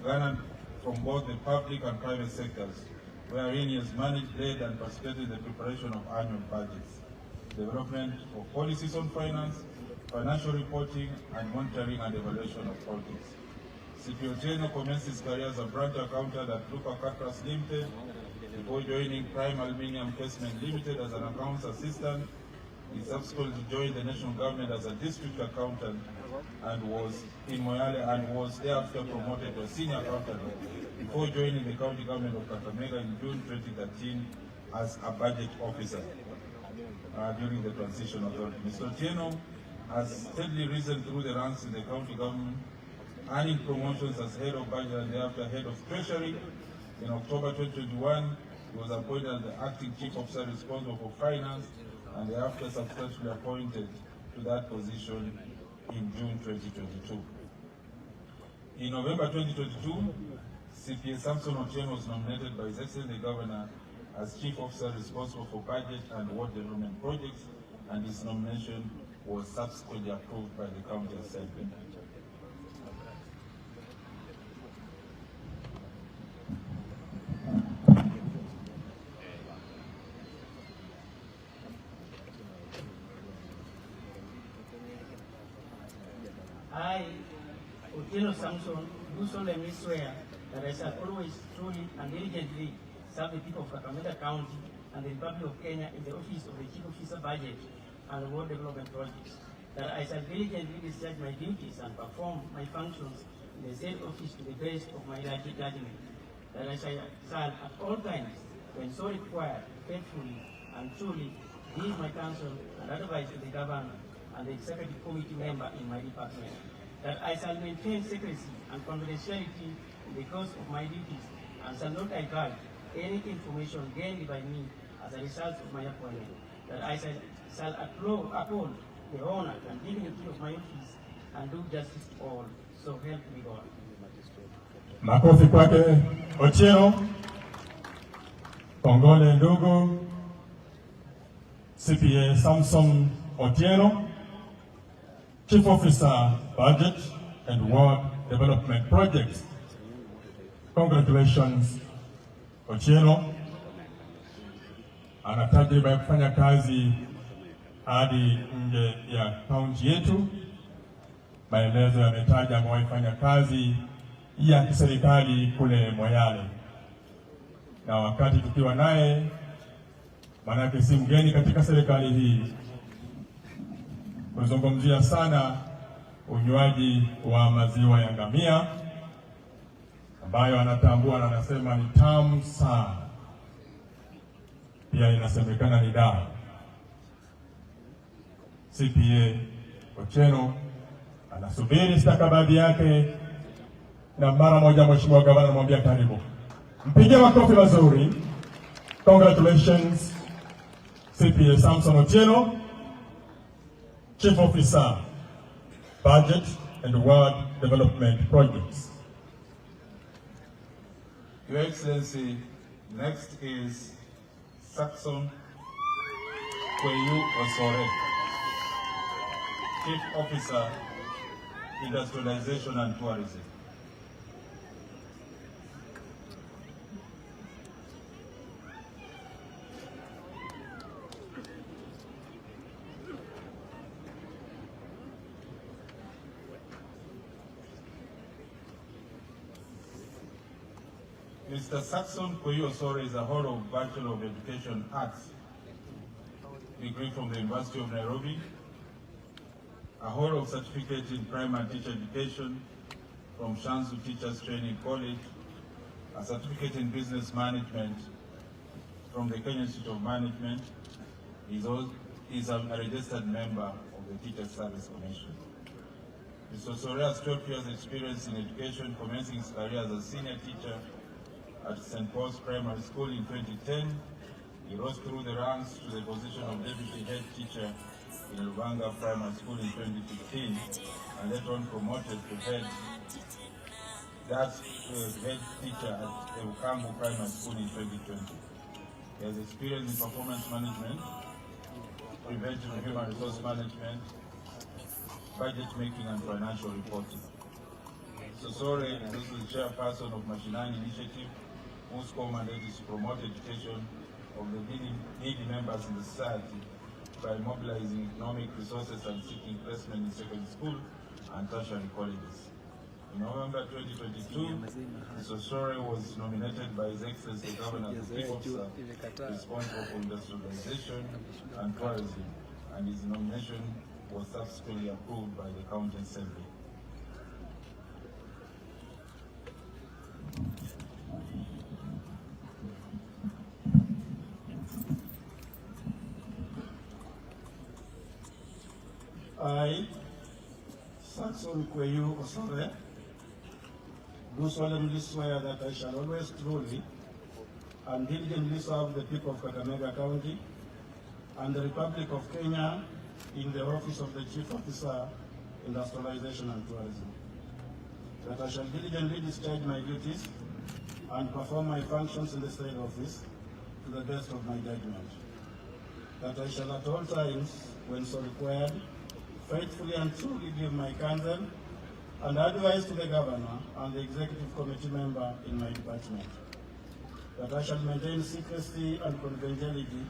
garnered from both the public and private sectors, wherein he has managed, led and participated in the preparation of annual budgets, development of policies on finance, financial reporting and monitoring and evaluation of audits. CPA Otieno commenced his career as a branch accountant at Lupa Catras Limited before joining Prime Aluminium Placement Limited as an accounts assistant. He subsequently joined the national government as a district accountant and was in Moyale and was thereafter promoted to a senior accountant before joining the county government of Kakamega in June 2013 as a budget officer during the transition authority. Mr. Otieno has steadily risen through the ranks in the county government, earning promotions as head of budget and thereafter head of treasury. In October 2021, he was appointed as the acting chief officer responsible for finance and thereafter substantially appointed to that position in June 2022. In November 2022, CPA Samson Otieno was nominated by His Excellency the Governor as chief officer responsible for budget and ward development projects, and his nomination was subsequently approved by the County Assembly. I, Otieno Samson, do solemnly swear that I shall always truly and diligently serve the people of Kakamega County and the Republic of Kenya in the office of the Chief Officer Budget and World Development Projects, that I shall diligently discharge my duties and perform my functions in the said office to the best of my judgment, that I shall at all times, when so required, faithfully and truly give my counsel and advice to the governor and the executive committee member in my department, that I shall maintain secrecy and confidentiality in the course of my duties and shall not divulge any information gained by me as a result of my appointment, that I shall uphold the honor and dignity of my office and do justice to all. So help me God. Makofi kwake Ochieno. Kongole ndugu CPA Samson Otieno, Chief Officer Budget and World Development Projects. Congratulations Ochieno. Ana tajriba ya kufanya kazi hadi nje ya kaunti yetu. Maelezo yametaja amewahi fanya kazi ya kiserikali kule Moyale, na wakati tukiwa naye, manake si mgeni katika serikali hii, kuzungumzia sana unywaji wa maziwa ya ngamia ambayo anatambua na anasema ni tamu sana, pia inasemekana ni dawa. CPA Ochieno anasubiri stakabadhi yake, na mara moja Mheshimiwa Gavana anamwambia karibu. Mpigie makofi mazuri. Congratulations CPA Samson Otieno, Chief Officer Budget and World Development Projects. Your Excellency, next is Saxon Kweyu Osore, Chief Officer Industrialization and Tourism. Mr. Saxon Kweyu Osore is a holder of Bachelor of Education Arts degree from the University of Nairobi, a holder of certificate in primary teacher education from Shanzu Teachers Training College, a certificate in business management from the Kenya Institute of Management. He is a registered member of the Teachers Service Commission. Mr. Osore has 12 years experience in education, commencing his career as a senior teacher at St. Paul's Primary School in 2010. He rose through the ranks to the position of deputy head teacher in Odinga Primary School in 2015, and later on promoted to head teacher at Kamukunji Primary School in 2020. He has experience in performance management, prevention of human resource management, budget making, and financial reporting. So sorry, this is the chairperson of Mashinani Initiative, whose core mandate is to promote education of the needy members in the society by mobilizing economic resources and seeking placement in secondary school and tertiary colleges. In November 2022, Mr. Osore was nominated by His Excellency the Governor as the Chief Officer responsible for industrialization and tourism, and his nomination was subsequently approved by the County Assembly. I, Saxon Kweyu Osore, do solemnly swear that I shall always truly and diligently serve the people of Kakamega County and the Republic of Kenya in the office of the Chief Officer, Industrialization and Tourism. That I shall diligently discharge my duties and perform my functions in the state office to the best of my judgment. That I shall at all times, when so required, faithfully and truly give my counsel and advice to the Governor and the Executive Committee member in my department. That I shall maintain secrecy and confidentiality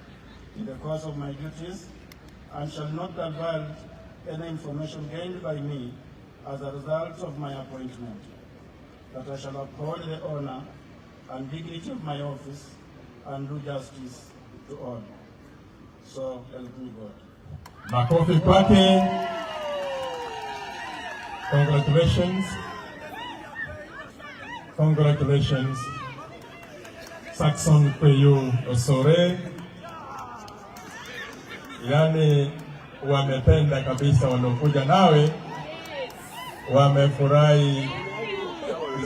in the course of my duties and shall not divulge any information gained by me as a result of my appointment. That I shall uphold the honor and dignity of my office and do justice to all. So help me God. Makofi kwake. Congratulations. Congratulations. Saxon Kweyu Osore. Yani wamependa kabisa waliokuja nawe, wamefurahi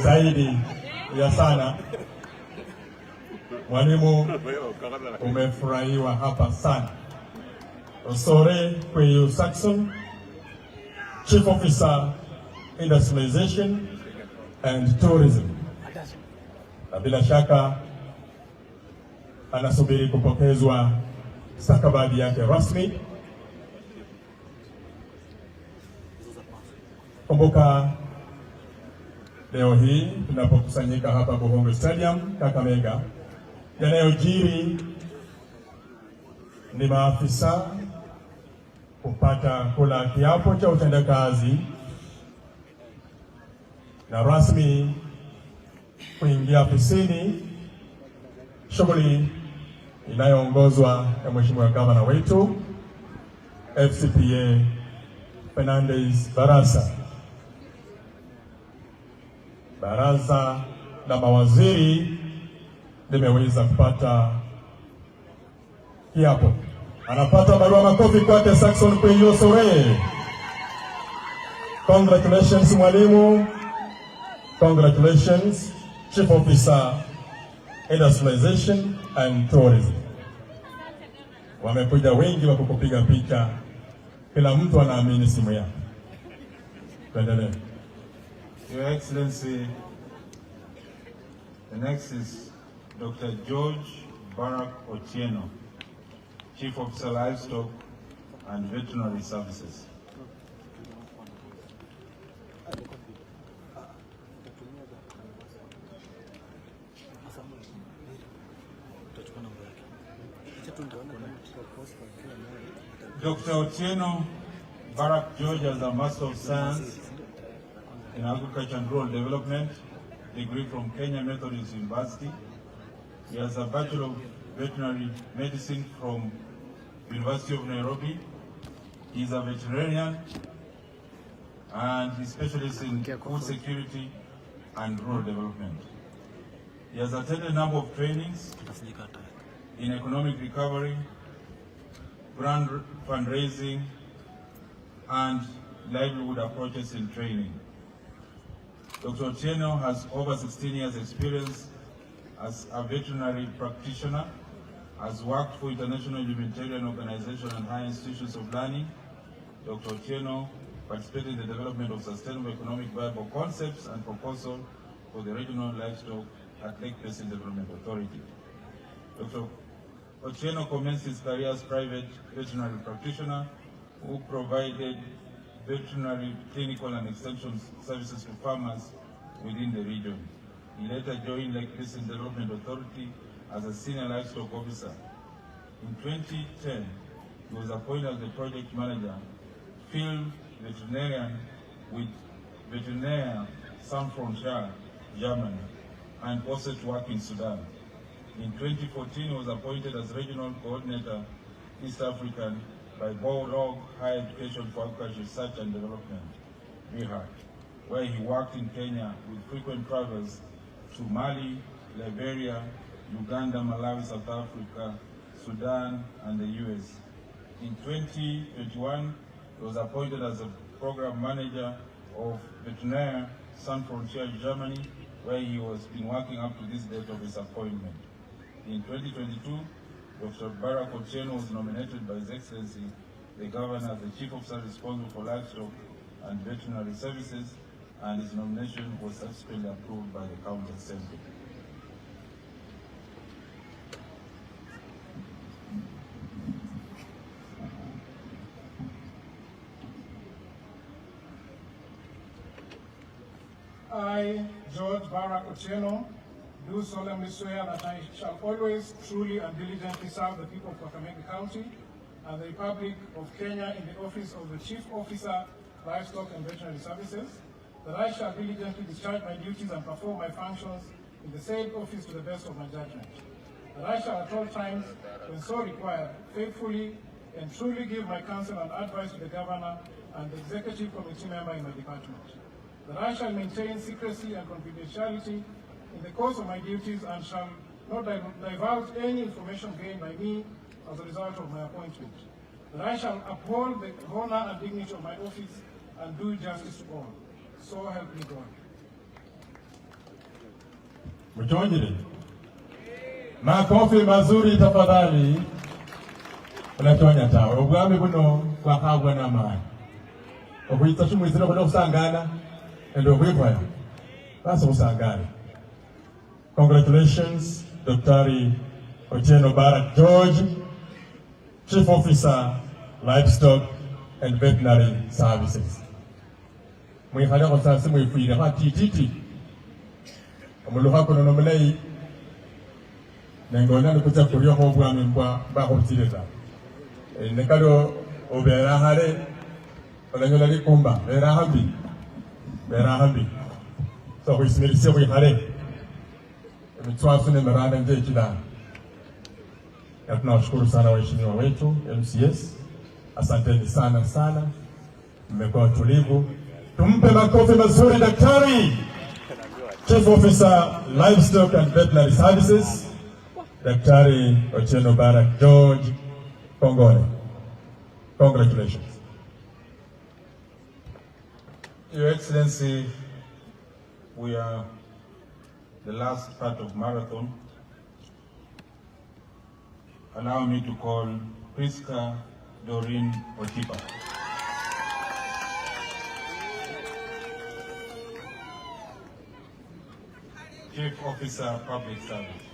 zaidi ya sana. Mwalimu, umefurahiwa hapa sana. Osore Kweyu Saxon, Chief Officer, Industrialization and Tourism. Na bila shaka anasubiri kupokezwa stakabadhi yake rasmi. Kumbuka leo hii tunapokusanyika hapa Buhungu Stadium Kakamega, yanayojiri ni maafisa kupata kula kiapo cha utendakazi na rasmi kuingia ofisini, shughuli inayoongozwa na Mheshimiwa Gavana wetu FCPA Fernandez Barasa. Baraza la mawaziri limeweza kupata kiapo. Anapata barua. Makofi kwake Saxon Kweyu Osore. Congratulations mwalimu. Congratulations Chief Officer, Industrialization and Tourism. Wamekuja wengi wa kukupiga picha. Kila mtu anaamini simu yake. Tuendelee. Your Excellency, the next is Dr. George Barak Otieno, Chief Officer Livestock and Veterinary Services. Dr. Otieno Barak George has a Master of Science in Agriculture and Rural Development degree from Kenya Methodist University. He has a Bachelor of Veterinary Medicine from University of Nairobi. He is a veterinarian and he specializes in food security and rural development. He has attended a number of trainings in economic recovery, grant fundraising, and livelihood approaches in training. Dr. Otieno has over 16 years experience as a veterinary practitioner, has worked for international humanitarian organizations and higher institutions of learning. Dr. Otieno participated in the development of sustainable economic viable concepts and proposals for the regional livestock at Lake Basin Development Authority. Dr. Otieno commenced his career as private veterinary practitioner who provided veterinary, clinical and extension services to farmers within the region. He later joined Lake Basin Development Authority as a senior livestock officer. In 2010, he was appointed as the project manager, field veterinarian with Veterinär Sans Frontières, Germany, and posted to work in Sudan. In 2014, he was appointed as regional coordinator, East African, by Borog Higher Education for Agriculture Research and Development, BHAD, where he worked in Kenya with frequent travels to Mali, Liberia, Uganda, Malawi, South Africa, Sudan, and the US. In 2021, he was appointed as a program manager of Veterinär Sans Frontières, Germany, where he was been working up to this date of his appointment. In 2022, Dr. Barak Otieno was nominated by His Excellency, the Governor, as the Chief Officer responsible for livestock and veterinary services, and his nomination was subsequently approved by the County Assembly. I, George Barak Otieno, do solemnly swear that I shall always truly and diligently serve the people of Kakamega County and the Republic of Kenya in the office of the Chief Officer, Livestock and Veterinary Services, that I shall diligently discharge my duties and perform my functions in the said office to the best of my judgment, that I shall at all times, when so required, faithfully and truly give my counsel and advice to the governor and the executive committee member in my department. That I shall maintain secrecy and confidentiality in the course of my duties and shall not divulge any information gained by me as a result of my appointment. That I shall uphold the honor and dignity of my office and do justice to all. So help me God. Mchongile. Makofi mazuri tafadhali. Unachonya tawe. Obwami buno bwakagwa n'amaani. Okuyita shumwizira kuno kusangana endo kwipaya. Basi kusangana. Congratulations, Dr. Otieno Barak George, Chief Officer, Livestock and Veterinary Services. Mwifanya kwa sasa mwifire kwa tititi. Omuluha kono nomulei nengona nikucha kurio kwa bwami mba kutireta. Nekalo obera hale olanyola likumba bera hambi. So kuisimilisha kuihale. Mitwafu ni meranda nje kila. Na tunawashukuru sana waheshimiwa wetu MCS. Asanteni sana. Mmekuwa watulivu. Tumpe makofi mazuri daktari. Chief Officer, Livestock and Veterinary Services, Daktari Otieno Barak George Kongole. Congratulations. Your Excellency, we are the last part of marathon. Allow me to call Priska Doreen Otipa. Chief Officer, Public Service.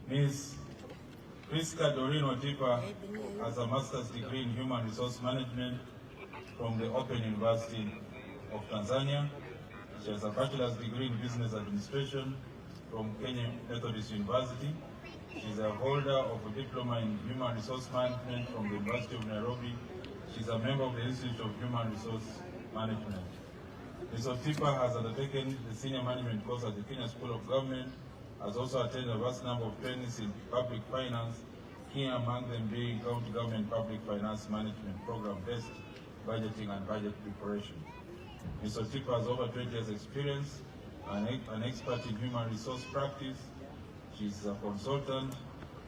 Ms. Priska Doreen Otipa has a master's degree in human resource management from the Open University of Tanzania. She has a bachelor's degree in business administration from Kenya Methodist University. She is a holder of a diploma in human resource management from the University of Nairobi. She is a member of the Institute of Human Resource Management. Ms. Otipa has undertaken the senior management course at the Kenya School of Government, has also attended a vast number of trainings in public finance, key among them being County Government Public Finance Management Program-based budgeting and budget preparation. Ms. Otipa has over 20 years experience, an expert in human resource practice. She's a consultant,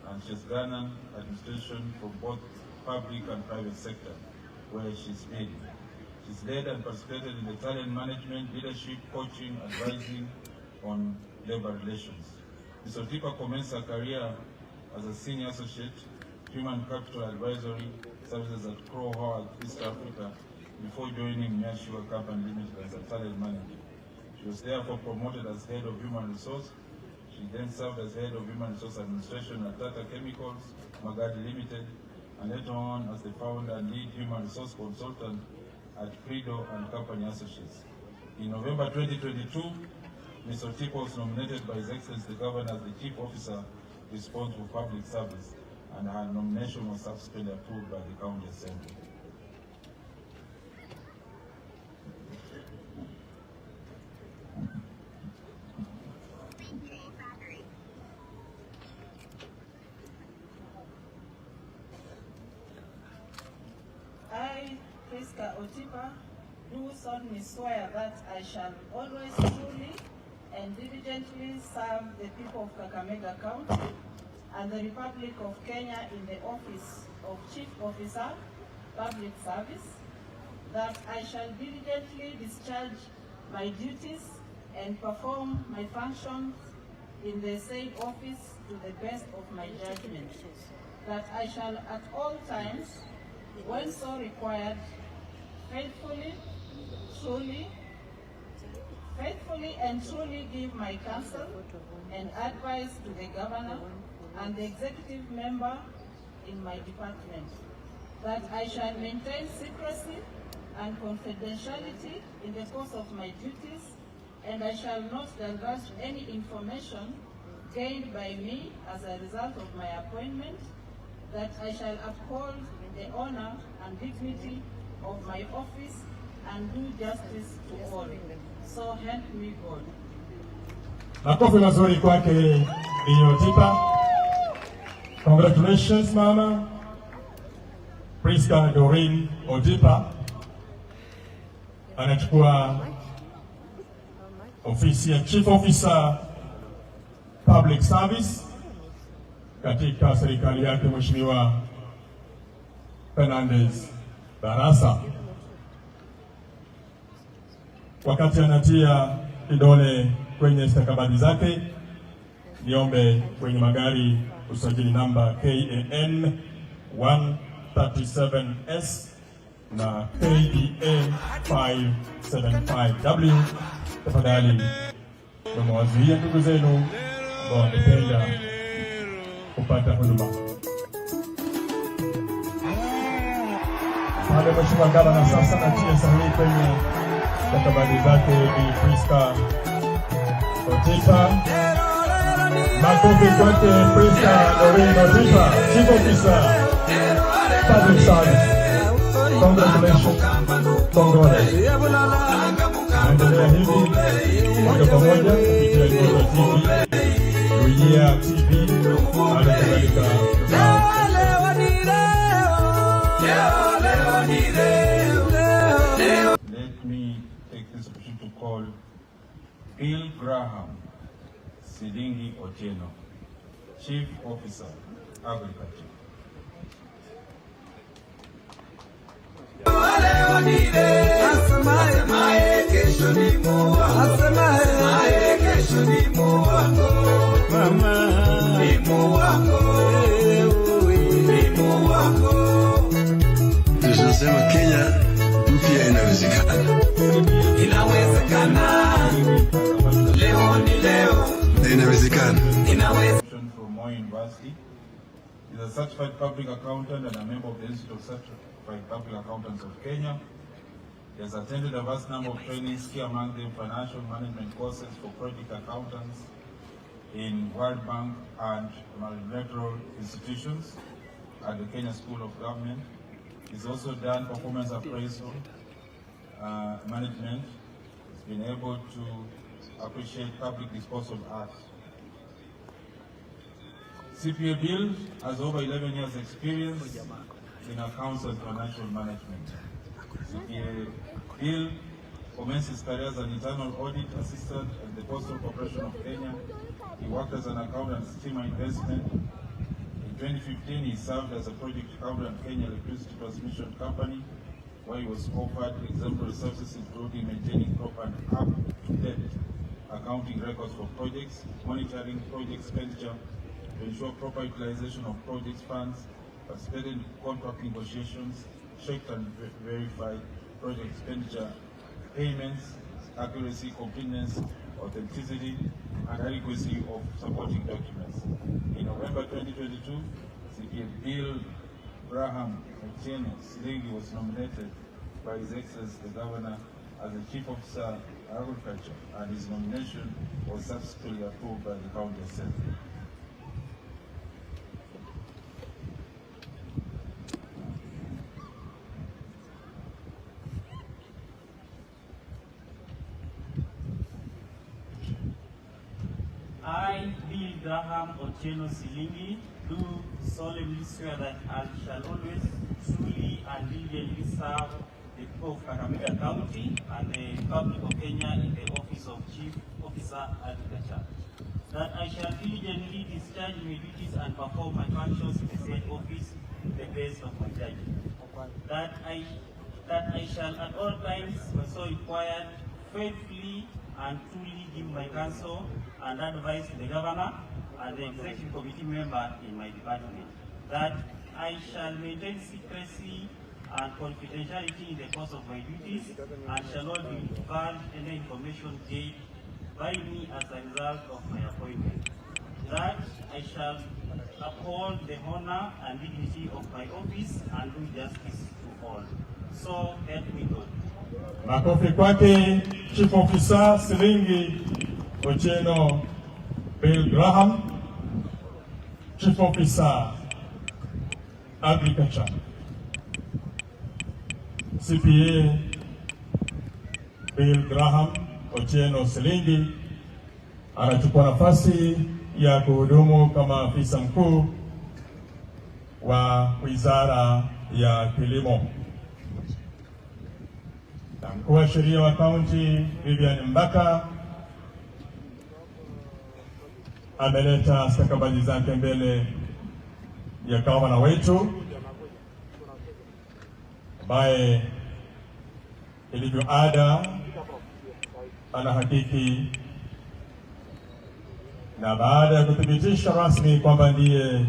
and she's garnered administration from both public and private sector, where she's been. She's led and participated in the talent management, leadership, coaching, advising on labor relations. Ms. Otipa commenced her career as a senior associate, human capital advisory services at Crow Howard, East Africa, before joining Mia Sugar Company Limited as a talent manager. She was therefore promoted as head of human resource. She then served as head of human resource administration at Tata Chemicals, Magadi Limited, and later on as the founder and lead human resource consultant at Credo and Company Associates. In November 2022, Ms. Otipa was nominated by His Excellency the Governor as the Chief Officer responsible for public service, and her nomination was subsequently approved by the County Assembly. I, Priska Otipa, do solemnly swear that I shall always truly and diligently serve the people of Kakamega County and the Republic of Kenya in the office of Chief Officer, Public Service, that I shall diligently discharge my duties and perform my functions in the said office to the best of my judgment, that I shall at all times, when so required, faithfully and truly give my counsel and advice to the Governor and the executive member in my department, that I shall maintain secrecy and confidentiality in the course of my duties, and I shall not divulge any information gained by me as a result of my appointment, that I shall uphold the honor and dignity of my office and do justice to all. So help me God. Makofi mazuri kwake Bi Otipa. Congratulations Mama. Priska Doreen Otipa anachukua ofisi ya Chief Officer Public Service katika serikali yake Mheshimiwa Fernandez Barasa. Wakati anatia kidole kwenye stakabadhi zake, niombe kwenye magari usajili namba KAN 137S na KDA 575W. Tafadhali tumewazuia ndugu zenu ambao wangependa kupata huduma. Pale Mheshimiwa Gavana sasa natia sahihi kwenye stakabadhi zake Bi Priska Otipa. Makofi kwake Priska Doreen Otipa, Chief Officer Public Service. Congratulations. Kongole. Endelea hivi moja kwa moja kupitia Odinga TV, Ruia TV, hali kadhalika. Let me take this opportunity to call Bill Graham Silingi Otieno, Chief Officer, Agriculture. Tunasema Kenya mpya inawezekana. Inawezekana. Leo ni leo. Inawezekana. From Moi University. He's a certified public accountant and a member of the Institute of Certified Public Accountants of Kenya. He has attended a vast number of trainings, key among them financial management courses for project accountants in World Bank and multilateral institutions at the Kenya School of Government. He's also done performance appraisal management. He's been able to appreciate public disposal art. CPA Bill has over 11 years experience in accounts and financial management. CPA Bill commenced his career as an internal audit assistant at the Postal Corporation of Kenya. He worked as an accountant at Stima Investment. In 2015, he served as a project accountant at Kenya Electricity Transmission Company, where he was offered exemplary services including maintaining proper and up-to-date accounting records for projects, monitoring project expenditure to ensure proper utilization of project funds, participated in contract negotiations, checked and verified project expenditure, payments, accuracy, completeness, authenticity, and adequacy of supporting documents. In November 2022, CPA Bill Graham Otieno Silingi was nominated by His Excellency the Governor as the Chief Officer Agriculture, and his nomination was subsequently approved by the County Assembly. I, Bill Graham Otieno Silingi, do solemnly swear that I shall always truly and diligently serve the people of Kakamega County and the Republic of Kenya in the office of Chief Officer Agriculture. That I shall diligently discharge my duties and perform my functions in the said office to the best of my judgment. That I shall at all times, when so required, faithfully and truly give my counsel and advice to the Governor and the Executive Committee member in my department. That I shall maintain secrecy and confidentiality in the course of my duties and shall not divulge any information gained by me as a result of my appointment. that I shall uphold the honor and dignity of my office and do justice to all. So help me God. Makofi kwake Chief Officer Silingi Otieno Bill Graham, Chief Officer Agriculture. CPA Bill Graham Otieno Silingi anachukua nafasi ya kuhudumu kama afisa mkuu wa Wizara ya Kilimo. Na mkuu wa sheria wa kaunti Vivian Mbaka ameleta stakabadhi zake mbele ya gavana wetu ambaye ilivyo ada anahakiki, na baada ya kuthibitisha rasmi kwamba ndiye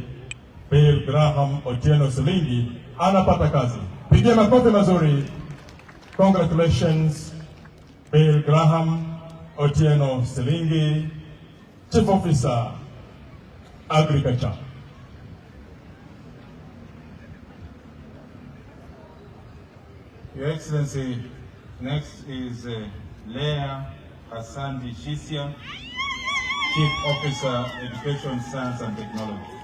Bill Graham Otieno Silingi anapata kazi. Pigia makofi mazuri. Congratulations, Bill Graham Otieno Silingi, Chief Officer, Agriculture. Your Excellency, next is Leah Hasandi Shisia, Chief Officer, Education, Science and Technology.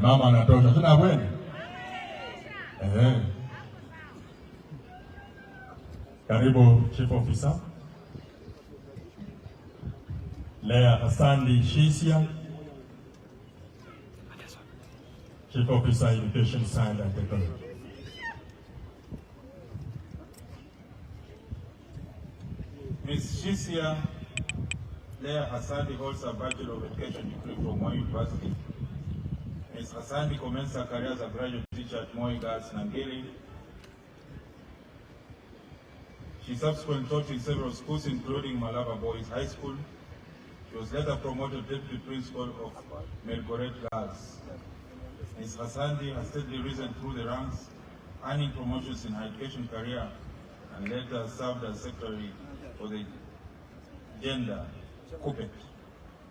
Mama anatosha, tuna bweni. Karibu Chief Officer Leah Hasandi Shisia, Chief Officer, Education, Science and Technology. Ms. Shisia Leah Hasandi holds a Bachelor of Education degree from Moi University. Ms. Hasandi commenced her career as a graduate teacher at Moi Girls Nangili. She subsequently taught in several schools, including Malaba Boys High School. She was later promoted deputy principal of Melgoret Girls. Ms. Hasandi has steadily risen through the ranks, earning promotions in her education career, and later served as secretary for the Gender, CUPET,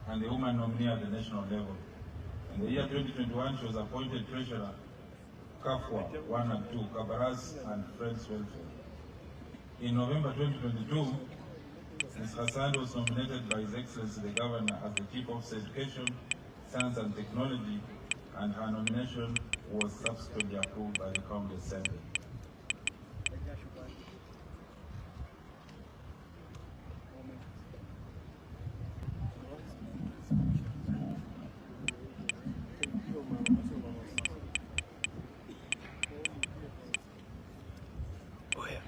and the Woman Nominee at the national level. In the year 2021, she was appointed treasurer, Kafwa 1 and 2, Kabaras and Friends Welfare. In November 2022, Ms. Hassan was nominated by His Excellency the Governor as the Chief Officer Education, Science and Technology, and her nomination was subsequently approved by the County Assembly.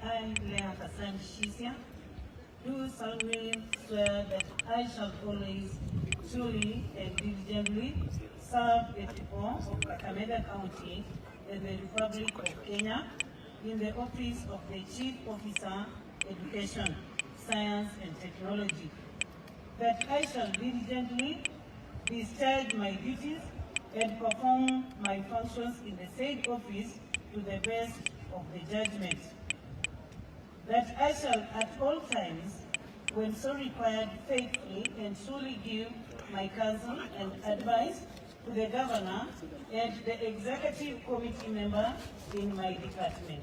I, Leah Hassan Shisia, do solemnly swear that I shall always truly and diligently serve the people of Kakamega County and the Republic of Kenya in the office of the Chief Officer, Education, Science and Technology, that I shall diligently discharge my duties and perform my functions in the said office to the best of the judgment, that I shall at all times, when so required, faithfully and truly give my counsel and advice to the Governor and the Executive Committee member in my department,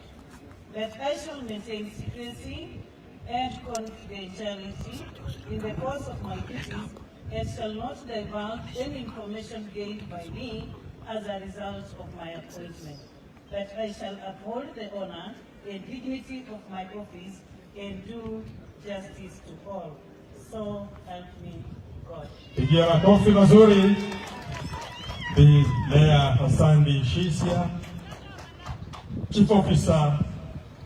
that I shall maintain secrecy and confidentiality in the course of my duties and shall not divulge any information gained by me as a result of my appointment, that I shall uphold the honor and dignity of my office and do justice to all. So help me God. Pigia makofi mazuri Bi Leah Hasandi Shisia, Chief Officer,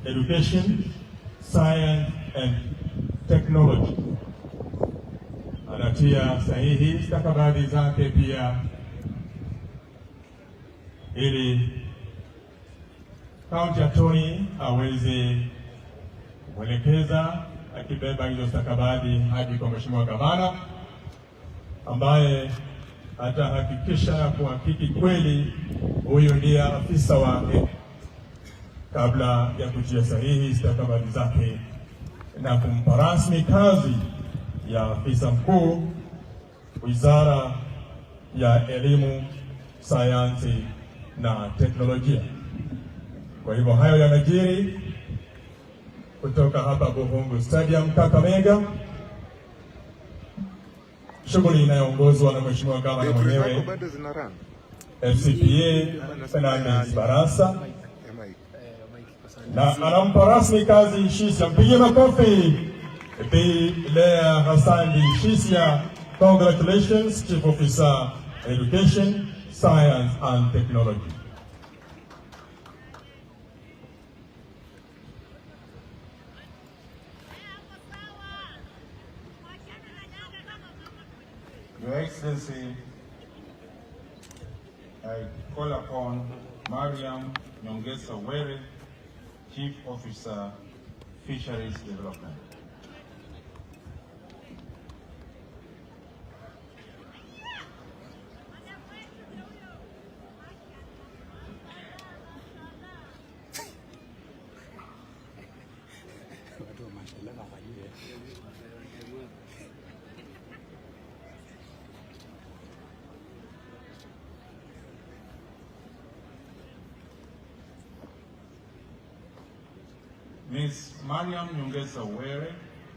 Education, Science and Technology. Anatia sahihi stakabadhi zake pia ili County Attorney aweze kuelekeza akibeba hizo stakabadhi hadi kwa Mheshimiwa Gavana ambaye atahakikisha na kuhakiki kweli huyu ndiye afisa wake kabla ya kutia sahihi stakabadhi zake na kumpa rasmi kazi ya afisa mkuu Wizara ya Elimu, Sayansi na Teknolojia. Kwa hivyo hayo yanajiri kutoka hapa Buhungu Stadium Kakamega, shughuli inayoongozwa na Mheshimiwa Gavana mwenyewe FCPA Fernandez Barasa, na anampa rasmi kazi Shisia. Mpigie makofi Bi Lea Hassani Shisia. Congratulations, Chief Officer Education, Science and Technology. Your Excellency, I call upon Mariam Nyongesa Were, Chief Officer, Fisheries Development. Ms. Mariam Nyongesa Were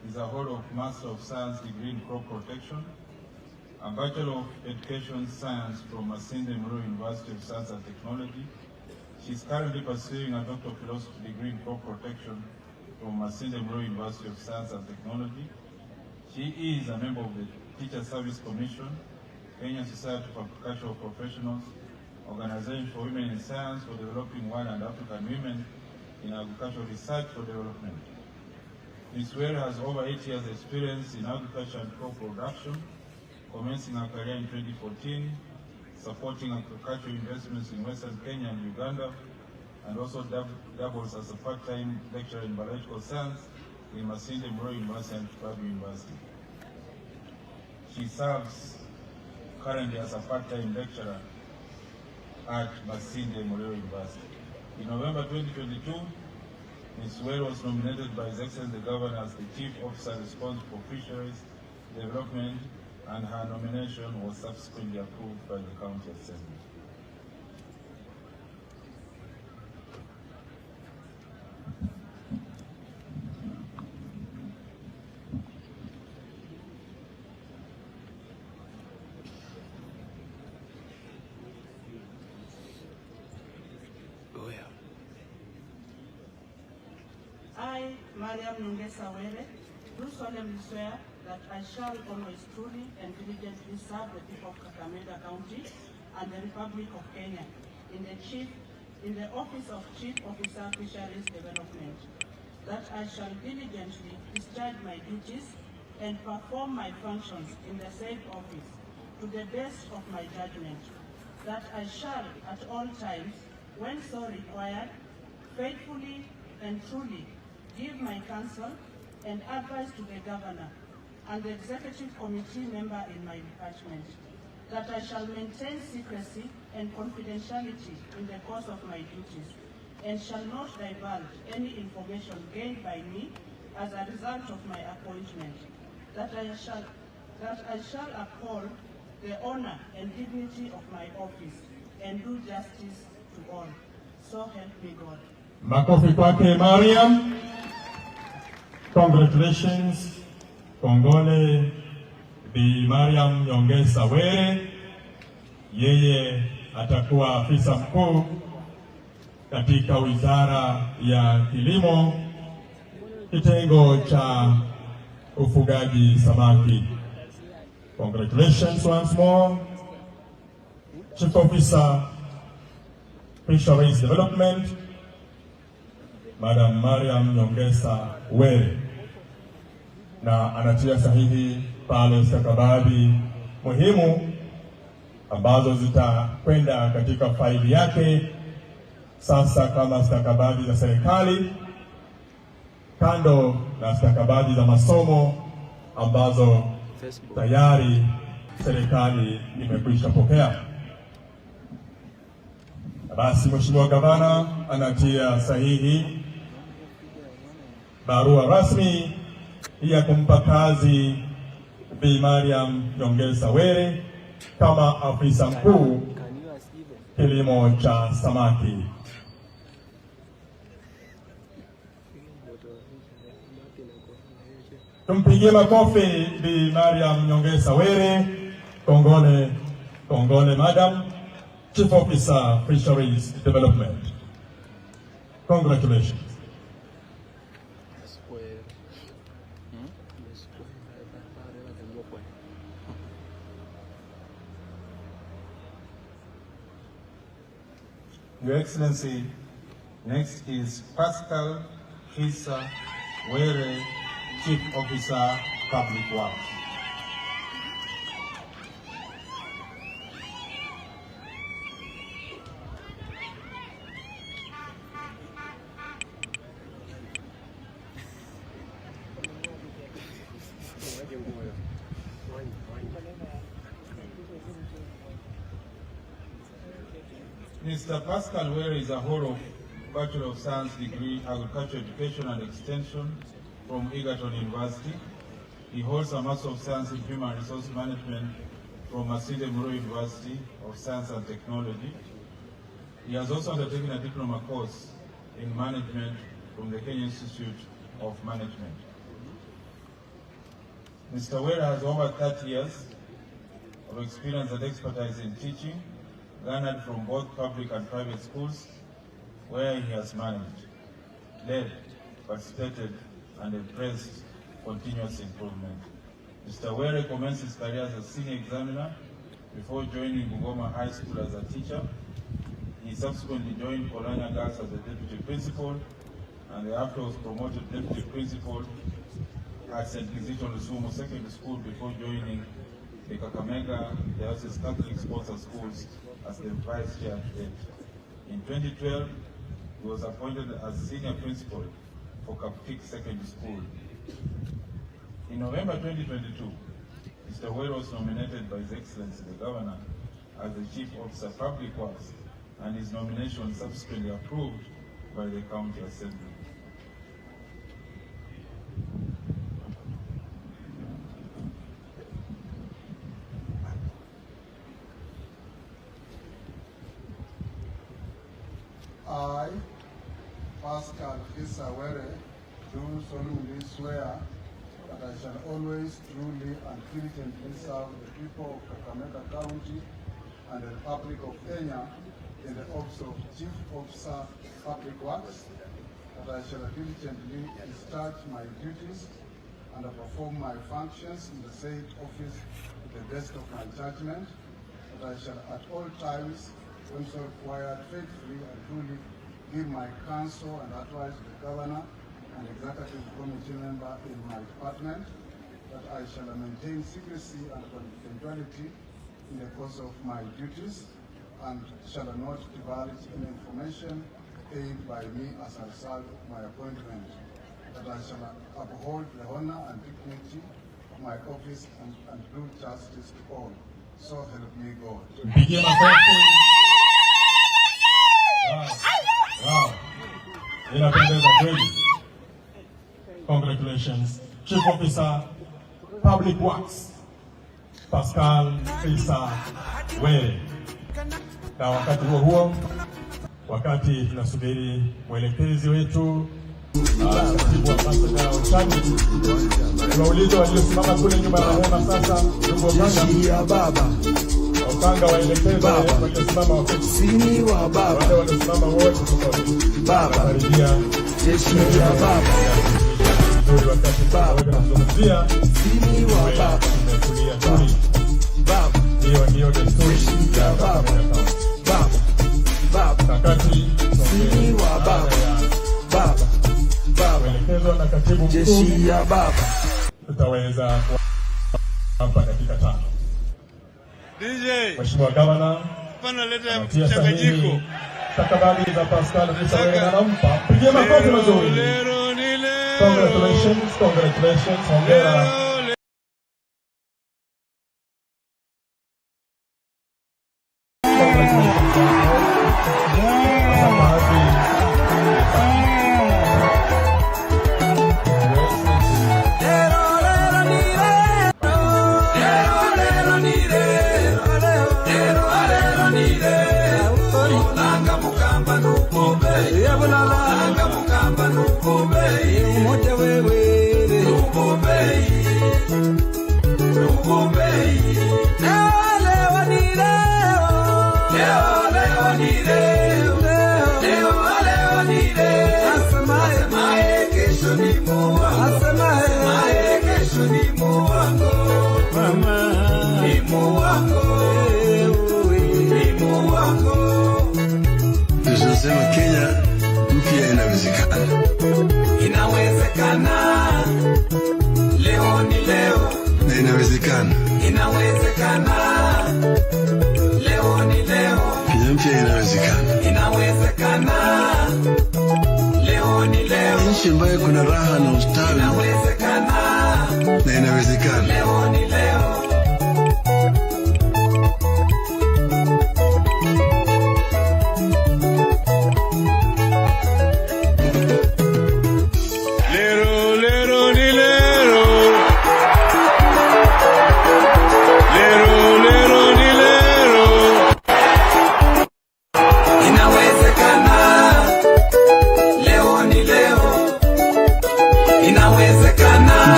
is a holder of Master of Science degree in Crop Protection, a Bachelor of Education Science from Masinde Muliro University of Science and Technology. She is currently pursuing a Doctor of Philosophy degree in Crop Protection from Masinde Muliro University of Science and Technology. She is a member of the Teacher Service Commission, Kenya Society for Agricultural Professionals, Organization for Women in Science for Developing White and African Women in Agricultural Research for Development. Ms. Were has over 8 years experience in agriculture and crop production, commencing her career in 2014, supporting agricultural investments in Western Kenya and Uganda, and also doubles as a part-time lecturer in biological science in Masinde Muliro University and Kibabi University. She serves currently as a part-time lecturer at Masinde Muliro University. In November 2022, Ms. Were was nominated by His Excellency the Governor as the Chief Officer responsible for Fisheries Development, and her nomination was subsequently approved by the County Assembly. I, Mariam Nyongesa Were, do solemnly swear that I shall always truly and diligently serve the people of Kakamega County and the Republic of Kenya in the office of Chief Officer Fisheries Development, that I shall diligently discharge my duties and perform my functions in the said office to the best of my judgment, that I shall at all times, when so required, faithfully and truly give my counsel and advice to the Governor and the Executive Committee member in my department, that I shall maintain secrecy and confidentiality in the course of my duties, and shall not divulge any information gained by me as a result of my appointment, that I shall uphold the honor and dignity of my office and do justice to all. So help me God. Makofi kwake Mariam. Congratulations. Kongole Bi Mariam Nyongesa Were. Yeye atakuwa afisa mkuu katika Wizara ya Kilimo, kitengo cha ufugaji samaki. Congratulations once more. Chief Officer Fisheries Development, Madam Mariam Nyongesa Were, na anatia sahihi pale stakabadhi muhimu ambazo zitakwenda katika faili yake sasa kama stakabadhi za serikali, kando na stakabadhi za masomo ambazo tayari serikali imekwisha pokea. Basi Mheshimiwa Gavana anatia sahihi barua rasmi ya kumpa kazi Bi Mariam Nyongesa Were kama afisa mkuu kilimo cha samaki. Tumpigie makofi Bi Mariam Nyongesa Were. Kongole, kongole Madam Chief Officer Fisheries Development. Congratulations. Your Excellency, next is Pascal Kisa Were, Chief Officer, Public Works. Mr. Pascal Were is a holder of Bachelor of Science degree, Agricultural Education and Extension from Egerton University. He holds a Master of Science in Human Resource Management from Masinde Muliro University of Science and Technology. He has also undertaken a diploma course in management from the Kenya Institute of Management. Mr. Were has over 30 years of experience and expertise in teaching, garnered from both public and private schools, where he has managed, led, participated, and embraced continuous improvement. Mr. Were commenced his career as a senior examiner before joining Bungoma High School as a teacher. He subsequently joined Kolanya Girls as a deputy principal, and thereafter was promoted deputy principal at St. Kizito Lusumo Secondary School before joining the Kakamega Diocese Catholic Sponsor Schools as the vice chair to date. In 2012, he was appointed as senior principal for Kaptik Secondary School. In November 2022, Mr. Were was nominated by His Excellency the Governor as the Chief Officer Public Works, and his nomination subsequently approved by the County Assembly. I, Pascal Kisa Were, do solemnly swear that I shall always truly and diligently serve the people of Kakamega County and the Republic of Kenya in the office of Chief Officer Public Works, that I shall diligently discharge my duties and perform my functions in the said office to the best of my judgment, that I shall at all times, when so required, faithfully and truly give my counsel and advice to the Governor and Executive Committee member in my department, that I shall maintain secrecy and confidentiality in the course of my duties, and shall not divulge any information paid by me as a result of my appointment, that I shall uphold the honor and dignity of my office and do justice to all. So help me God. Wow. Congratulations. Chief Officer Public Works, Pascal Kisa Were. Na wakati huo, wakati tunasubiri mwelekezi wetu katibu wa masuala ya uchumi, tunauliza waliosimama kule nyuma ya hema sasa, ndugu Odinga, Odinga waelekeze waliosimama wakati wa baba, wale waliosimama wote kwa baba, karibia jeshi ya baba, ndio wakati baba tunazungumzia sini wa baba, tumekulia tuli baba, ndio desturi ya baba, baba wakati sini wa baba, baba waelekezwa na katibu mkuu jeshi ya baba, tutaweza hapa dakika 5. DJ Mheshimiwa Gavana, pana leta mchanganyiko. Stakabadhi za Pascal Kisa Were anampa. Pigie makofi mazuri. Congratulations, congratulations. Hongera. Congratulations. Odinga mukamba nukubei umoja wewe nukubei leo ni leo asemaye kesho ni muwango asemaye kesho ni muwango mama ni muwango tunasema Kenya mpya inawezekana. Inawezekana. Leo ni leo. Na inawezekana. Inawezekana. Leo ni leo. Kenya mpya inawezekana. Inawezekana. Leo ni leo. Nchi ambayo kuna raha na ustawi. Inawezekana. Na inawezekana. Leo ni leo.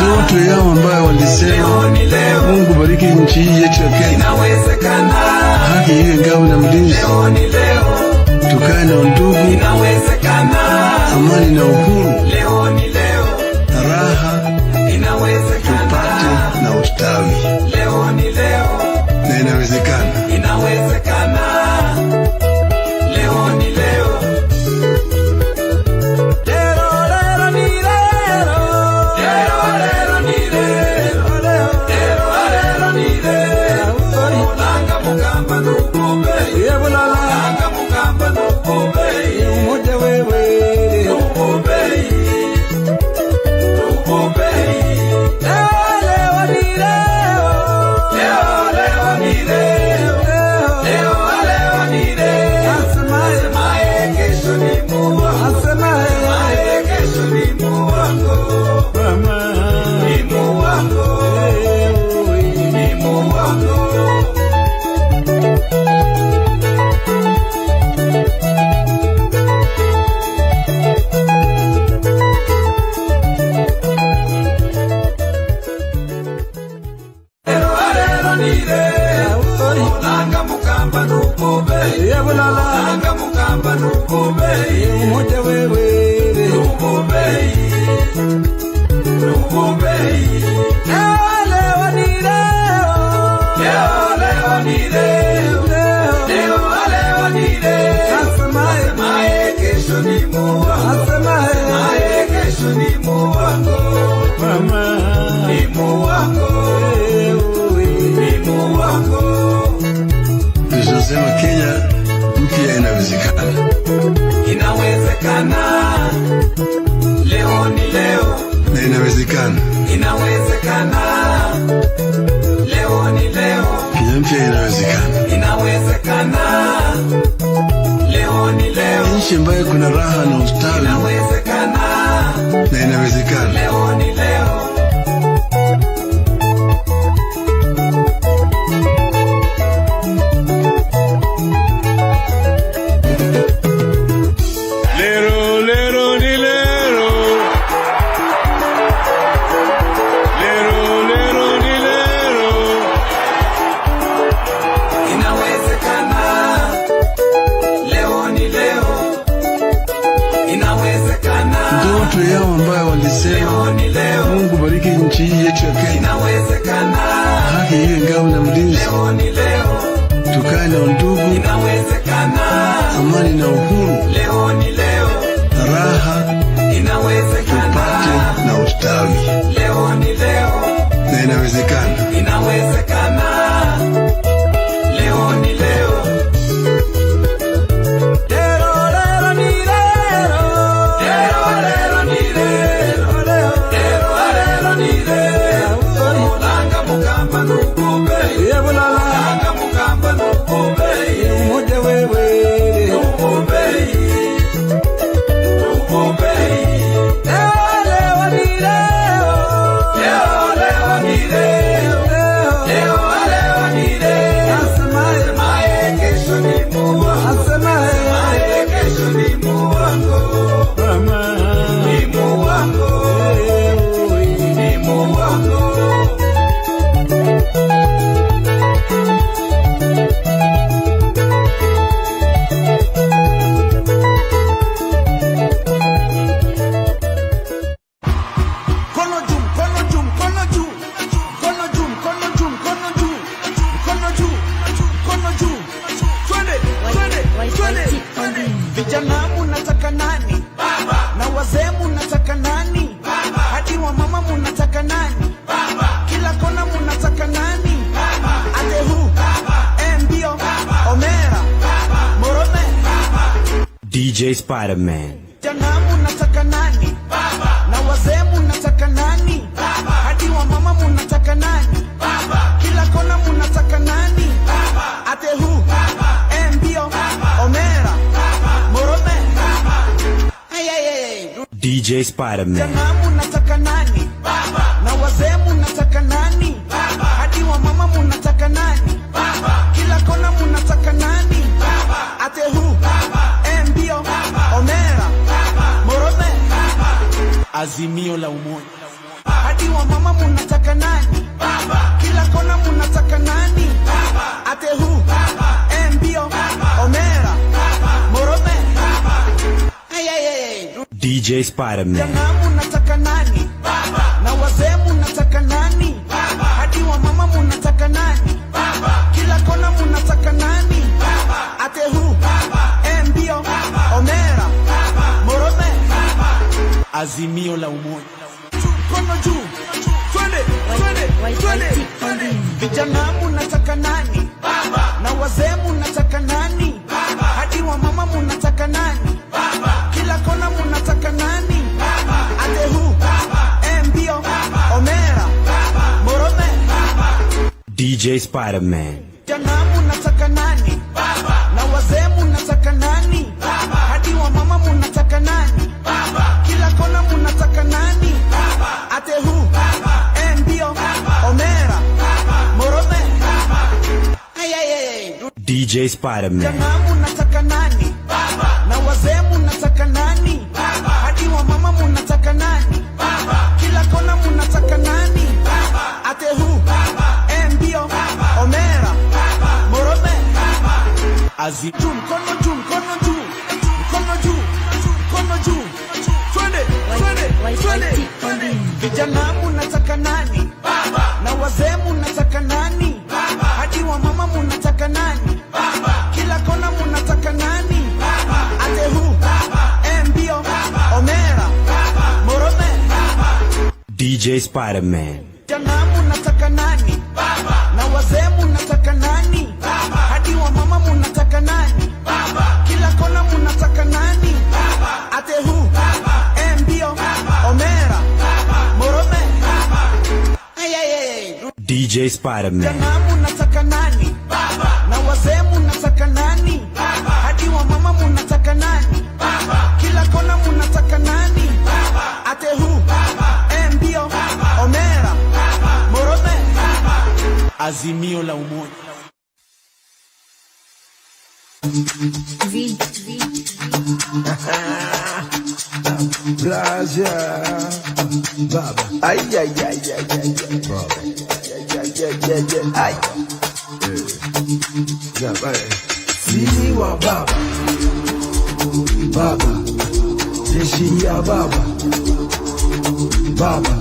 Ndoto yao ambayo walisema Mungu bariki nchi hii yetu ya Kenya, haki iwe ngao na mlinzi, tukae na undugu, amani na uhuru, raha tupate na ustawi. Na inawezekana. Leo ni leo. Umoja wewe nukubei leo ni leo asemaye kesho ni muwango mama ni muwango tunasema Kenya mpya inawezekana. Inawezekana. Leo ni leo. Na inawezekana. Inawezekana. Leo ni leo. Kenya mpya inawezekana. Inawezekana. Leo ni leo. Nchi ambayo kuna raha na ustawi. Inawezekana. Na inawezekana. Leo ni leo. Ndoto yao ambayo walisema Mungu bariki nchi hii yetu ya Kenya, haki iwe ngao na mlinzi, tukae na undugu, amani na uhuru, raha tupate na ustawi. Na inawezekana. Leo ni leo. Umoja wewe nukubei Vijana munataka nani? Baba. Na wazee munataka nani? Baba. Hadi wa mama munataka nani? Baba. Kila kona munataka nani? Baba. Adehu, Baba. Mbio, Baba. Omera, Baba. Morome, Baba. DJ Spider-Man. Vijana munataka nani? Baba. Na wazee munataka nani? Baba. Hadi wa mama munataka nani? Baba. Kila kona munataka nani? Baba. Adehu, Baba. Mbio, Baba. Omera, Baba. Morome, Baba. DJ Spider-Man. Vijana munataka nani? Baba. Na wazee munataka nani? Baba. Hadi wa mama munataka nani? Baba. Kila kona munataka nani? Baba. Atehu, Baba. Mbio, Baba. Omera, Baba. Morome, Baba. Azimio la umoja. Hadi wa mama munataka nani? Baba. Kila kona munataka nani? Baba. Atehu, Baba. Mbio, Baba. Omera, Baba. Morome, Baba. DJ Spider-Man. Vijana munataka nani? Baba. Na wazee munataka nani? Baba. Hadi wa mama munataka nani? Baba. Kila kona munataka nani? Baba. Atehu, Baba. Mbio, Baba. Omera, Baba. Morome, Baba. Azimio la umoja. Kono juu. Twende, twende, twende. Vijana munataka nani? Baba. Na wazee munataka nani? Baba. Hadi wa mama munataka nani? Baba. Kila kona munataka nani? Baba. Adehu, Baba. Mbio, Baba. Omera, Baba. Morome, Baba. DJ Spider-Man. Vijana munataka nani? Baba. Na wazee munataka nani? Baba. Hadi wa mama munataka nani? Baba. Kila kona munataka nani? Baba. Atehu, Baba. Mbio, Baba. Omera, Baba. Morome, Baba. DJ Spider-Man. Vijana munataka nani? Baba. Na wazee munataka nani? Baba. Hadi wa mama munataka nani? Baba. Kila kona munataka nani? Baba. Atehu, Baba. Mbio, Baba. Omera, Baba. Morome, Baba. Azitu mkono juu, mkono juu. Mkono juu, mkono juu. Twende, twende, twende. Vijana munataka nani? Baba. Na wazee munataka nani? Baba. Hadi wa mama munataka nani? Baba. Kila kona munataka nani? Baba. Atehu, Baba. Mbio, Baba. Omera, Baba. Morome, Baba. DJ Spider-Man. Vijana munataka nani? Baba. Na wazee munataka nani? Baba. Hadi wa mama munataka nani? Baba. Kila kona munataka nani? Baba. Atehu, Baba. Mbio, Baba. Omera, Baba. Morome, Baba. DJ Spider-Man. Vijana munataka nani? Baba. Na wazee munataka nani? Baba. Hadi wa mama munataka nani? Baba. Kila kona munataka nani? Baba. Atehu, Baba. Mbio, Baba. Omera, Baba. Morome, Baba. Azimio la umoja. Blaja Baba. Ay, ay, ay, ay, ay, ay. Baba. Ay. Baba. Sini wa Baba. Baba. Jeshi ya Baba. Baba.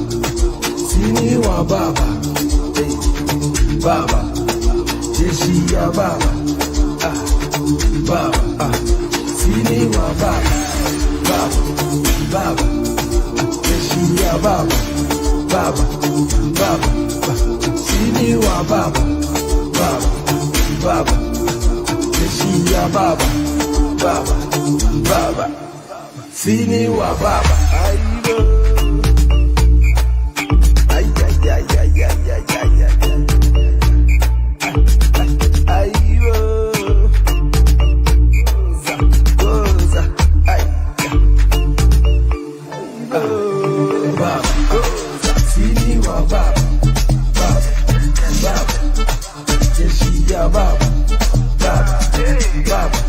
Sini wa Baba. Baba. Jeshi ya Baba. Baba. Sini wa Baba. Baba. Baba. Jeshi ya Baba. Baba. Baba. Sini wa Baba. Baba. Baba. Jeshi ya Baba. Baba. Baba. Sini wa Baba. Aibo. Ay, ay, ay, ay, ay, ay, ay, ay. Aibo. Goza. Ay. Baba. Sini wa Baba. Baba. Baba. Jeshi ya Baba. Baba. Baba.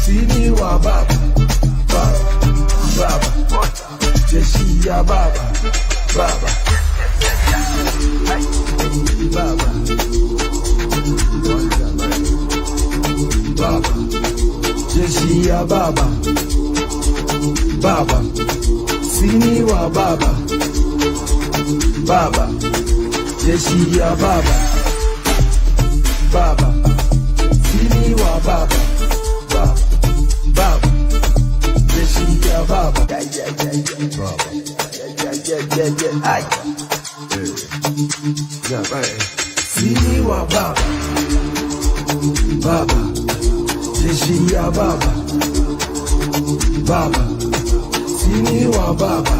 Sini wa Baba. Baba. Baba. Jeshi ya Baba. Baba. Baba. Baba. Jeshi ya Baba. Baba. Sini wa Baba. Baba. Jeshi ya Baba. Baba. Sini wa Baba. Baba. Baba. Ay. Sini wa baba, baba, jeshi ya baba, baba, sini wa baba,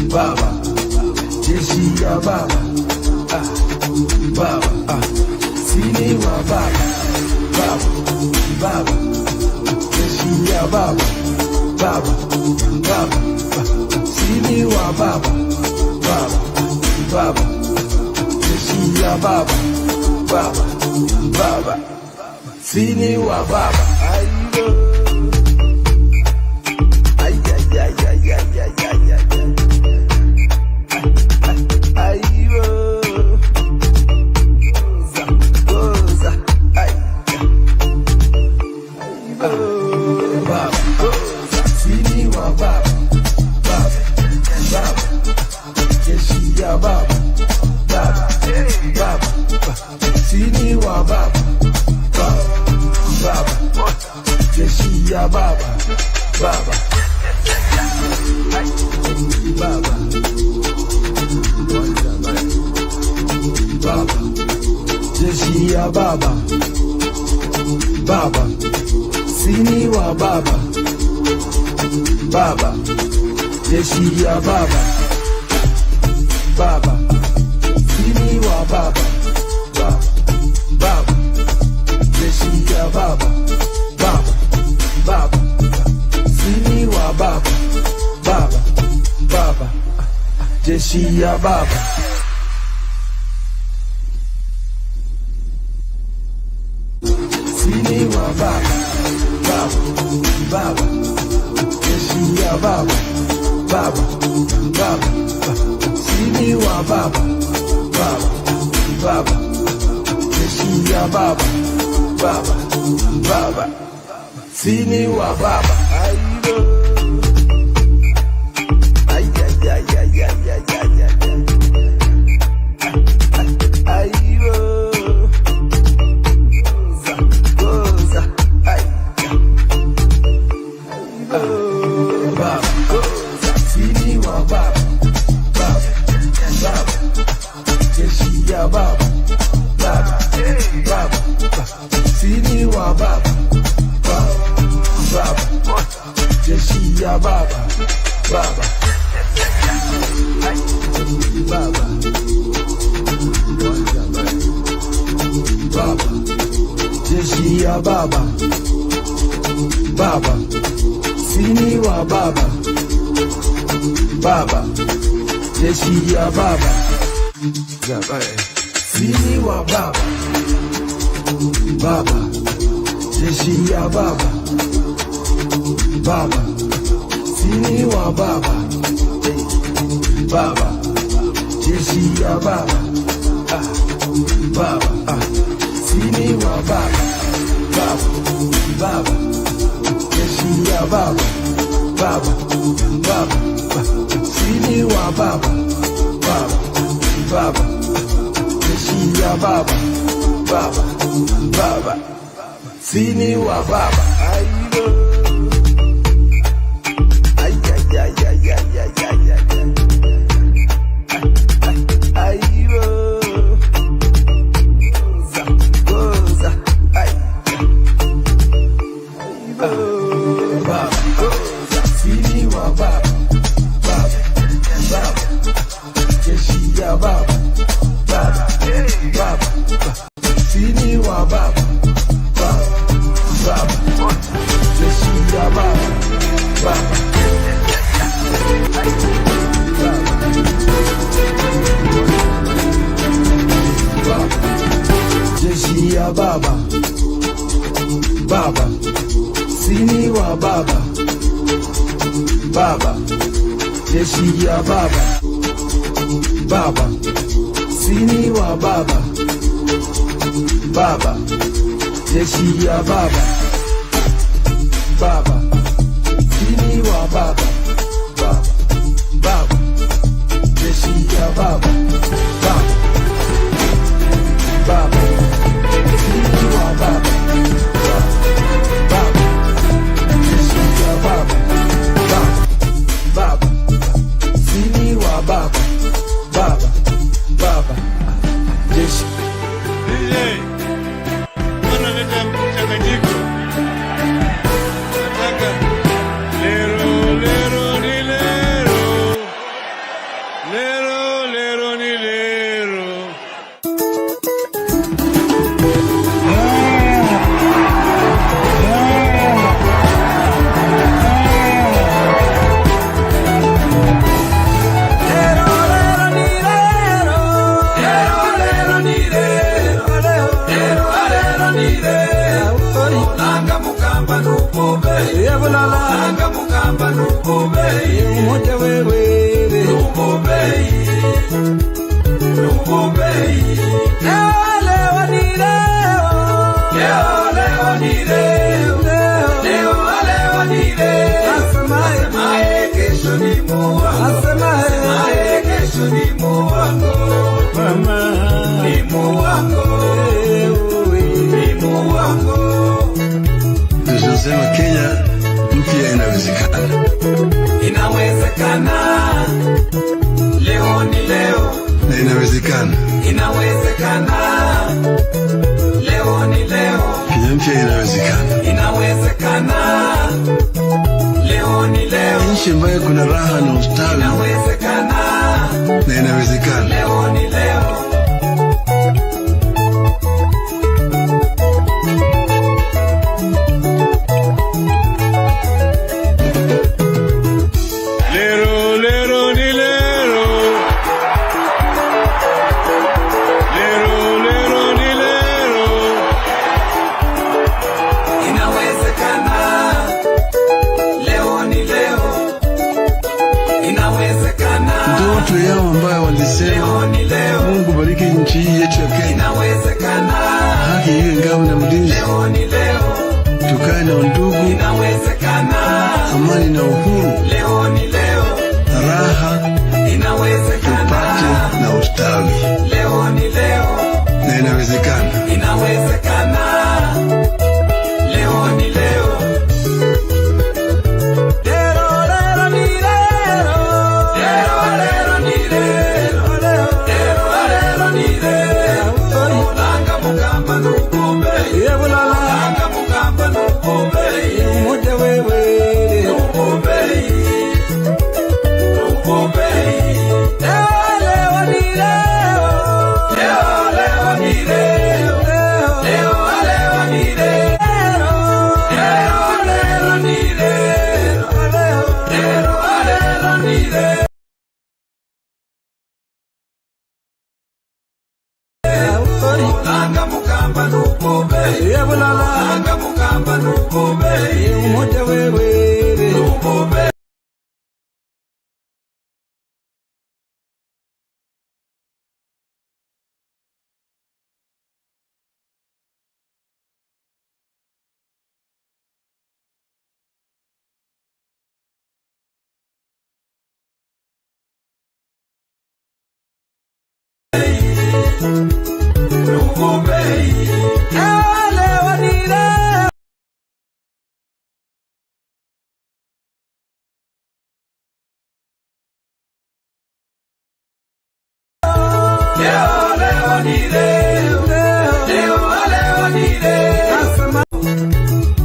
baba, jeshi ya baba, baba, sini wa baba, baba, jeshi ya baba, baba, sini wa baba, baba, jeshi ya baba, baba, sini wa baba. Jeshi ya baba. Sini wa baba, baba, jeshi ya baba, baba, sini wa baba, baba, jeshi ya baba, baba, sini wa baba. Jeshi ya baba, sini wa baba, baba, jeshi ya baba, baba, sini wa baba, baba, jeshi ya baba, baba, sini wa baba, baba, jeshi ya baba, baba, sini wa baba, baba, jeshi ya baba, baba, sini wa baba. Baba, sini wa baba, baba, jeshi ya baba, baba, sini wa baba, baba, jeshi ya baba, baba, sini wa baba, baba, jeshi ya baba, baba, sini wa baba. Baba, jeshi ya baba, baba, sini Yebulala Anga mukamba nukubei Umoja wewe Nukubei Nukubei Leo ni leo Leo ni leo Leo ni leo Asemaye kesho ni muwango Asemaye kesho ni muwango Mama Ni muwango Ni muwango Tunasema Kenya mpya inawezekana. Inawezekana. Leo ni leo. Na inawezekana. Inawezekana. Leo ni leo. Kenya mpya inawezekana. Inawezekana. Leo ni leo. Nchi ambayo kuna raha na ustawi. Inawezekana. Na inawezekana. Leo ni leo. Ndoto yao ambayo walisema Mungu bariki nchi yetu ya Kenya. Inawezekana. Haki iwe ngao na mlinzi. Leo ni leo. Tukae na undugu. Inawezekana. Amani na uhuru. Leo ni leo. Raha. Inawezekana. Tupate na ustawi. Leo ni leo. Na inawezekana. Inawezekana. Leo ni leo. Anga mukamba nukube Anga mukamba nukube Umoja wewe Nukube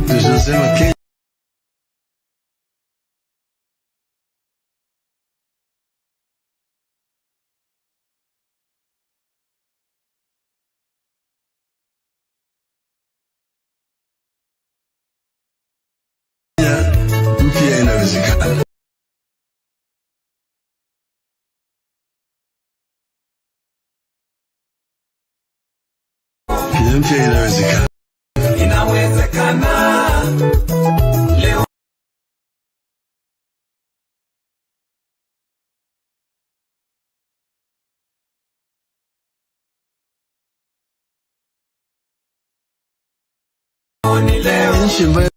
Tunasema Kenya mpya inawezekana. Kenya mpya inawezekana. Inawezekana. Leo ni leo. Nchi ambayo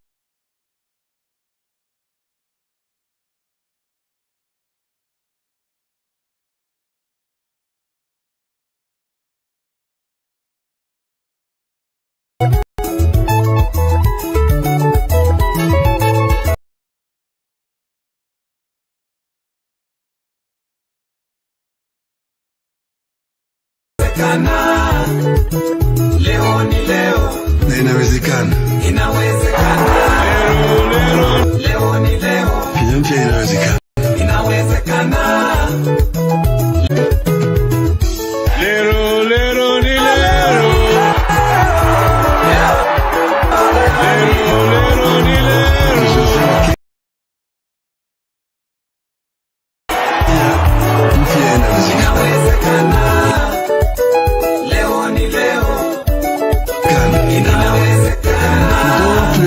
Leo ni leo. na inawezekana. Inawezekana. Leo ni leo. Kenya mpya inawezekana. Inawezekana. Lero ni lero. Lero ni lero. Mpya inawezekana. Leo ni leo. Inawezekana. Ndoto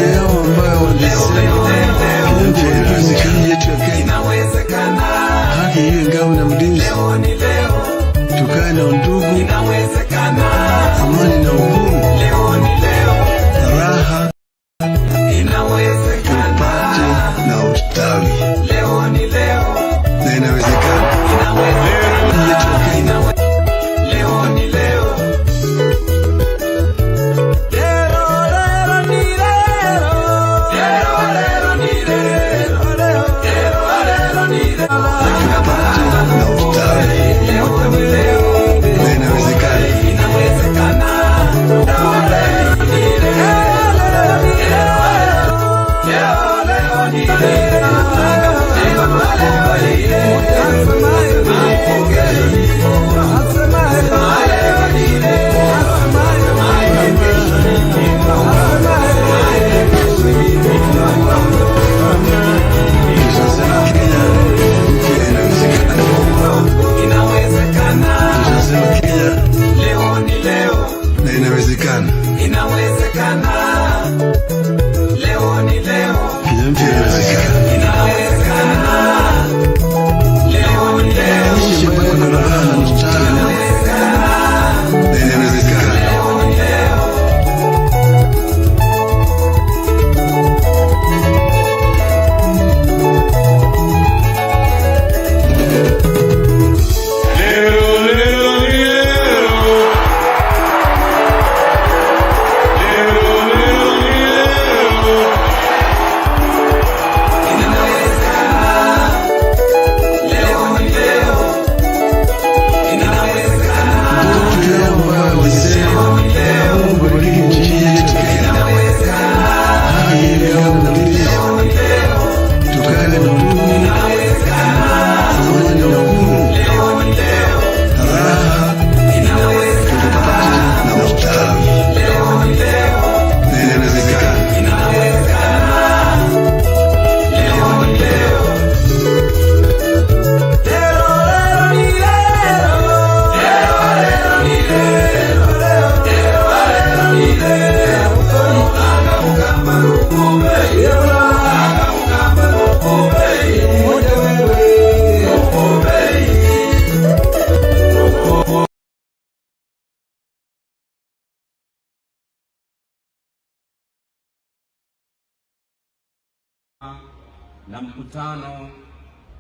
na mkutano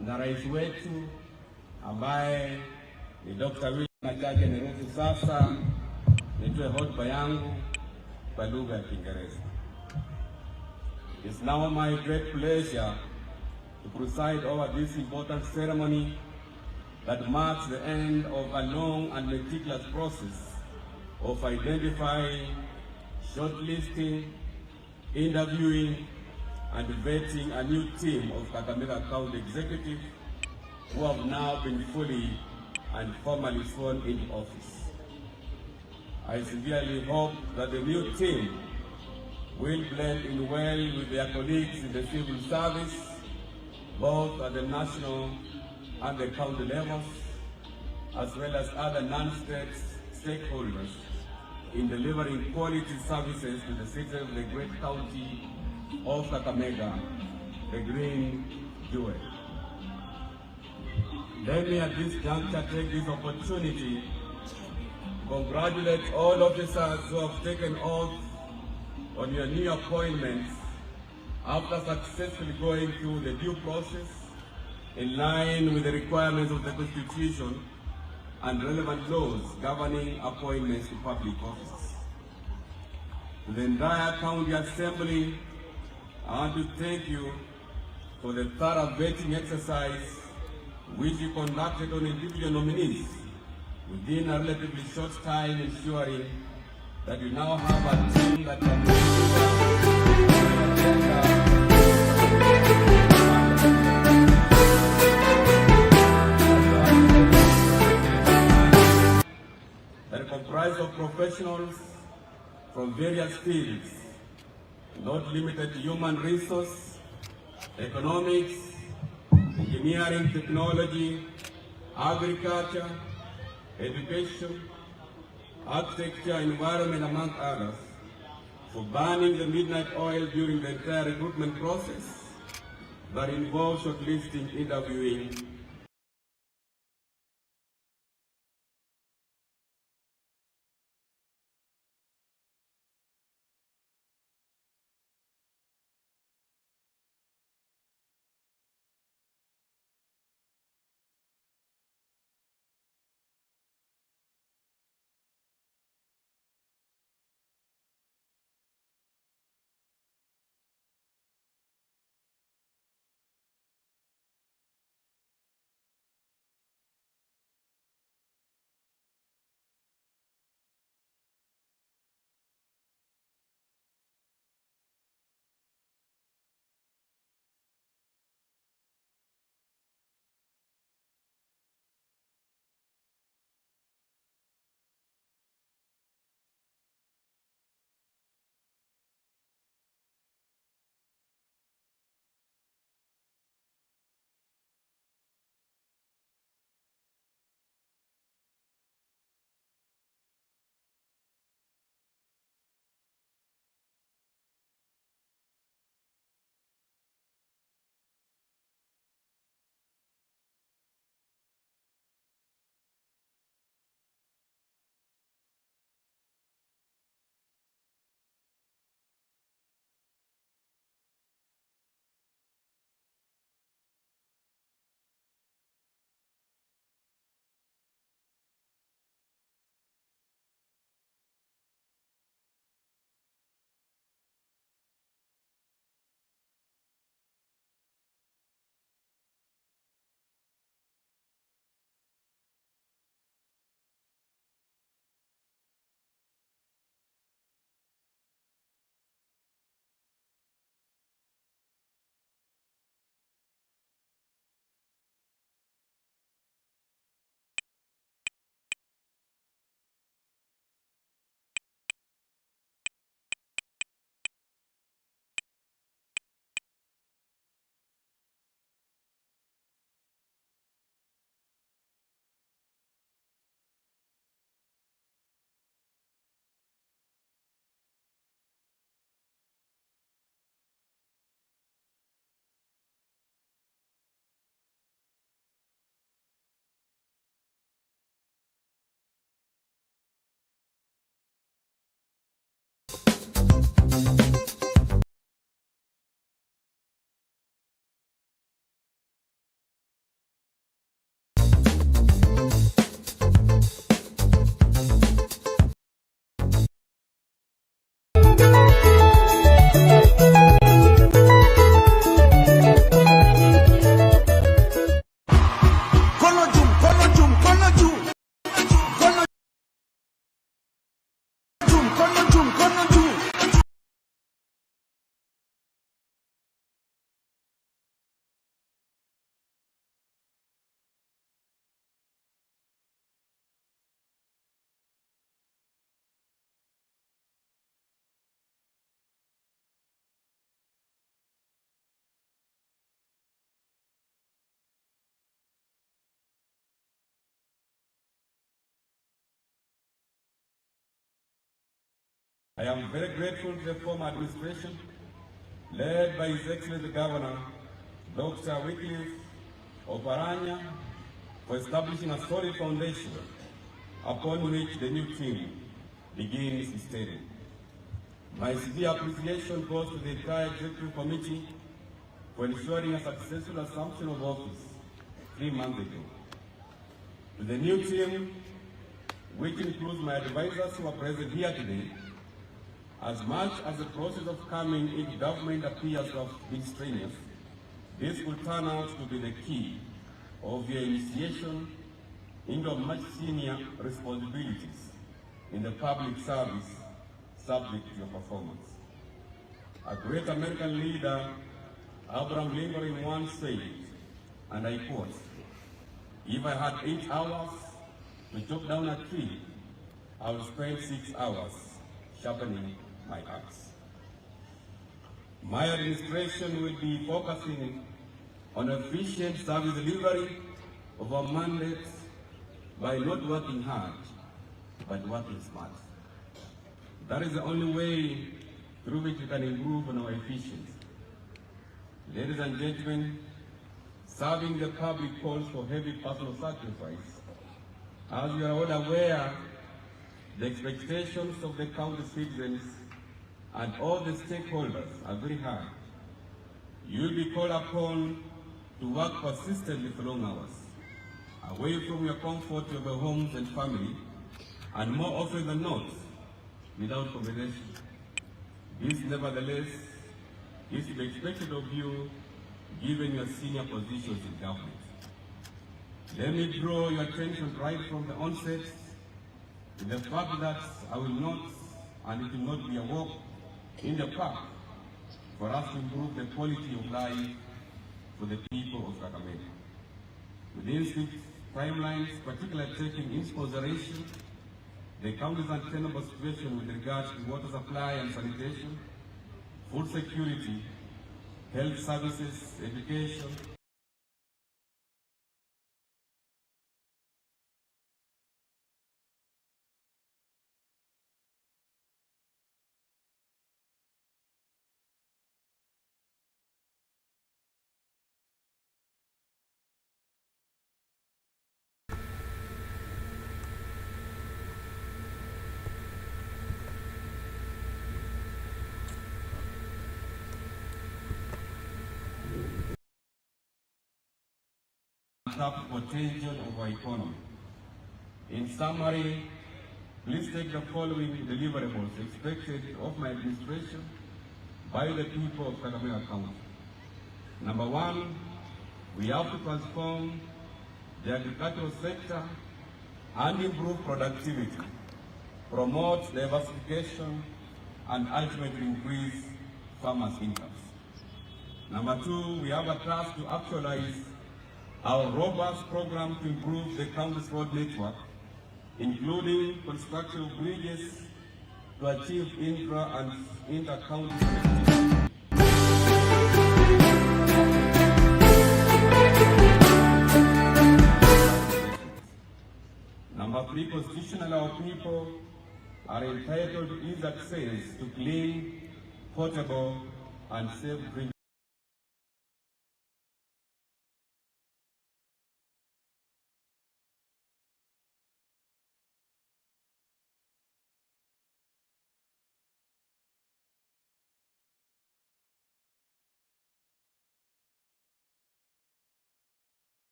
na rais wetu ambaye ni Dr. William Machache. Niruhusu sasa nitoe hotuba yangu kwa lugha ya Kiingereza. It's now my great pleasure to preside over this important ceremony that marks the end of a long and meticulous process of identifying, shortlisting, interviewing, and vetting a new team of Kakamega County Executive who have now been fully and formally sworn into office. I sincerely hope that the new team will blend in well with their colleagues in the civil service, both at the national and the county levels, as well as other non-state stakeholders in delivering quality services to the citizens of the great county of Kakamega, the Green Jewel. Let me at this juncture take this opportunity to congratulate all officers who have taken oath on your new appointments after successfully going through the due process in line with the requirements of the Constitution and relevant laws governing appointments to public office. To the entire County Assembly, I want to thank you for the thorough vetting exercise which you conducted on individual nominees within a relatively short time, ensuring that you now have a team that can that are comprised of professionals from various fields, not limited to human resource, economics, engineering, technology, agriculture, education, architecture, environment, among others, for burning the midnight oil during the entire recruitment process that involves shortlisting, interviewing, I am very grateful to the former administration, led by His Excellency Governor, Dr. Wycliffe Oparanya, for establishing a solid foundation upon which the new team begins its steering. My sincere appreciation goes to the entire Executive Committee for ensuring a successful assumption of office 3 months ago. To the new team, which includes my advisors who are present here today, as much as the process of coming into government appears to have been strenuous, this will turn out to be the key of your initiation into much senior responsibilities in the public service subject to your performance. A great American leader, Abraham Lincoln, once said, and I quote, "If I had 8 hours to chop down a tree, I would spend 6 hours sharpening my axe." My administration will be focusing on efficient service delivery of our mandates by not working hard, but working smart. That is the only way through which we can improve on our efficiency. Ladies and gentlemen, serving the public calls for heavy personal sacrifice. As you are all aware, the expectations of the county citizens and all the stakeholders are very high. You will be called upon to work persistently for long hours, away from your comfort of your homes and family, and more often than not, without compensation. This, nevertheless, is to be expected of you, given your senior positions in government. Let me draw your attention right from the onset to the fact that I will not, and it will not be a walk in the park for us to improve the quality of life for the people of Kakamega. Within strict timelines, particularly taking into consideration the county's untenable situation with regards to water supply and sanitation, food security, health services, education, untapped potential of our economy. In summary, please take the following deliverables expected of my administration by the people of Kakamega County. Number 1, we have to transform the agricultural sector and improve productivity, promote diversification, and ultimately increase farmers' incomes. Number 2, we have a task to actualize our robust program to improve the county's road network, including construction of bridges to achieve intra and inter-county connectivity. Number 3, constitutionally our people are entitled to easy access to clean, potable, and safe drinking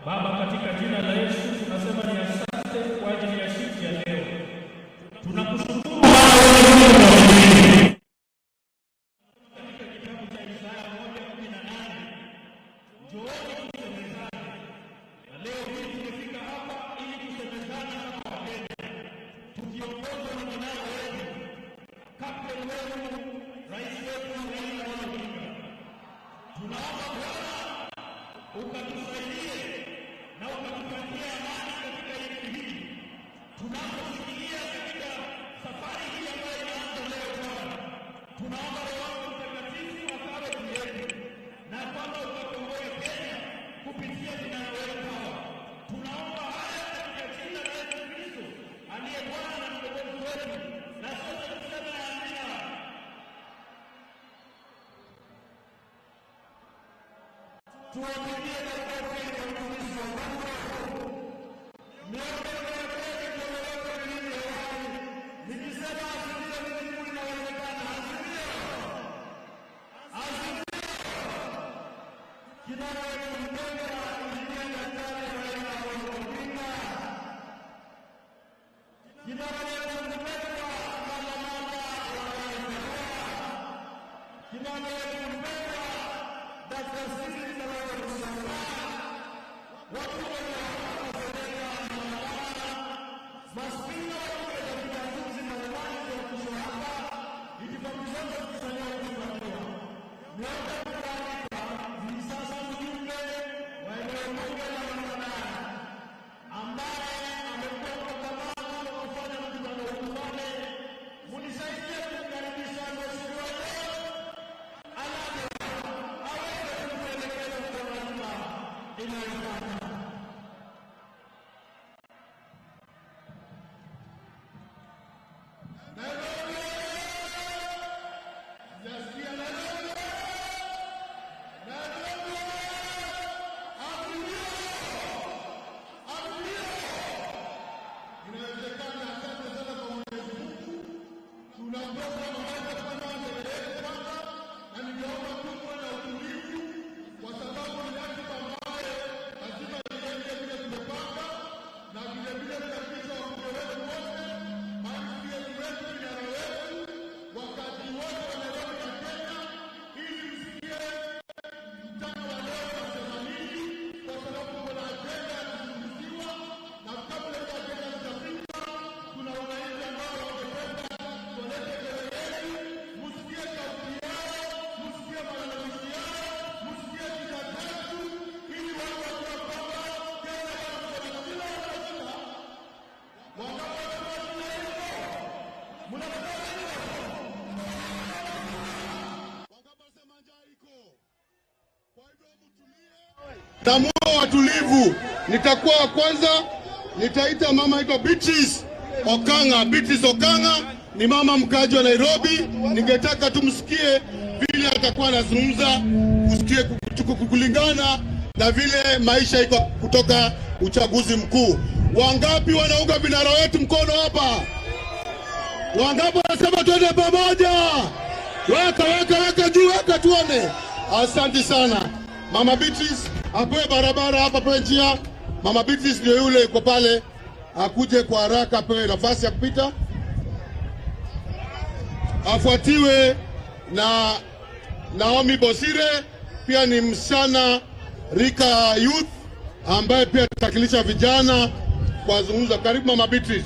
Baba, katika jina la Yesu tunasema ni asante kwa ajili ya siku ya leo. Tunakushukuru ukatusaidie na ukatupatia amani katika nchi hii. Tunaposikia katika safari hii ambayo inaanza leo Bwana, tunaomba Roho wako Mtakatifu akawe juu yetu, na kwamba ukakomboe Kenya kupitia jina la wewe Baba. Tunaomba haya katika jina la Yesu Kristo aliye Bwana na mkombozi wetu, na sasa tuseme amina. Tuwapigie makofi kwa mtumishi wa Mungu. Niombe mnayokwenda kwa wewe nilio hai. Nikisema asilia Mungu inawezekana. Asilia. Asilia. Kinara wetu mpendwa Injinia Daktari Raila Odinga. Kinara wetu mpendwa Mama wa Raila. Kinara wetu mpendwa Dr. Sisi na wewe kusema. Watu wa maspina wa uchaguzi na uwanja wa kushirika ikipambizana kusanya kufatia. Mwaka kufanika ni sasa mjumbe wa eneo moja la Manana ambaye amekuwa mkakamavu wa kufanya mkutano huu pale. Munisaidie kumkaribisha mheshimiwa leo alaje aweze kutuelekeza kwa ratiba inayofuata. Tamua watulivu. Nitakuwa wa kwanza, nitaita mama iko Beatrice Okanga. Beatrice Okanga ni mama mkaji wa Nairobi. Ningetaka tumsikie vile atakuwa anazungumza, usikie kulingana na vile maisha iko kutoka uchaguzi mkuu. Wangapi wanaunga vinara wetu mkono hapa? Wangapi wanasema twende pamoja? Weka juu, weka tuone. Asante sana. Mama Beatrice apewe barabara hapa, apewe njia. Mama Beatrice ndio yule yuko pale, akuje kwa haraka, apewe nafasi ya kupita. Afuatiwe na Naomi Bosire, pia ni msichana rika youth ambaye pia atakilisha vijana kwa zungumza. Karibu Mama Beatrice.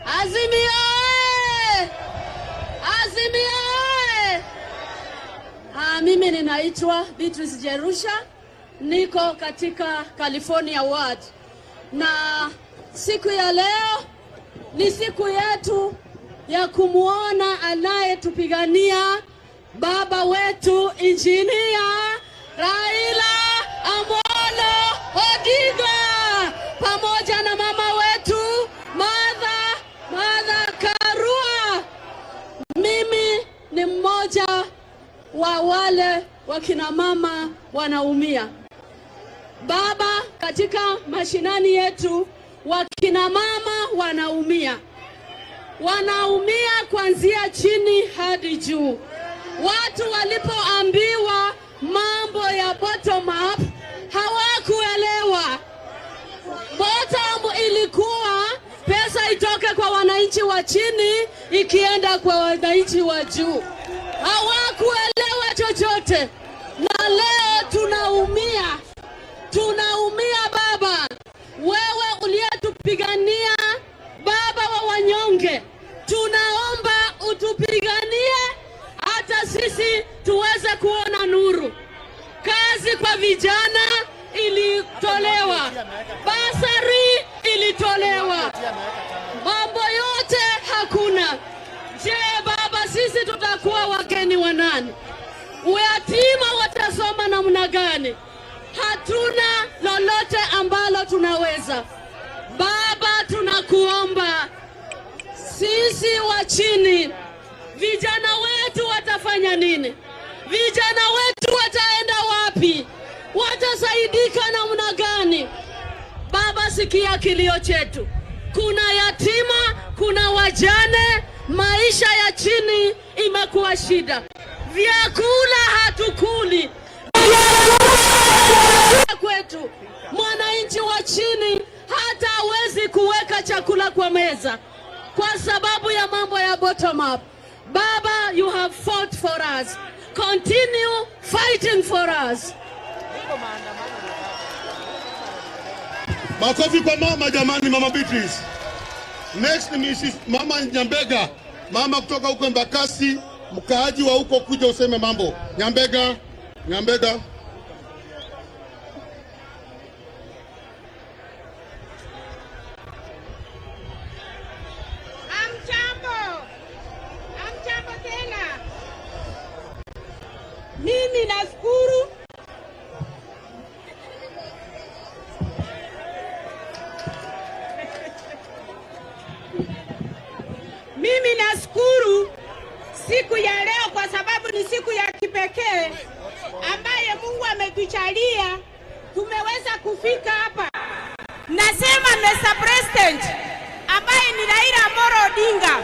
Azimio! Azimio! Mimi ninaitwa Beatrice Jerusha, niko katika California Ward, na siku ya leo ni siku yetu ya kumuona anayetupigania baba wetu Injinia Raila Amolo Odinga, pamoja na mama wetu Martha Karua. Mimi ni mmoja wa wale wakina mama wanaumia. Baba, katika mashinani yetu wakina mama wanaumia kuanzia chini hadi juu. Watu walipoambiwa mambo ya bottom up hawakuelewa. Bottom ilikuwa pesa itoke kwa wananchi wa chini ikienda kwa wananchi wa juu. Hawakuelewa chochote. Na leo tunaumia. Tunaumia baba. Wewe uliyetupigania, baba wa wanyonge. Tunaomba utupiganie hata sisi tuweze kuona nuru. Kazi kwa vijana ilitolewa. Basari ilitolewa. Mambo yote hakuna. Je, baba, sisi tutakuwa wageni wa nani? Yatima watasoma namna gani? Hatuna lolote ambalo tunaweza. Baba, tunakuomba, sisi wa chini, vijana wetu watafanya nini? Vijana wetu wataenda wapi? Watasaidika namna gani? Baba, sikia kilio chetu. Kuna yatima, kuna wajane, maisha ya chini imekuwa shida. Vyakula hatukuli. Kwetu mwananchi wa chini hata hawezi kuweka chakula kwa meza kwa sababu ya mambo ya bottom up. Baba, you have fought for us. Continue fighting for us. Makofi kwa mama jamani, mama Beatrice. Next ni Mrs. Mama Nyambega. Mama kutoka huko Mbakasi, mkaaji wa huko, kuja useme mambo. Nyambega, Nyambega. Amchambo tena. Mimi nashukuru. Mimi nashukuru siku ya leo kwa sababu ni siku ya kipekee ambaye Mungu ametujalia tumeweza kufika hapa. Nasema Mr. President ambaye ni Raila Odinga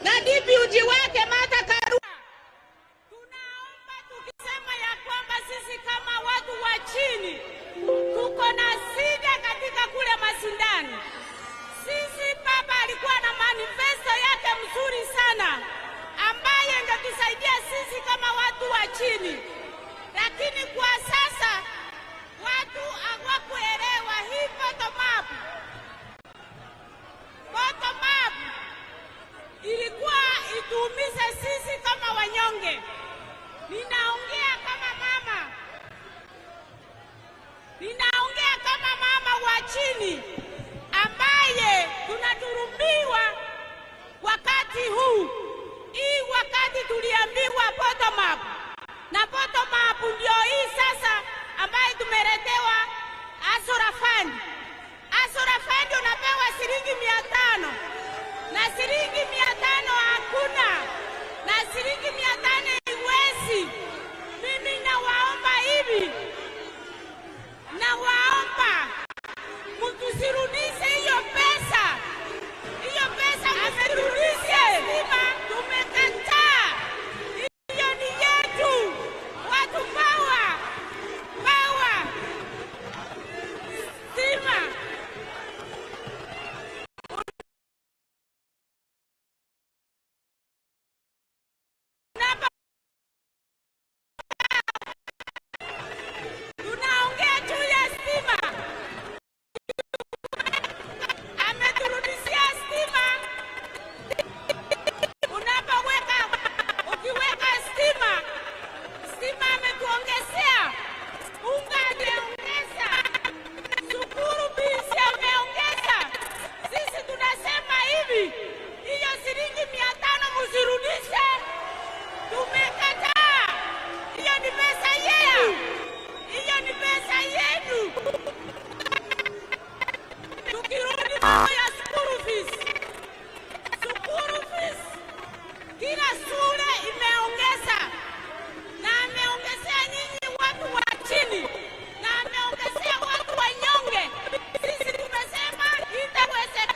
na deputy wake Martha Karua, tunaomba tukisema ya kwamba sisi kama watu wa chini tuko na shida katika kule mashindano. Sisi baba alikuwa na manifesto yake mzuri sana ambaye ingetusaidia sisi kama watu wa chini, lakini kwa sasa watu hawakuelewa hii bottom up. Bottom up ilikuwa ituumize sisi kama wanyonge. Ninaongea kama mama. Ninaongea kama mama wa chini ambaye tunaturumiwa wakati huu. Hii wakati tuliambiwa bottom up. Na bottom up ndio hii sasa ambaye tumeletewa Asura Fund. Asura Fund unapewa shilingi 500. Na shilingi 500 hakuna. Na shilingi 500 iwezi. Mimi nawaomba hivi. Nawaomba mtusirudishe hiyo pesa. Hiyo pesa msirudishe. Tumekataa. Hiyo ni yetu. Watu power. Power. Stima. Tunaongea juu ya stima. Ameturudishia stima. Ukiweka stima, stima ametuongezea. Unga ameongeza. Shukuru bisi ameongeza. Sisi tunasema hivi, hiyo shilingi 500 msirudishe. Tumekataa. Hiyo ni pesa yenu. Hiyo ni pesa yenu. Tukirudi mambo ya school fees. School fees. Kila shule imeongeza. Na ameongezea nyinyi watu wa chini. Na ameongezea watu wanyonge. Sisi tumesema itawezekana.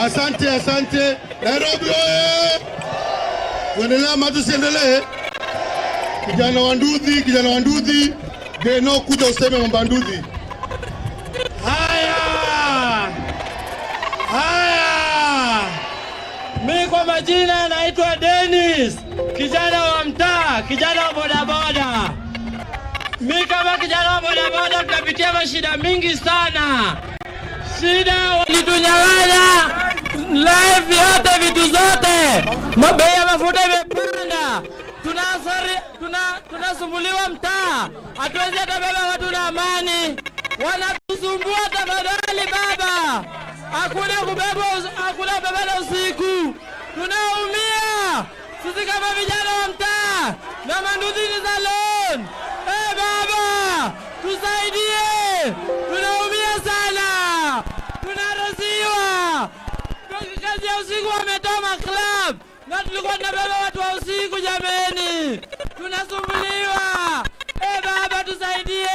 Asante, asante. Nairobi oye! Tuendelee ama tusiendelee? Kijana wa Ndudhi, Deno kuja useme mambo Ndudhi. Haya, mimi kwa majina naitwa Dennis, kijana wa mtaa, kijana wa bodaboda. Mimi kama kijana wa bodaboda tunapitia mashida mingi sana. Shida walitunyang'anya life yote, vitu zote. Bei ya mafuta imepanda. Tunasumbuliwa mtaa. Hatuwezi hata baba watu na amani. Wanatusumbua tafadhali baba. Hakuna kubeba usiku. Tunaumia. Sisi kama vijana wa mtaa na manduzi ni salon. Baba, tusaidie. Tunaumia sana. Tunarasiwa. Kazi ya usiku wametoa maklab. Na tulikuwa tunabeba watu wa usiku jameni. Tunasumbuliwa. Baba tusaidie.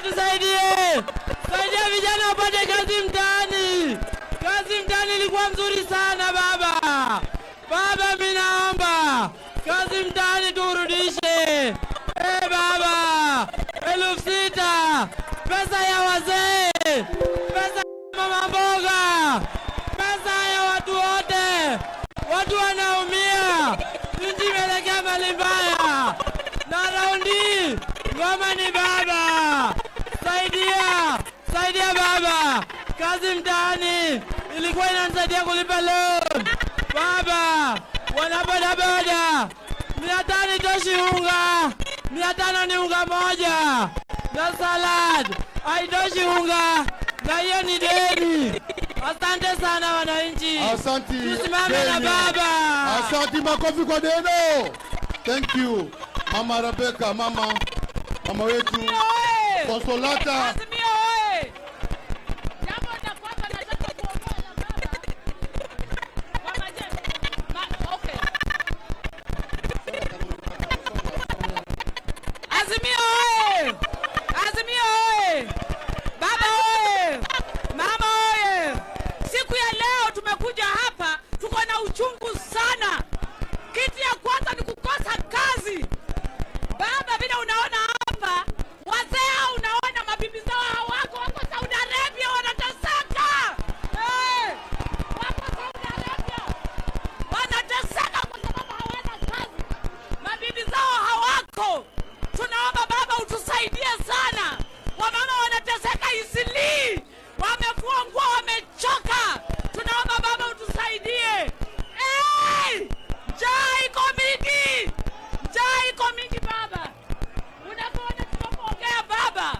Tusaidie. Saidia vijana wapate kazi mtaani. Kazi mtaani ilikuwa mzuri sana baba. Baba mimi naomba kazi mtaani turudishe. Baba 6,000 pesa ya wazee, pesa ya mama mboga, pesa ya watu wote. Watu wanaumia. Nchi imeelekea mahali mbaya. Na raundi ngoma ni baba. Saidia baba. Kazi mtaani ilikuwa inanisaidia kulipa loan. Baba, wanabodaboda 500 toshi unga. 500 ni unga moja. Na salad haitoshi unga. Na hiyo ni deni. Asante sana wananchi. Asante. Tusimame na baba. Asante, makofi kwa Deno. Thank you. Mama Rebecca, mama wetu. Konsolata. Azimio oye! Jambo la kwanza nataka kuongea na baba. Mama okay. Azimio oye! Azimio oye! Baba oye! Mama oye! Siku ya leo tumekuja hapa, tuko na uchungu sana. Kitu ya kwanza ni kukosa kazi. Baba, bila unaona hapa, wazee unaona mabibi zao hawako Saudi Arabia wanateseka. Wako Saudi Arabia. Wanateseka kwa sababu hawana kazi. Mabibi zao hawako. Tunaomba baba utusaidie sana. Wamama wanateseka Isili. Wamefua nguo, wamechoka. Tunaomba baba utusaidie. Njaa iko mingi baba. Unapoona tunapoongea baba,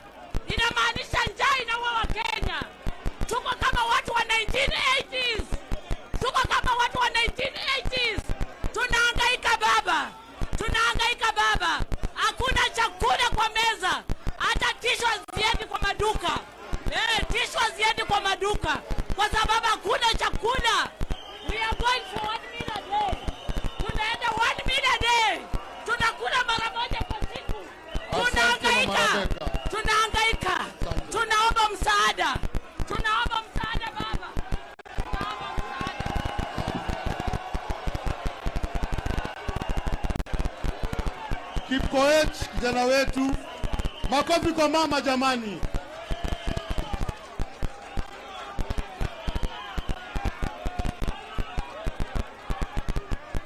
inamaanisha njaa inaua Kenya. Tuko kama watu wa 1980s. Tunahangaika baba. Hakuna chakula kwa meza. Hata tisho haziendi kwa maduka. Tisho haziendi kwa maduka kwa sababu hakuna chakula. We are going for 1 meal a day. Tunaenda 1 meal a day. Tunakula mara moja kwa siku. Tunahangaika. Tunaomba msaada. Baba. Kipkoech, kijana wetu. Makofi kwa mama jamani.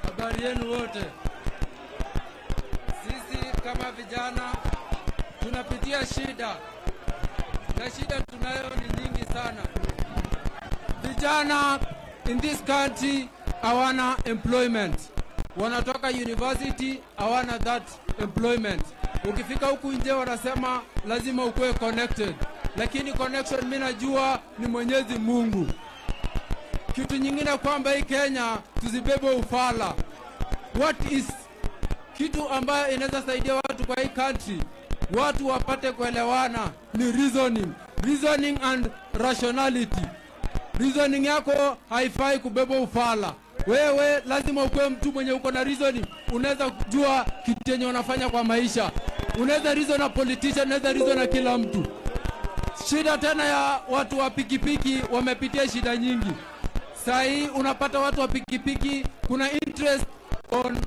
Habari yenu wote. Sisi kama vijana tunapitia shida. Na shida tunayo ni nyingi sana. Vijana in this country hawana employment. Wanatoka university hawana that employment. Ukifika huku nje wanasema lazima ukue connected. Lakini connection mimi najua ni Mwenyezi Mungu. Kitu nyingine kwamba hii Kenya tuzibebe ufala. What is kitu ambayo inaweza saidia watu kwa hii country? Watu wapate kuelewana ni reasoning and rationality. Reasoning yako haifai kubeba ufala. Wewe lazima ukue mtu mwenye uko na reasoning. Unaweza kujua kitu yenye unafanya kwa maisha. Unaweza reason na politician, unaweza reason na kila mtu. Shida tena ya watu wa pikipiki wamepitia shida nyingi. Sahi unapata watu wa pikipiki, kuna interest on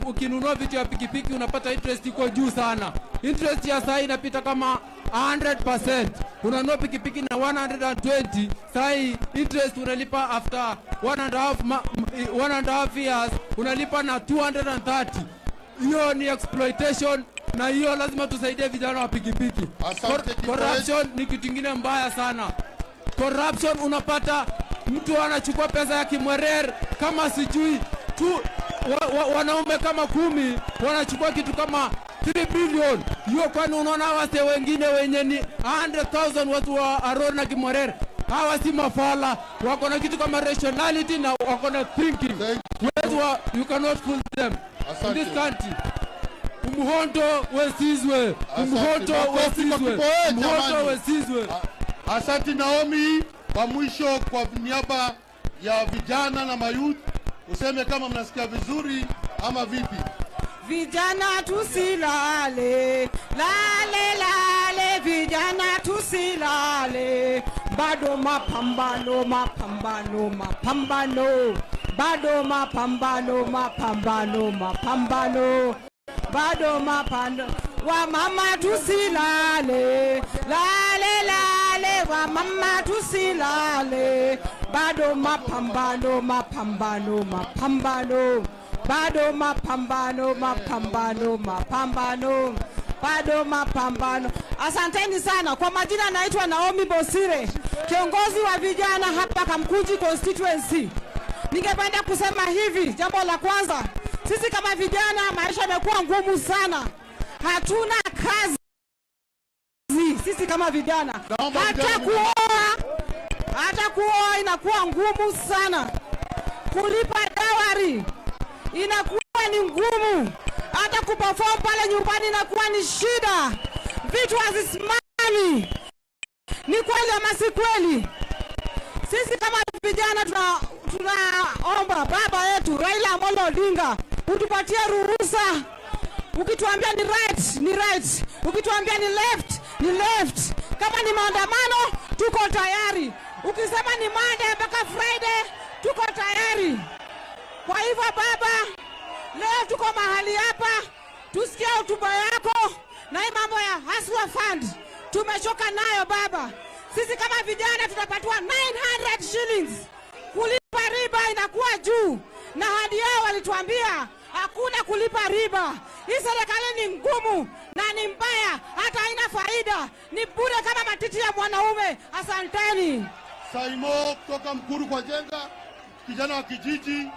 ukinunua vitu ya pikipiki unapata interest iko juu sana. Interest ya sahi inapita kama 100%. Unanunua pikipiki na 120, sahi interest unalipa after 1.5 years unalipa na 230. Hiyo ni exploitation, na hiyo lazima tusaidie vijana wa pikipiki. Corruption ni kitu kingine mbaya sana. Corruption, unapata mtu anachukua pesa ya Kimwerer kama sijui tu wanaume kama 10 wanachukua kitu kama 3 billion. Hiyo kwani unaona wase wengine wenye ni 100,000 watu wa Aror na Kimwerer, hawa si mafala, wako na kitu kama rationality na wako na thinking. You cannot fool them. In this country, umuhondo wesizwe, umuhondo wesizwe, umuhondo wesizwe. Asante Naomi. Kwa mwisho, kwa niaba ya vijana na mayouth, useme kama mnasikia vizuri ama vipi? Vijana tusilale, lale lale, vijana tusilale, bado mapambano, mapambano, mapambano, bado mapambano, mapambano, mapambano, bado mapambano. Wa mama tusilale, lale lale, wa mama tusilale, bado mapambano, mapambano, mapambano, bado mapambano, mapambano, mapambano, bado mapambano. Asanteni sana. Kwa majina naitwa Naomi Bosire, kiongozi wa vijana hapa Kamukunji constituency. Ningependa kusema hivi, jambo la kwanza, sisi kama vijana maisha yamekuwa ngumu sana. Hatuna kazi sisi kama vijana. Hata kuoa inakuwa ngumu sana. Kulipa dawari inakuwa ni ngumu. Hata kuperform pale nyumbani inakuwa ni shida. Vitu hazisimami. Ni kweli ama si kweli? Sisi kama vijana tunaomba baba yetu Raila Amolo Odinga utupatie ruhusa. Ukituambia ni right, ni right. Ukituambia ni left, ni left. Kama ni maandamano, tuko tayari. Ukisema ni Monday mpaka Friday, tuko tayari. Kwa hivyo baba, leo tuko mahali hapa, tusikia hotuba yako na hii mambo ya Hustler Fund. Tumechoka nayo baba. Sisi kama vijana tutapatiwa 900 shillings. Kulipa riba inakuwa juu. Na hadi yao walituambia hakuna kulipa riba. Hii serikali ni ngumu na ni mbaya, hata haina faida. Ni bure kama matiti ya mwanaume. Asanteni. Saimo kutoka Mkuru kwa Jenga, kijana wa kijiji.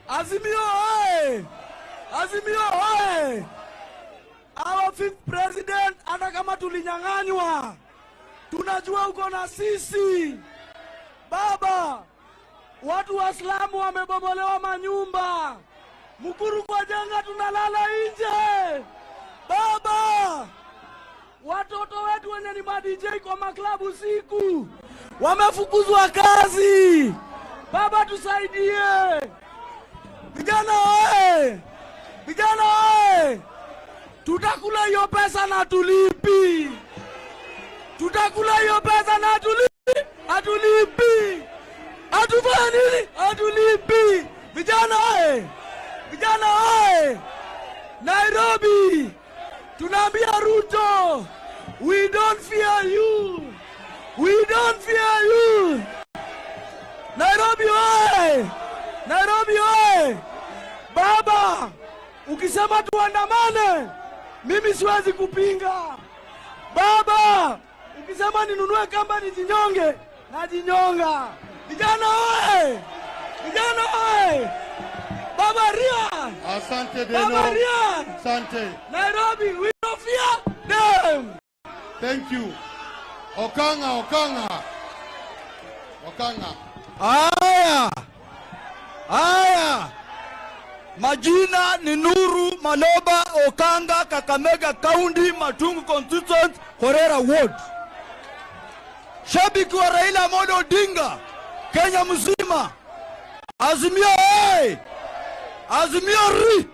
Azimio oye! Azimio oye! Our fifth president, hata kama tulinyang'anywa, tunajua uko na sisi. Baba, watu Waislamu wamebomolewa manyumba. Mkuru kwa Jenga tunalala nje. Baba, watoto wetu wenye ni ma DJ kwa maklabu siku wamefukuzwa kazi. Baba tusaidie. Vijana oe! Vijana oe! Tutakula hiyo pesa na tulipi. Tutakula hiyo pesa na tulipi. Atulipi. Atufanya nini? Atulipi. Vijana oe! Vijana oe! Nairobi, tunaambia Ruto, we don't fear you. We don't fear you. Nairobi oe! Nairobi oe! Baba, ukisema tuandamane, mimi siwezi kupinga. Baba, ukisema ninunue kamba nijinyonge, najinyonga. Vijana oe! Vijana oe! Baba Ria! Asante Deno. Baba Ria! Asante. Nairobi, we don't fear them. Thank you. Okanga, Okanga. Okanga. Aya! Aya! Majina ni Nuru Maloba Okanga, Kakamega County, Matungu Constituent, Horera Ward. Shabiki wa Raila Amolo Odinga, Kenya mzima. Azimio oye! Azimio ri!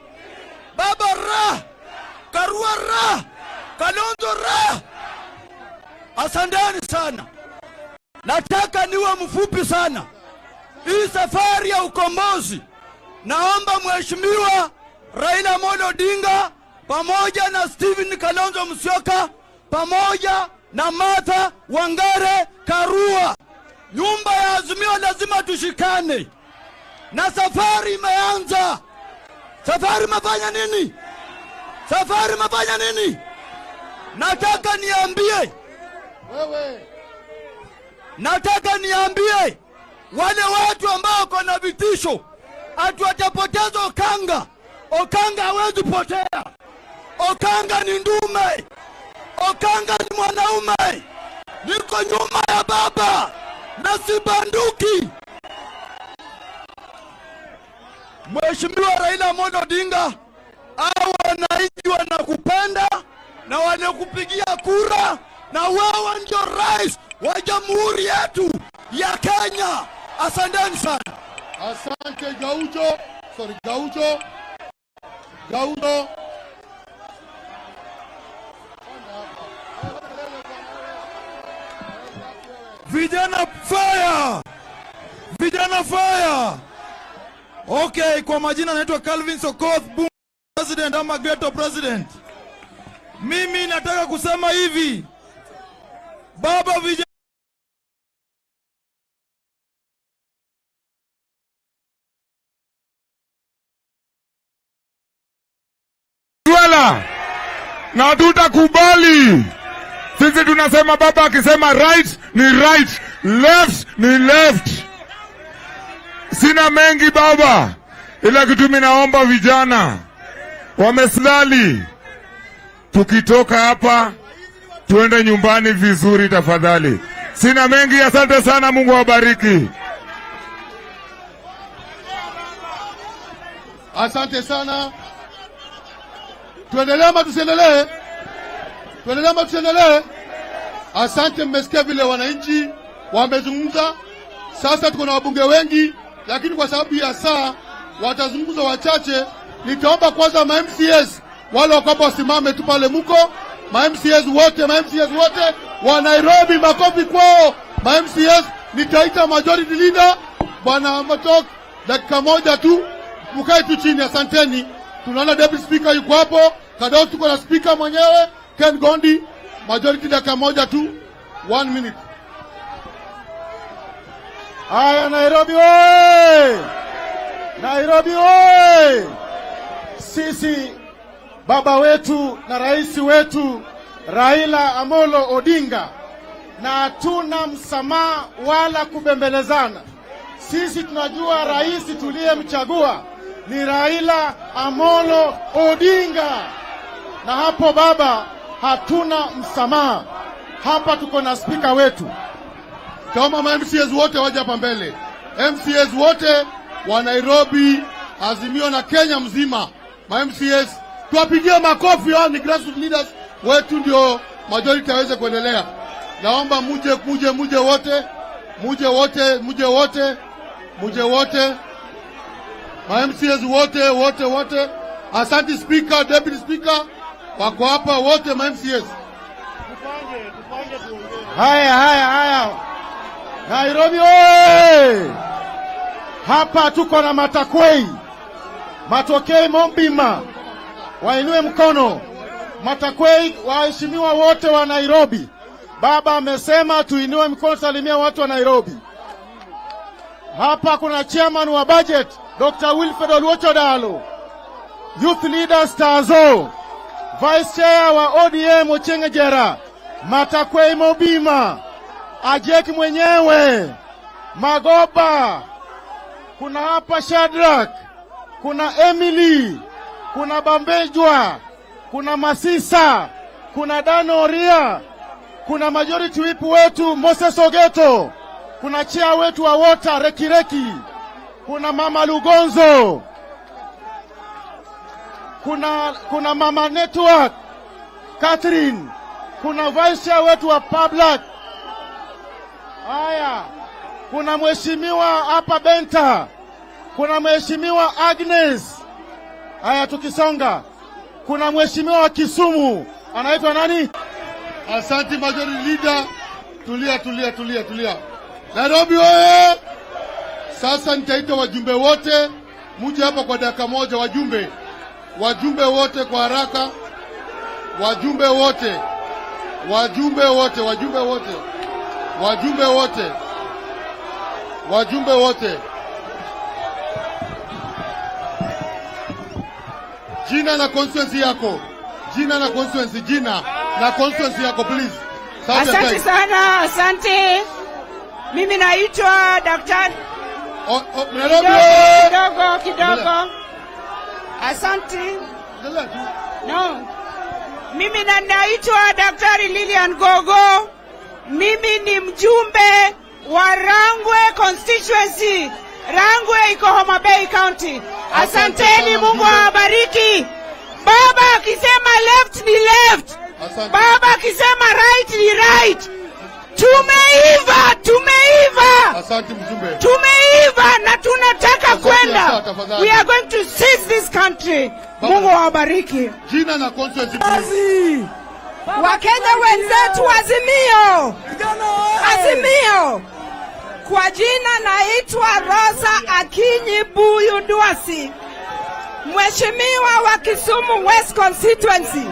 Baba ra! Karua ra! Kalonzo ra! Asanteni sana. Nataka niwe mfupi sana. hii safari ya ukombozi, naomba Mheshimiwa Raila Amolo Odinga pamoja na Stephen Kalonzo Musyoka pamoja na Martha Wangare Karua, nyumba ya Azimio lazima tushikane, na safari imeanza. Safari mafanya nini? Safari mafanya nini? Nataka niambie wale watu ambao wako na vitisho ati watapoteza Okanga. Okanga hawezi potea. Okanga ni ndume. Okanga ni mwanaume. Niko nyuma ya baba na si banduki. Mheshimiwa Raila Amolo Odinga, hao wananchi wanakupenda na wanakupigia kura, na wewe ndio rais wa jamhuri yetu ya Kenya. Asanteni sana. Asante Gaucho. Gaucho. Vijana fire! Vijana fire! Okay, kwa majina naitwa Calvin Sokoth, Boom President ama Ghetto President. Mimi nataka kusema hivi. Baba vijana na tutakubali. Sisi tunasema baba akisema right ni right, left ni left. Sina mengi baba, ila kitu mimi naomba vijana wameslali, tukitoka hapa tuende nyumbani vizuri tafadhali. Sina mengi, asante sana, Mungu awabariki. Asante sana. Tuendelee ama tusiendelee? Tuendelee ama tusiendelee? Asante, mmesikia vile wananchi wamezungumza. Sasa tuko na wabunge wengi, lakini kwa sababu ya saa watazungumza wachache. Nitaomba kwanza ma MCS wale wako wasimame tu pale mko. Ma MCS wote wa Nairobi, makofi kwao. Ma MCS, nitaita majority leader Bwana Matok, dakika moja tu mkae tu chini. Asanteni. Tunaona deputy speaker yuko hapo. Kadao tuko na speaker mwenyewe Ken Gondi. Majority dakika moja tu, 1 minute. Haya, Nairobi oye! Nairobi oye! Sisi baba wetu na rais wetu Raila Amolo Odinga, na hatuna msamaha wala kubembelezana. Sisi tunajua rais tuliyemchagua ni Raila Amolo Odinga, na hapo baba hatuna msamaha. Hapa tuko na speaker wetu. Kama MCS wote waje hapa mbele. MCS wote wa Nairobi, Azimio na Kenya mzima. MCS tuwapigie makofi, hao ni grassroots leaders wetu, ndio majority aweze kuendelea. Naomba muje wote. MCS wote. Asante speaker, deputy speaker wako hapa wote MCS. Haya. Nairobi oye! Hapa tuko na Matakwei. Matokei Mombima. Wainue mkono. Matakwei, waheshimiwa wote wa Nairobi. Baba amesema tuinue mkono, salimia watu wa Nairobi. Hapa kuna chairman wa budget Dr. Wilfred Oluochodalo. Youth leader Stazo. Vice chair wa ODM Ochengejera. Matakwei Mombima. Ajeki mwenyewe, Magoba, kuna hapa Shadrack, kuna Emily, kuna Bambejwa, kuna Masisa, kuna Danoria, kuna majority whip wetu Moses Ogeto, kuna chair wetu wa Water Rekireki, kuna Mama Lugonzo, kuna Mama Network Catherine, kuna vice chair wetu wa Public. Haya, kuna mheshimiwa hapa Benta, kuna mheshimiwa Agnes. Haya, tukisonga, kuna mheshimiwa wa Kisumu, anaitwa nani? Asante majority leader. Tulia. Nairobi oye! Sasa nitaita wajumbe wote, muje hapa kwa dakika moja. Wajumbe wote kwa haraka, wajumbe wote. Jina na constituency yako, please. Asante sana, asante. Mimi naitwa Daktari. Kidogo. Asante. No. Mimi naitwa Daktari Lilian Gogo. Mimi ni mjumbe wa Rangwe constituency. Rangwe iko Homa Bay County. Asanteni, Mungu awabariki. Baba akisema left ni left. Baba akisema right ni right. Tumeiva. Asante mjumbe. Tumeiva na tunataka kwenda. We are going to seize this country. Mungu awabariki. Jina na constituency. Wakenya wenzetu Azimio. Kwa jina naitwa Rosa Akinyi Buyu Duasi, Mheshimiwa wa Kisumu West Constituency.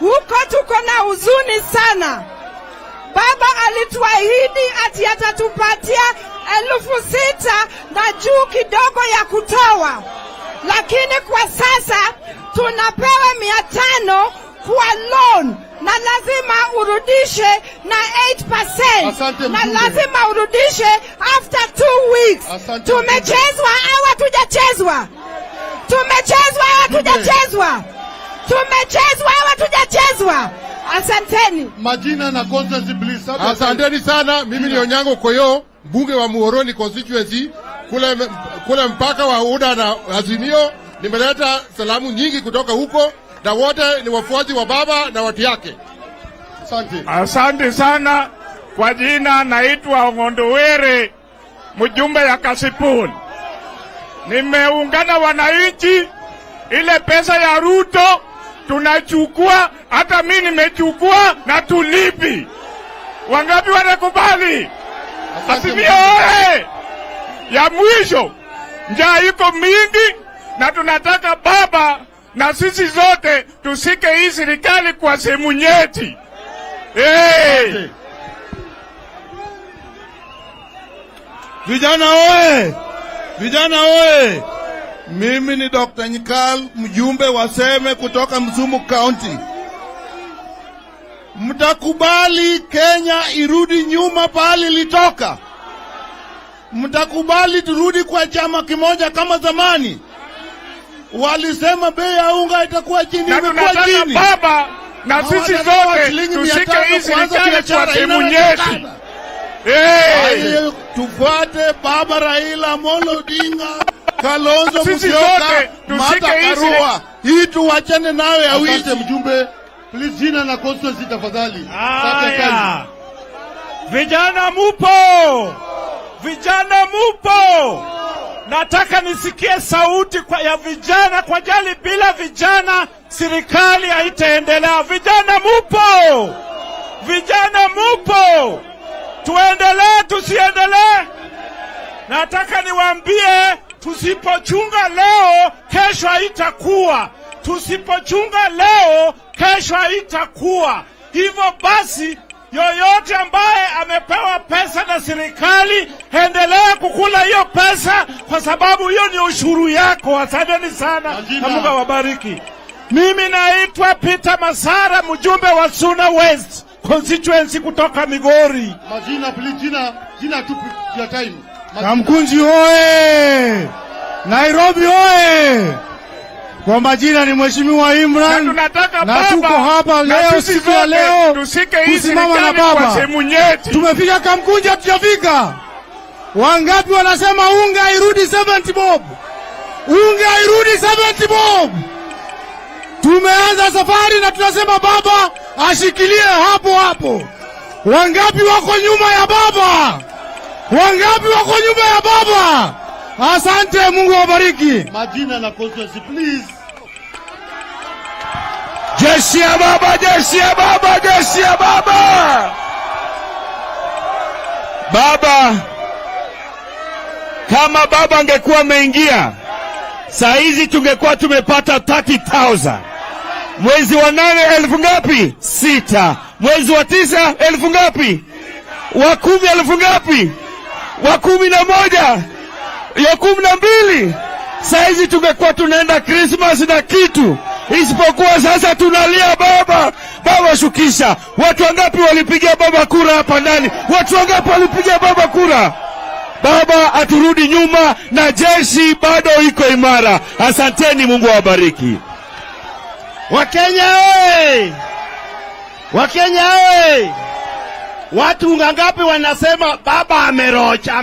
Huko tuko na huzuni sana. Baba alituahidi ati atatupatia 6,000 na juu kidogo ya kutoa. Lakini kwa sasa tunapewa 500 kwa loan na lazima urudishe na 8%. Na lazima urudishe after 2 weeks. Tumechezwa au hatujachezwa? Asanteni. Majina na constituency please. Asanteni sana. Mimi ni Onyango Koyo, mbunge wa Muhoroni constituency, kule mpaka wa UDA na Azimio. Nimeleta salamu nyingi kutoka huko na wote ni wafuasi wa baba na watu yake. Asante sana. Kwa jina naitwa Ongondowere, mjumbe ya Kasipul. Nimeungana wananchi, ile pesa ya Ruto tunachukua, hata mimi nimechukua na tulipi. Wangapi wanakubali? Azimio oye! Ya mwisho, njaa iko mingi na tunataka baba na sisi zote tusike hii serikali kwa sehemu nyeti. Vijana oye! Mimi ni Dr. Nyikal, mjumbe wa Seme kutoka Msumu County. Mtakubali Kenya irudi nyuma pale ilitoka? Mtakubali turudi kwa chama kimoja kama zamani? Walisema bei ya unga itakuwa chini, imekuwa chini. Baba na sisi zote tusike hii serikali kwa sehemu nyeti. Tufuate baba Raila Amolo Odinga, Kalonzo Musyoka, Martha Karua. Hii tuwachane nayo ya wizi. Mjumbe, please jina na constituency tafadhali. Vijana mupo. Nataka nisikie sauti ya vijana, kwa jali bila vijana serikali haitaendelea. Vijana mupo. Tuendelee tusiendelee? Nataka niwaambie, tusipochunga leo kesho haitakuwa. Hivyo basi, yoyote ambaye amepewa pesa na serikali, endelea kukula hiyo pesa, kwa sababu hiyo ni ushuru yako. Asanteni sana na Mungu awabariki. Mimi naitwa Peter Masara, mjumbe wa Suna West constituency kutoka Migori. Majina please, jina tu ya time. Kamukunji oye! Nairobi oye! Kwa majina ni Mheshimiwa Imran, na tuko hapa leo, siku ya leo kusimama na baba. Tumefika Kamukunji, hatujafika. Wangapi wanasema unga irudi 70 bob? Tumeanza safari na tunasema baba ashikilie hapo. Wangapi wako nyuma ya baba? Asante, Mungu awabariki. Majina na constituency please. Jeshi ya baba. Kama baba angekuwa ameingia, saa hizi tungekuwa tumepata 30,000. Mwezi wa 8 elfu ngapi? 6. Mwezi wa 9 elfu ngapi? Wa 10 elfu ngapi? Wa 11, ya 12. Saa hizi tungekuwa tunaenda Christmas na kitu, isipokuwa sasa tunalia baba, baba shukisha. Watu wangapi walipigia baba kura hapa ndani? Watu wangapi walipigia baba kura? Baba aturudi nyuma na jeshi bado iko imara. Asanteni, Mungu awabariki. Wakenya oye! Wakenya oye! Watu ngapi wanasema baba amerocha?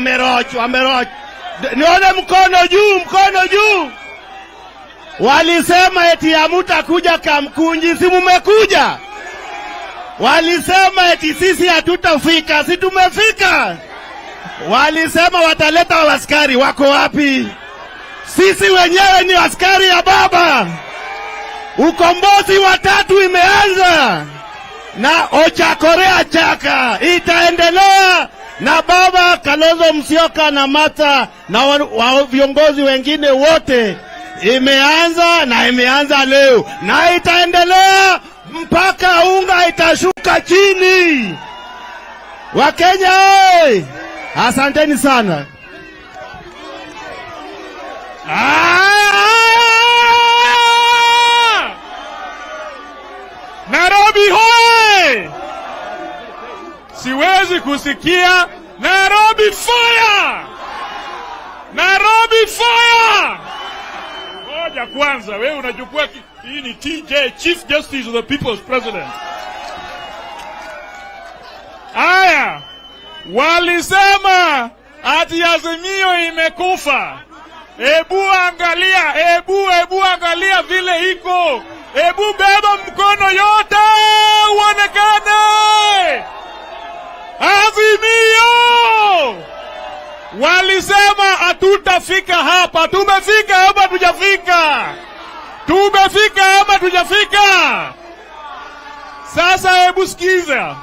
Nione mkono juu, mkono juu. Walisema eti hamutakuja Kamukunji, si mumekuja? Walisema eti sisi hatutafika, si tumefika? Walisema wataleta askari, wako wapi? Sisi wenyewe ni askari ya baba. Ukombozi wa 3 imeanza na Ochakorea chaka itaendelea na baba Kalonzo Musyoka na Martha na viongozi wengine wote. Imeanza na imeanza leo na itaendelea mpaka unga itashuka chini. Wakenya oi! Asanteni sana. Nairobi hoye! Siwezi kusikia Nairobi fire! Nairobi fire! Ngoja kwanza, wewe unachukua hii ni TJ, Chief Justice of the People's President. Aya, walisema ati Azimio imekufa. Ebu angalia vile iko. Ebu beba mkono yote uonekane. Azimio! Walisema hatutafika hapa. Tumefika hapa, tujafika. Tumefika hapa, tujafika. Sasa hebu sikiza.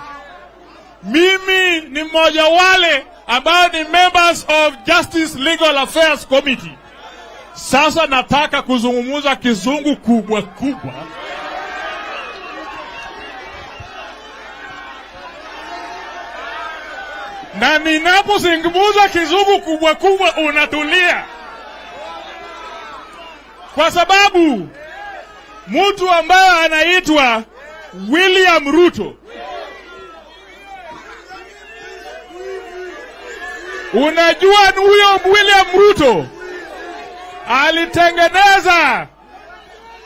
Mimi ni mmoja wale ambao ni members of Justice Legal Affairs Committee. Sasa nataka kuzungumuza kizungu kubwa. Na ninapozungumuza kizungu kubwa unatulia. Kwa sababu mtu ambaye anaitwa William Ruto, unajua huyo William Ruto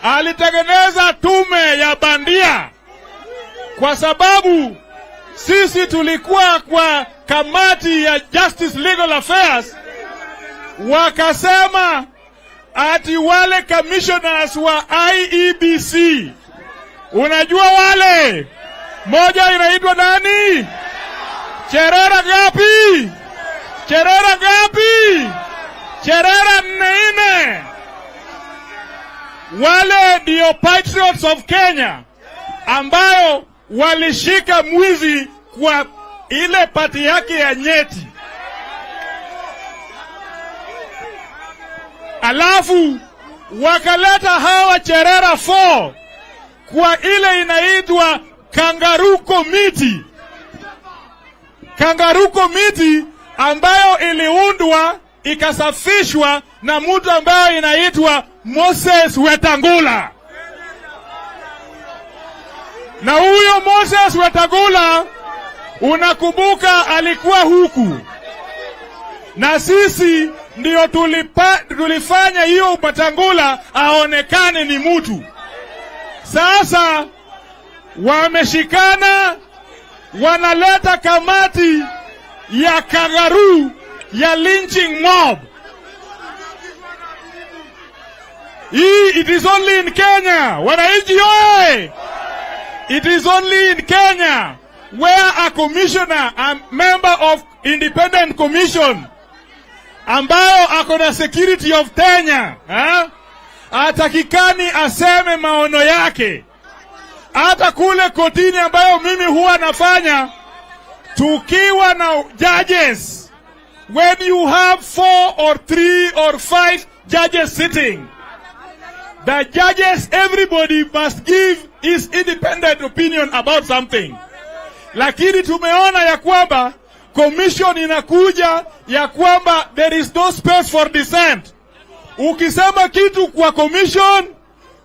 alitengeneza tume ya bandia, kwa sababu sisi tulikuwa kwa kamati ya Justice Legal Affairs. Wakasema ati wale commissioners wa IEBC, unajua wale, moja inaitwa nani? Cherera ngapi? Cherera 4. Wale ndio Patriots of Kenya ambayo walishika mwizi kwa ile pati yake ya nyeti. Alafu wakaleta hawa Cherera 4 kwa ile inaitwa Kangaroo Committee ambayo iliundwa ikasafishwa na mtu ambaye inaitwa Moses Wetangula. Na huyo Moses Wetangula, unakumbuka, alikuwa huku na sisi ndio tulifanya hiyo Wetangula aonekane ni mtu. Sasa wameshikana, wanaleta kamati ya Kangaroo ya lynching mob. It is only in Kenya. Wananchi oye! It is only in Kenya where a commissioner, a member of independent commission, ambayo akona security of Kenya, atakikani aseme maono yake. Hata kule kotini ambayo mimi huwa nafanya, tukiwa na judges when you have 4 or 3 or 5 judges sitting, the judges, everybody must give his independent opinion about something. Lakini tumeona ya kwamba commission inakuja ya kwamba there is no space for dissent. Ukisema kitu kwa commission,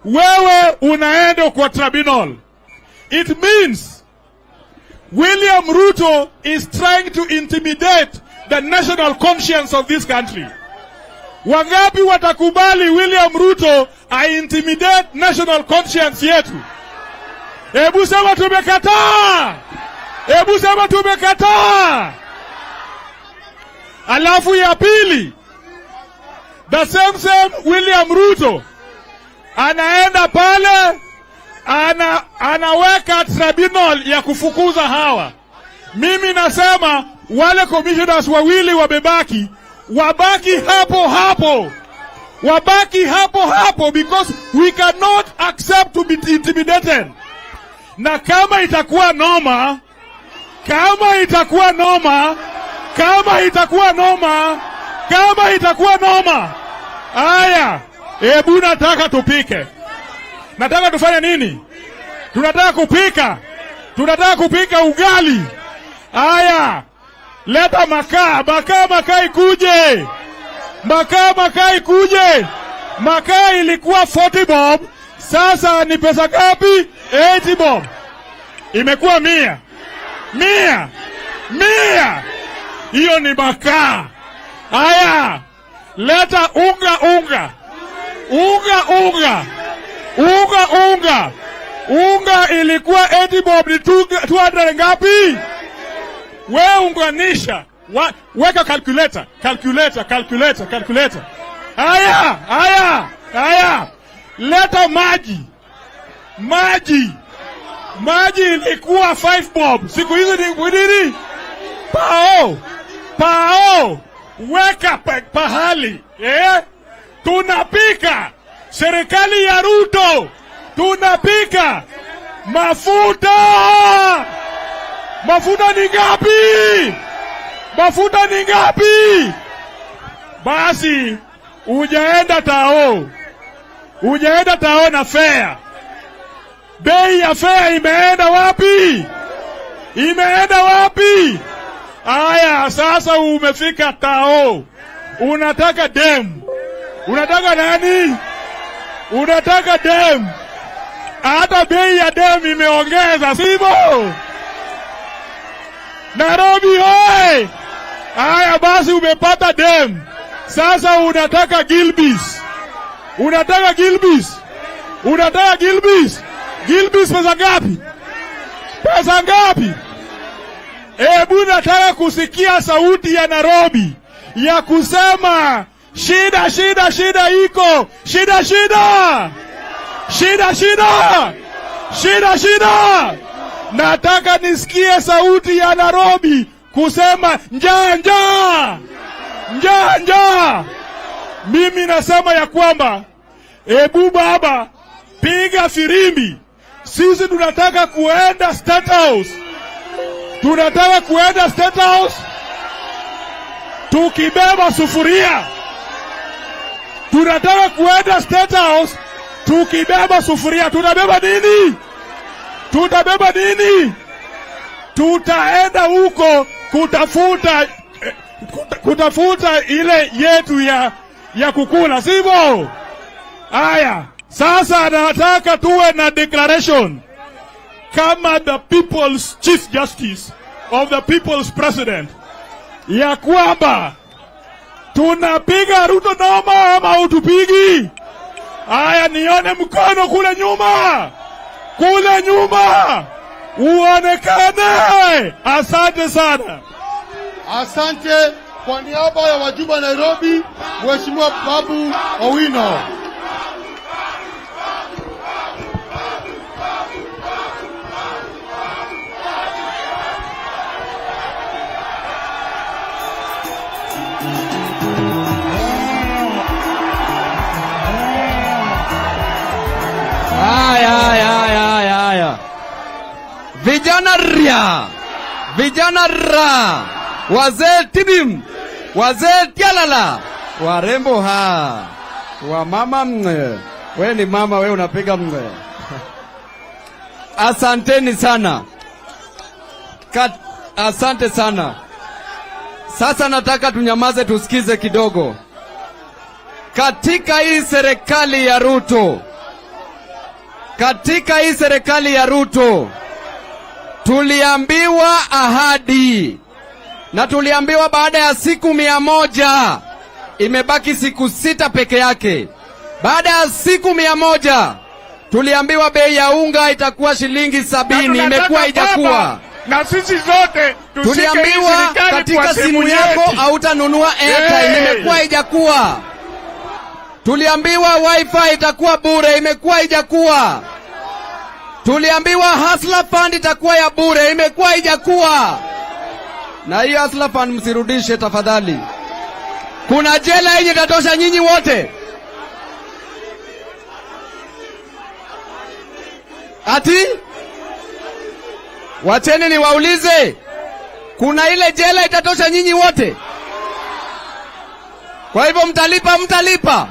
wewe unaenda kwa tribunal. It means William Ruto is trying to intimidate the national conscience of this country. Wangapi watakubali William Ruto intimidate national conscience yetu? Hebu sema tumekataa. Hebu sema tumekataa. Alafu ya pili, the same William Ruto anaenda pale anaweka tribunal ya kufukuza hawa. Mimi nasema wale commissioners wawili wabaki hapo hapo. Wabaki hapo hapo, because we cannot accept to be intimidated. Na kama itakuwa noma, aya, hebu nataka tupike. Nataka tufanye nini? Tunataka kupika ugali. Aya, leta makaa ikuje. Makaa ikuje. Makaa ilikuwa 40 bob, sasa ni pesa ngapi? 80 bob. Imekuwa 100. Hiyo ni makaa. Aya, leta unga. Unga ilikuwa 80 bob, ni 200 ngapi? We unganisha. Weka calculator. Aya. Leta maji. Maji ilikuwa 5 bob. Siku hizi ni nini? Pao. Weka pahali. Tunapika. Serikali ya Ruto. Tunapika. Mafuta ni ngapi? Basi ujaenda tao na fare. Bei ya fare imeenda wapi? Aya, sasa umefika tao. Unataka dem. Unataka nani? Unataka dem. Hata bei ya dem imeongeza, sivyo? Nairobi hoye! Aya, basi umepata dem. Sasa unataka Gilbis. Gilbis pesa ngapi? Hebu nataka kusikia sauti ya Nairobi ya kusema shida iko. Shida. Nataka nisikie sauti ya Nairobi kusema njaa. Mimi nasema ya kwamba hebu baba, piga firimbi. Sisi tunataka kuenda State House. Tukibeba sufuria. Tunataka kuenda State House tukibeba sufuria. Tutabeba nini? Tutaenda huko kutafuta ile yetu ya kukula, sivyo? Aya, sasa nataka tuwe na declaration kama the people's chief justice of the people's president ya kwamba tunapiga Ruto noma ama utupigi. Aya, nione mkono kule nyuma uonekane. Asante sana. Asante. Kwa niaba ya wajumbe wa Nairobi, Mheshimiwa Babu Owino. Haya. Vijana ra, wazee tidim, wazee tialala, warembo wamama mwe. We ni mama, we unapiga mwe. Asanteni sana. Asante sana. Sasa nataka tunyamaze tusikize kidogo. Katika hii serikali ya Ruto, tuliambiwa ahadi, na tuliambiwa baada ya siku 100, imebaki siku 6 peke yake. Baada ya siku 100 tuliambiwa bei ya unga itakuwa shilingi 70, imekuwa haijakuwa. Na sisi zote tuliambiwa katika simu yako hautanunua airtime, imekuwa haijakuwa. Tuliambiwa wifi itakuwa bure, imekuwa haijakuwa. Tuliambiwa Hustler Fund itakuwa ya bure, imekuwa haijakuwa. Na hiyo Hustler Fund msirudishe tafadhali. Kuna jela yenye itatosha nyinyi wote? Ati? Wacheni niwaulize. Kuna ile jela itatosha nyinyi wote? Kwa hivyo mtalipa.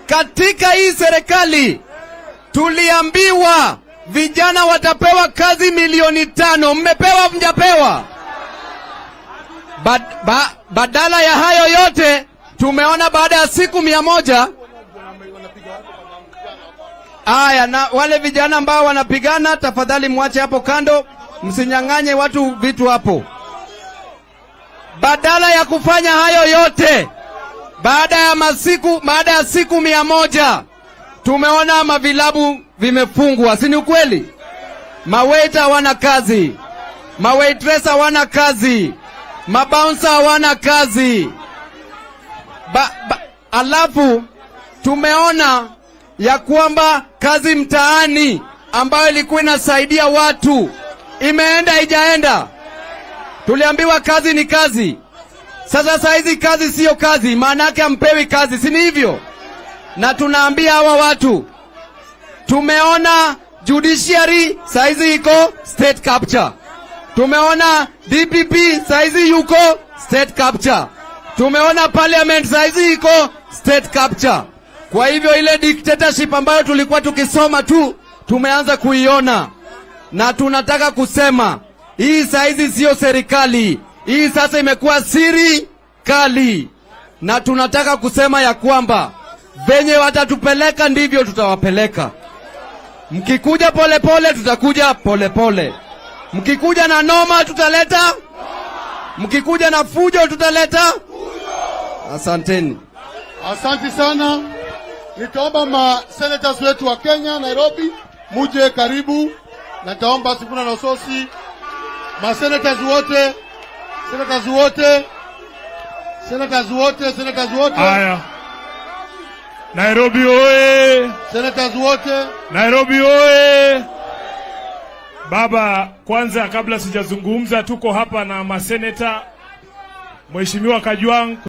Katika hii serikali tuliambiwa vijana watapewa kazi 500,000. Mmepewa mjapewa? Badala ya hayo yote tumeona baada ya siku 100. Aya, na wale vijana ambao wanapigana tafadhali mwache hapo kando, msinyang'anye watu vitu hapo. Badala ya kufanya hayo yote, baada ya siku 100 tumeona mavilabu vimefungwa, si ni ukweli? Mawaiter hawana kazi, mawaitress hawana kazi, mabouncer hawana kazi. Alafu tumeona ya kwamba kazi mtaani ambayo ilikuwa inasaidia watu imeenda haijaenda. Tuliambiwa kazi ni kazi. Sasa saizi kazi sio kazi, maana yake hampewi kazi, si ni hivyo? Na tunaambia hawa watu, tumeona judiciary saizi iko state capture. Tumeona DPP saizi yuko state capture. Tumeona parliament saizi iko state capture. Kwa hivyo ile dictatorship ambayo tulikuwa tukisoma tu, tumeanza kuiona. Na tunataka kusema, hii saizi sio serikali. Hii sasa imekuwa siri kali. Na tunataka kusema ya kwamba venye watatupeleka ndivyo tutawapeleka. Mkikuja polepole tutakuja polepole. Mkikuja na noma tutaleta. Mkikuja na fujo tutaleta. Asanteni. Asante sana. Nitaomba senators wetu wa Kenya, Nairobi, muje karibu. Nitaomba Sifuna na Sosi, senators wote. Haya. Nairobi oye! Senators wote. Nairobi oye! Baba, kwanza kabla sijazungumza, tuko hapa na maseneta, Mheshimiwa Kajwang'